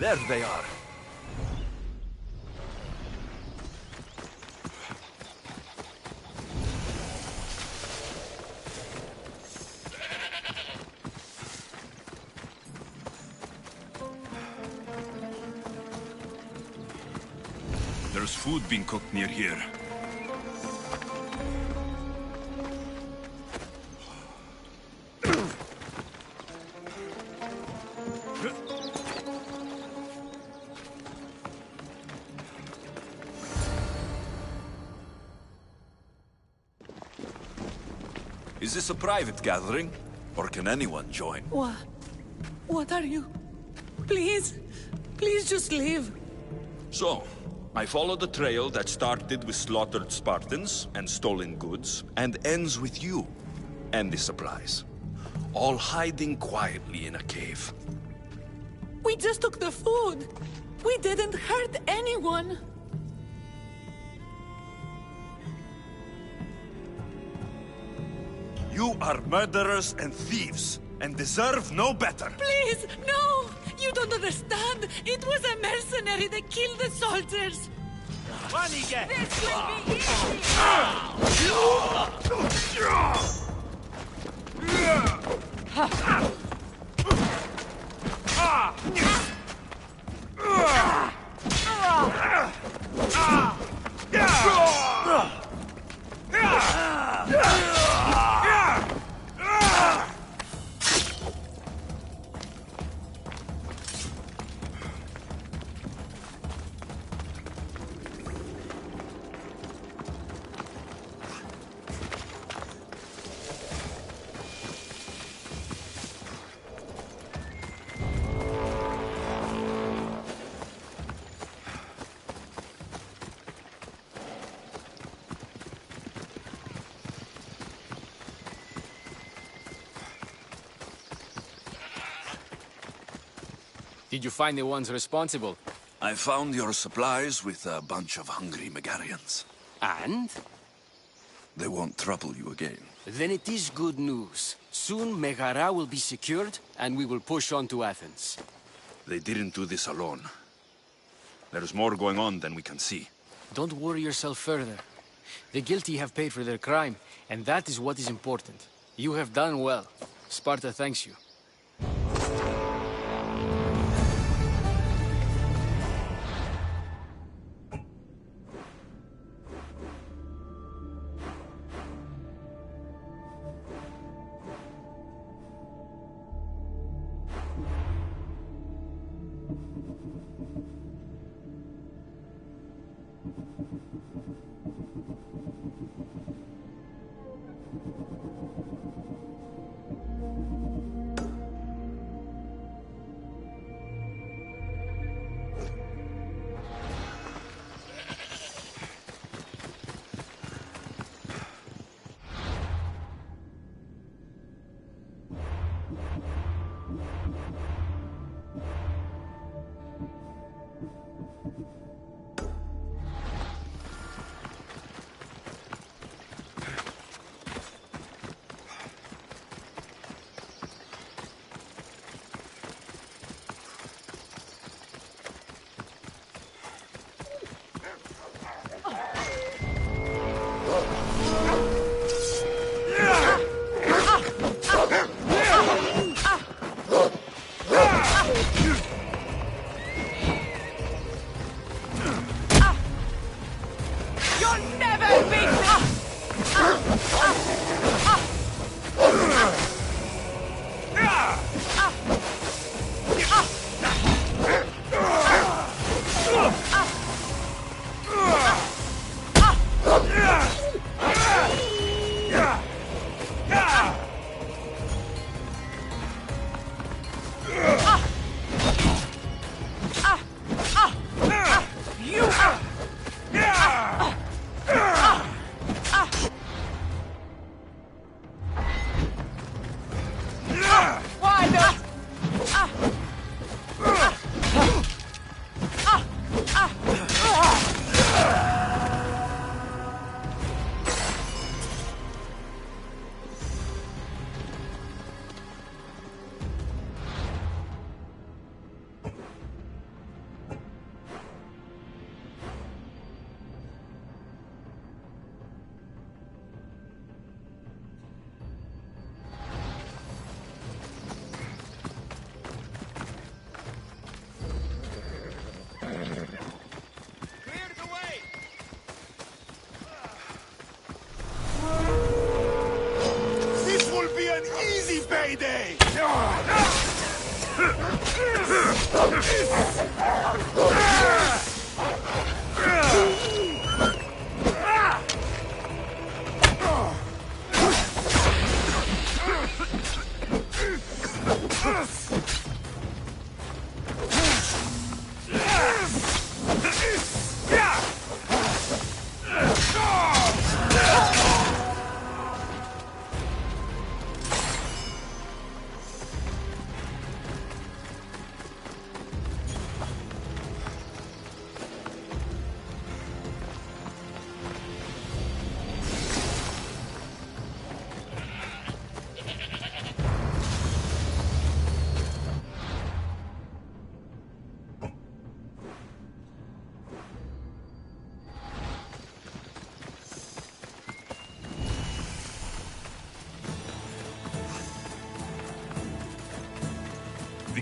R: There they are.
K: There's food being cooked near here.
R: Is this a private gathering? Or can anyone join?
V: What are you? Please, please just leave.
R: So, I follow the trail that started with slaughtered Spartans and stolen goods, and ends with you and the supplies. All hiding quietly in a cave.
V: We just took the food. We didn't hurt anyone.
R: You are murderers and thieves, and deserve no better.
V: Please, no! You don't understand. It was a mercenary that killed the soldiers. This will be
L: Did you find the ones responsible?
R: I found your supplies with a bunch of hungry Megarians.
J: And?
R: They won't trouble you again.
J: Then it is good news. Soon Megara will be secured, and we will push on to Athens.
R: They didn't do this alone. There's more going on than we can see.
L: Don't worry yourself further. The guilty have paid for their crime, and that is what is important. You have done well. Sparta thanks you.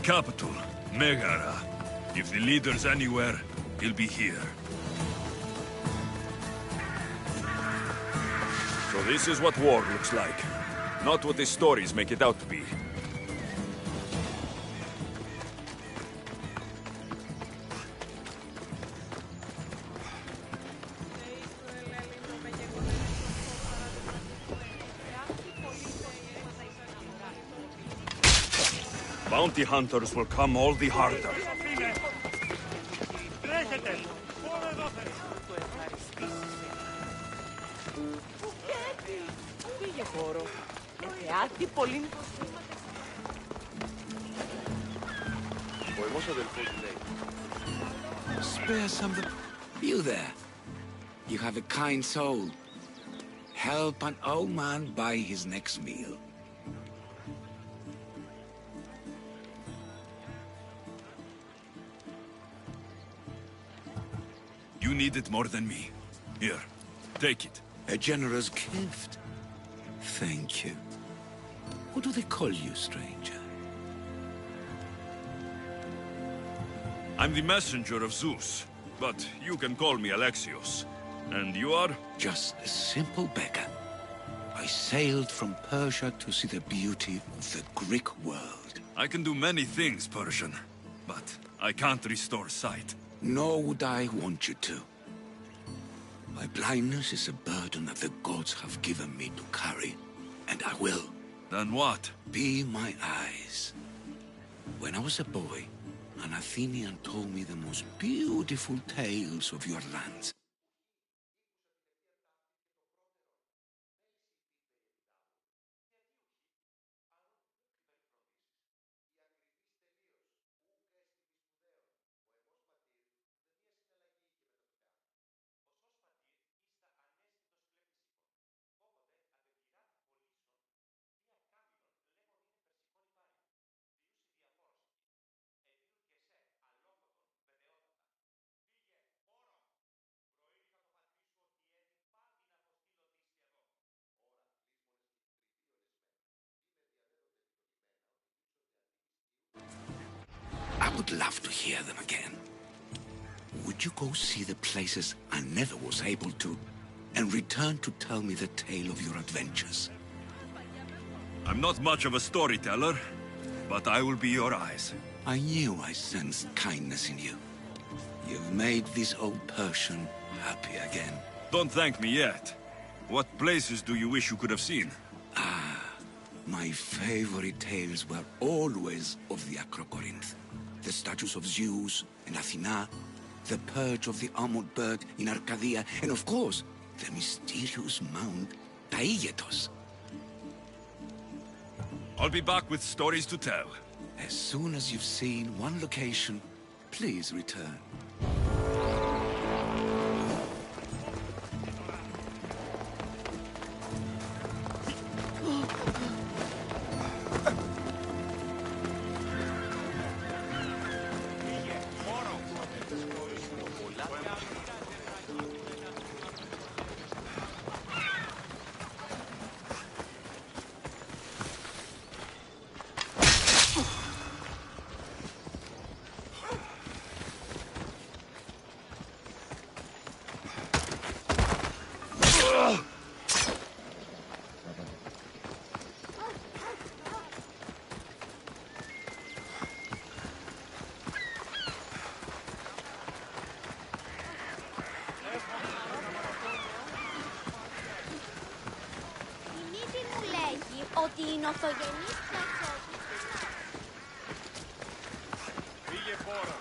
R: capital, Megara. If the leader's anywhere, he'll be here.
K: So this is what war looks like. Not what the stories make it out to be.
R: Bounty hunters will come all the harder.
E: Spare some of the... You there. You have a kind soul. Help an old man buy his next meal.
R: You need it more than me. Here, take it.
E: A generous gift. Thank you. What do they call you, stranger?
R: I'm the messenger of Zeus, but you can call me Alexios. And you are?
E: Just a simple beggar. I sailed from Persia to see the beauty of the Greek world.
R: I can do many things, Persian, but I can't restore sight.
E: Nor would I want you to. My blindness is a burden that the gods have given me to carry, and I will.
R: Then what?
E: Be my eyes. When I was a boy, an Athenian told me the most beautiful tales of your lands. I would love to hear them again. Would you go see the places I never was able to, and return to tell me the tale of your adventures?
R: I'm not much of a storyteller, but I will be your eyes.
E: I knew I sensed kindness in you. You've made this old Persian happy again.
R: Don't thank me yet. What places do you wish you could have seen?
E: My favorite tales were always of the Acrocorinth. The statues of Zeus and Athena, the perch of the armored bird in Arcadia, and of course, the mysterious Mount Taygetos.
R: I'll be back with stories to tell.
E: As soon as you've seen one location, please return.
N: Ότι είναι ορθογενής
Q: Πήγε πόρο.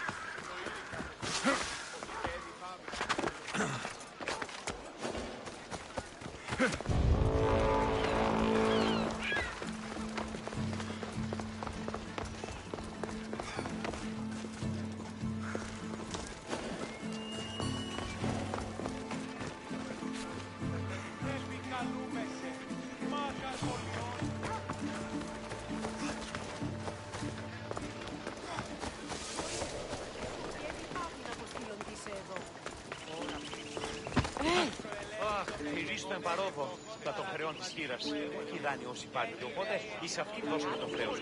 Q: Χειρίζουμε παρόδο τα των χρεών της χείρας. Όχι δάνειο όσοι πάρετε, οπότε εις αυτήν δώσουμε το χρέος.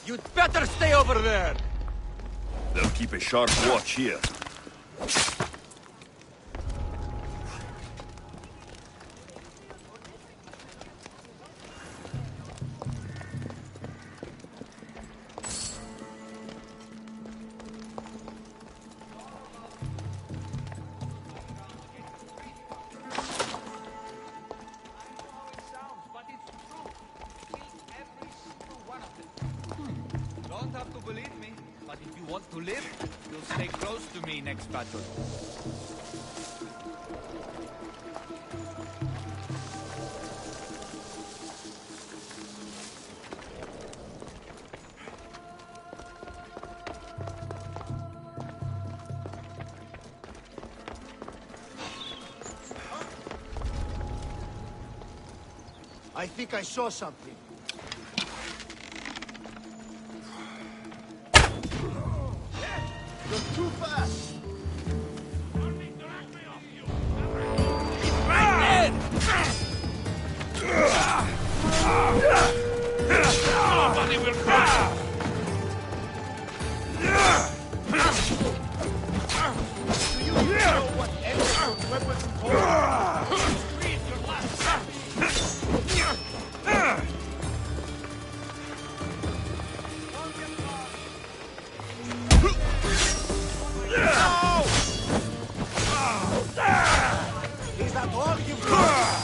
G: You'd better stay over there!
K: They'll keep a sharp watch here.
G: Don't have to believe me, but if you want to live, you'll stay close to me next battle.
W: I think I saw something. You're too fast!
S: Nobody will pass!
W: Do you know what excellent weapons call? Read your last Is that all you've got?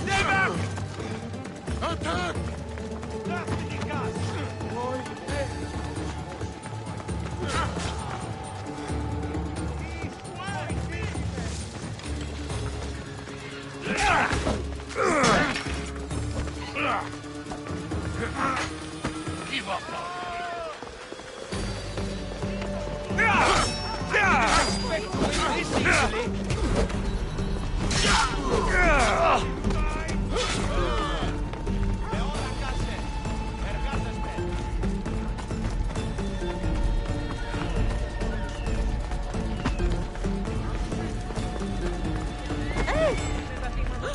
W: Stay back! Attack!
S: Give up now.
G: Expect to win this easily.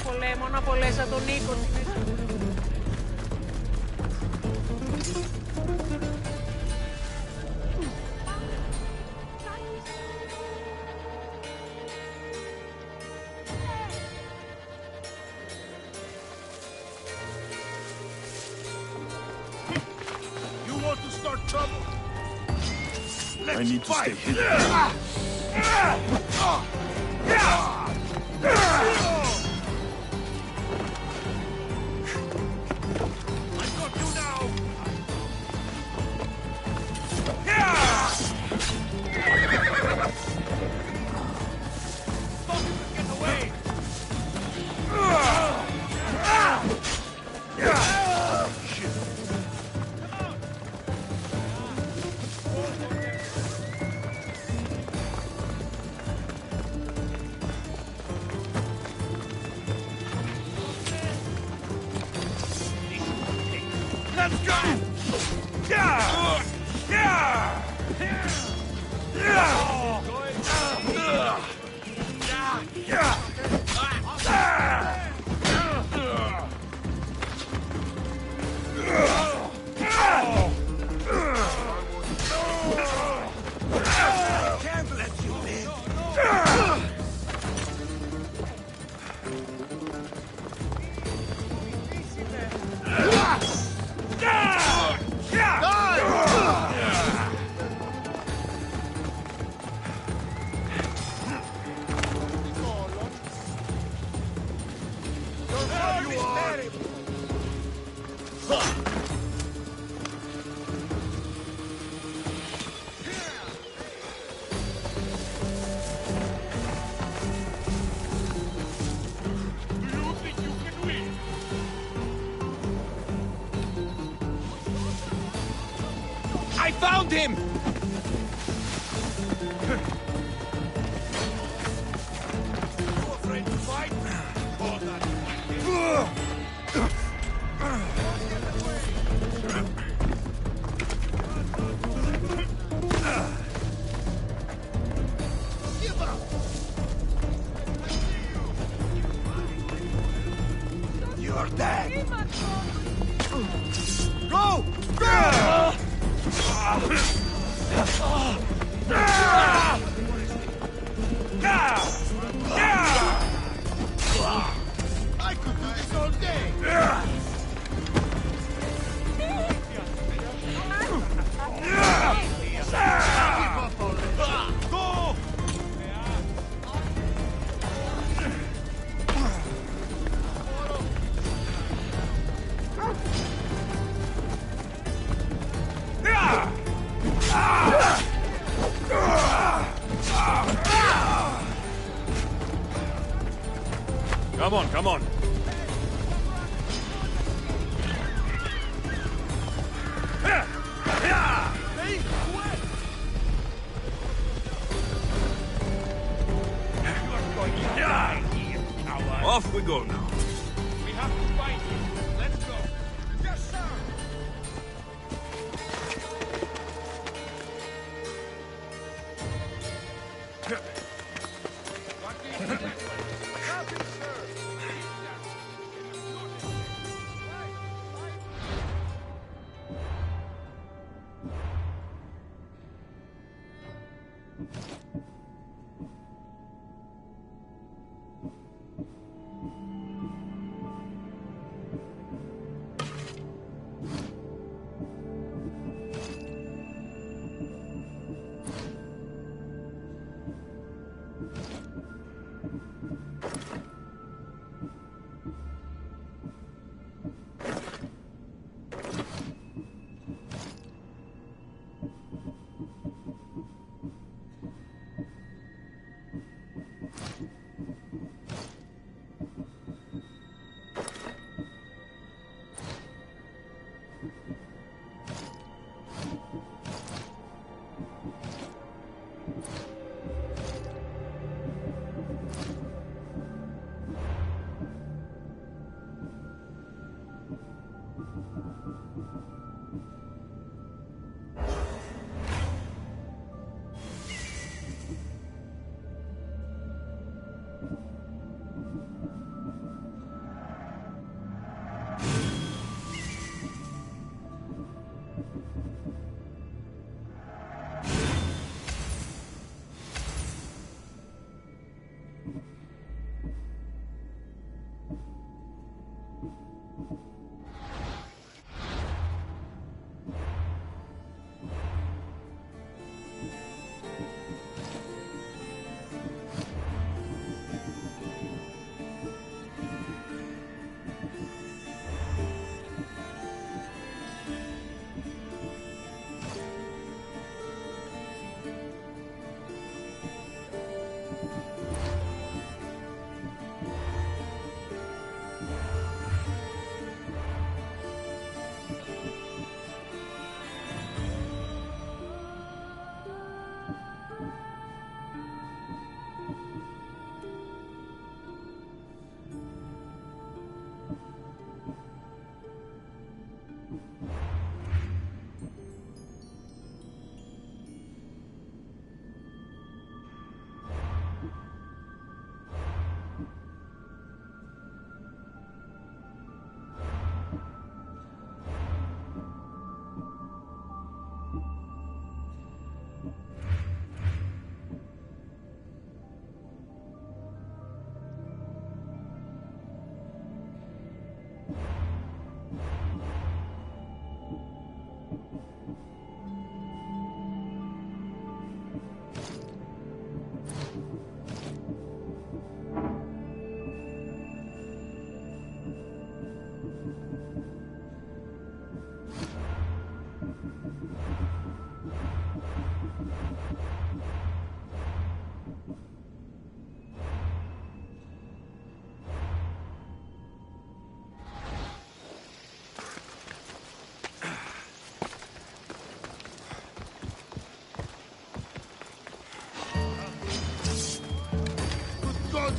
V: Πολέμων απολέσα τον οίκο της.
W: You want to start trouble?
K: I need to stay hidden.
J: I found him!
W: You're dead!
J: Go!
W: I could do this all day!
J: Go!
K: Come on, come on.
R: Off we go now.
W: We have to fight him. Let's go. Yes, sir!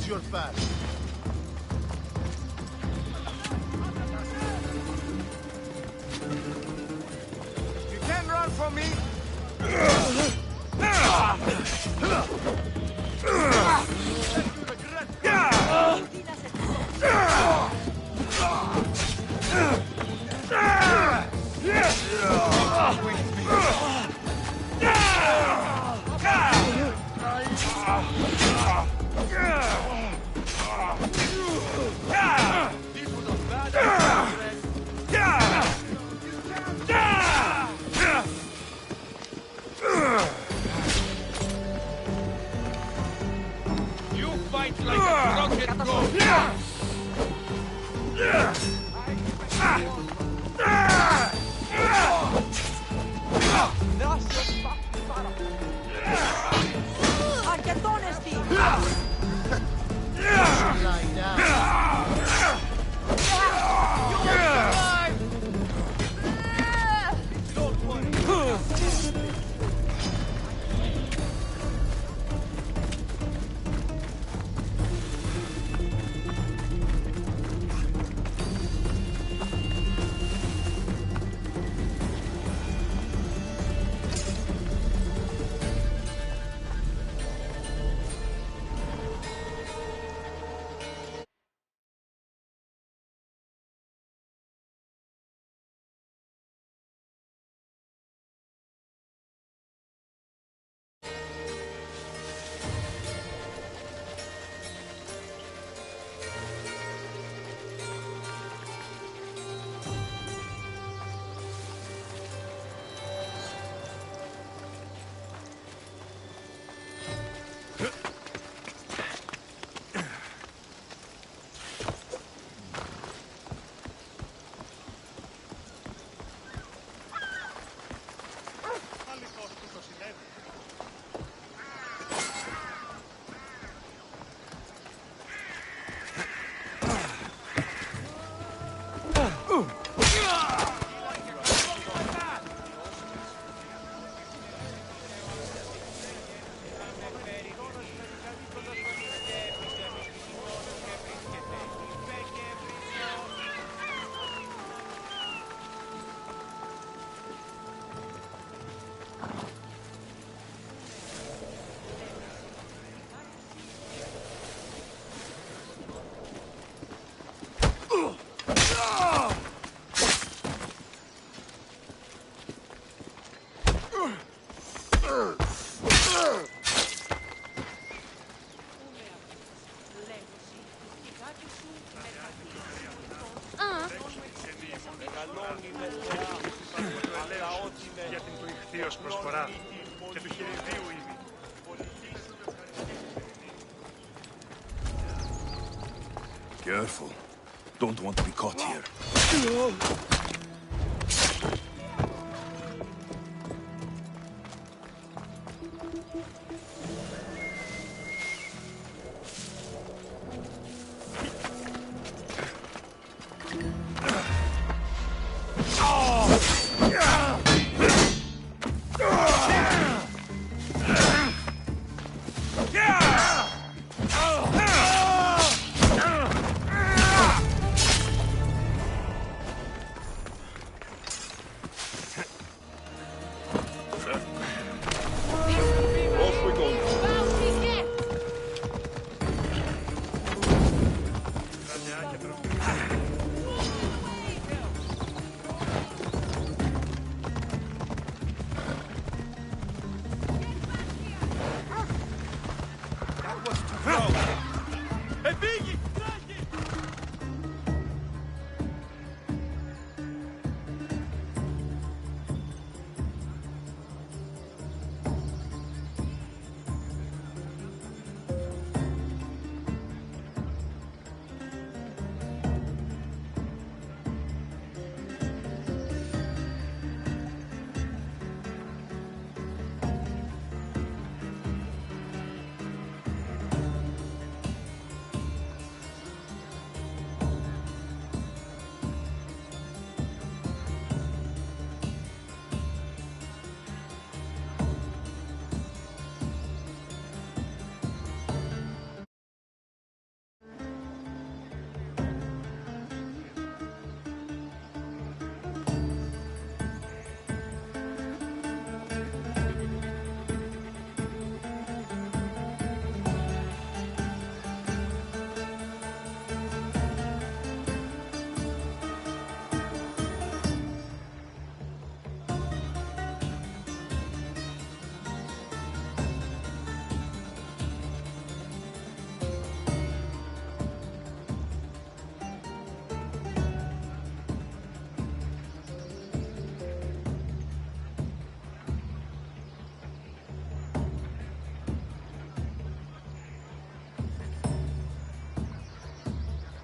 W: your back.
G: You can't run from me! You fight like a rocket goat!
W: Lie down.
C: Για την του ηχθείως προσφορά και του χειριδίου ήδη.
K: Careful. Don't want to be caught here.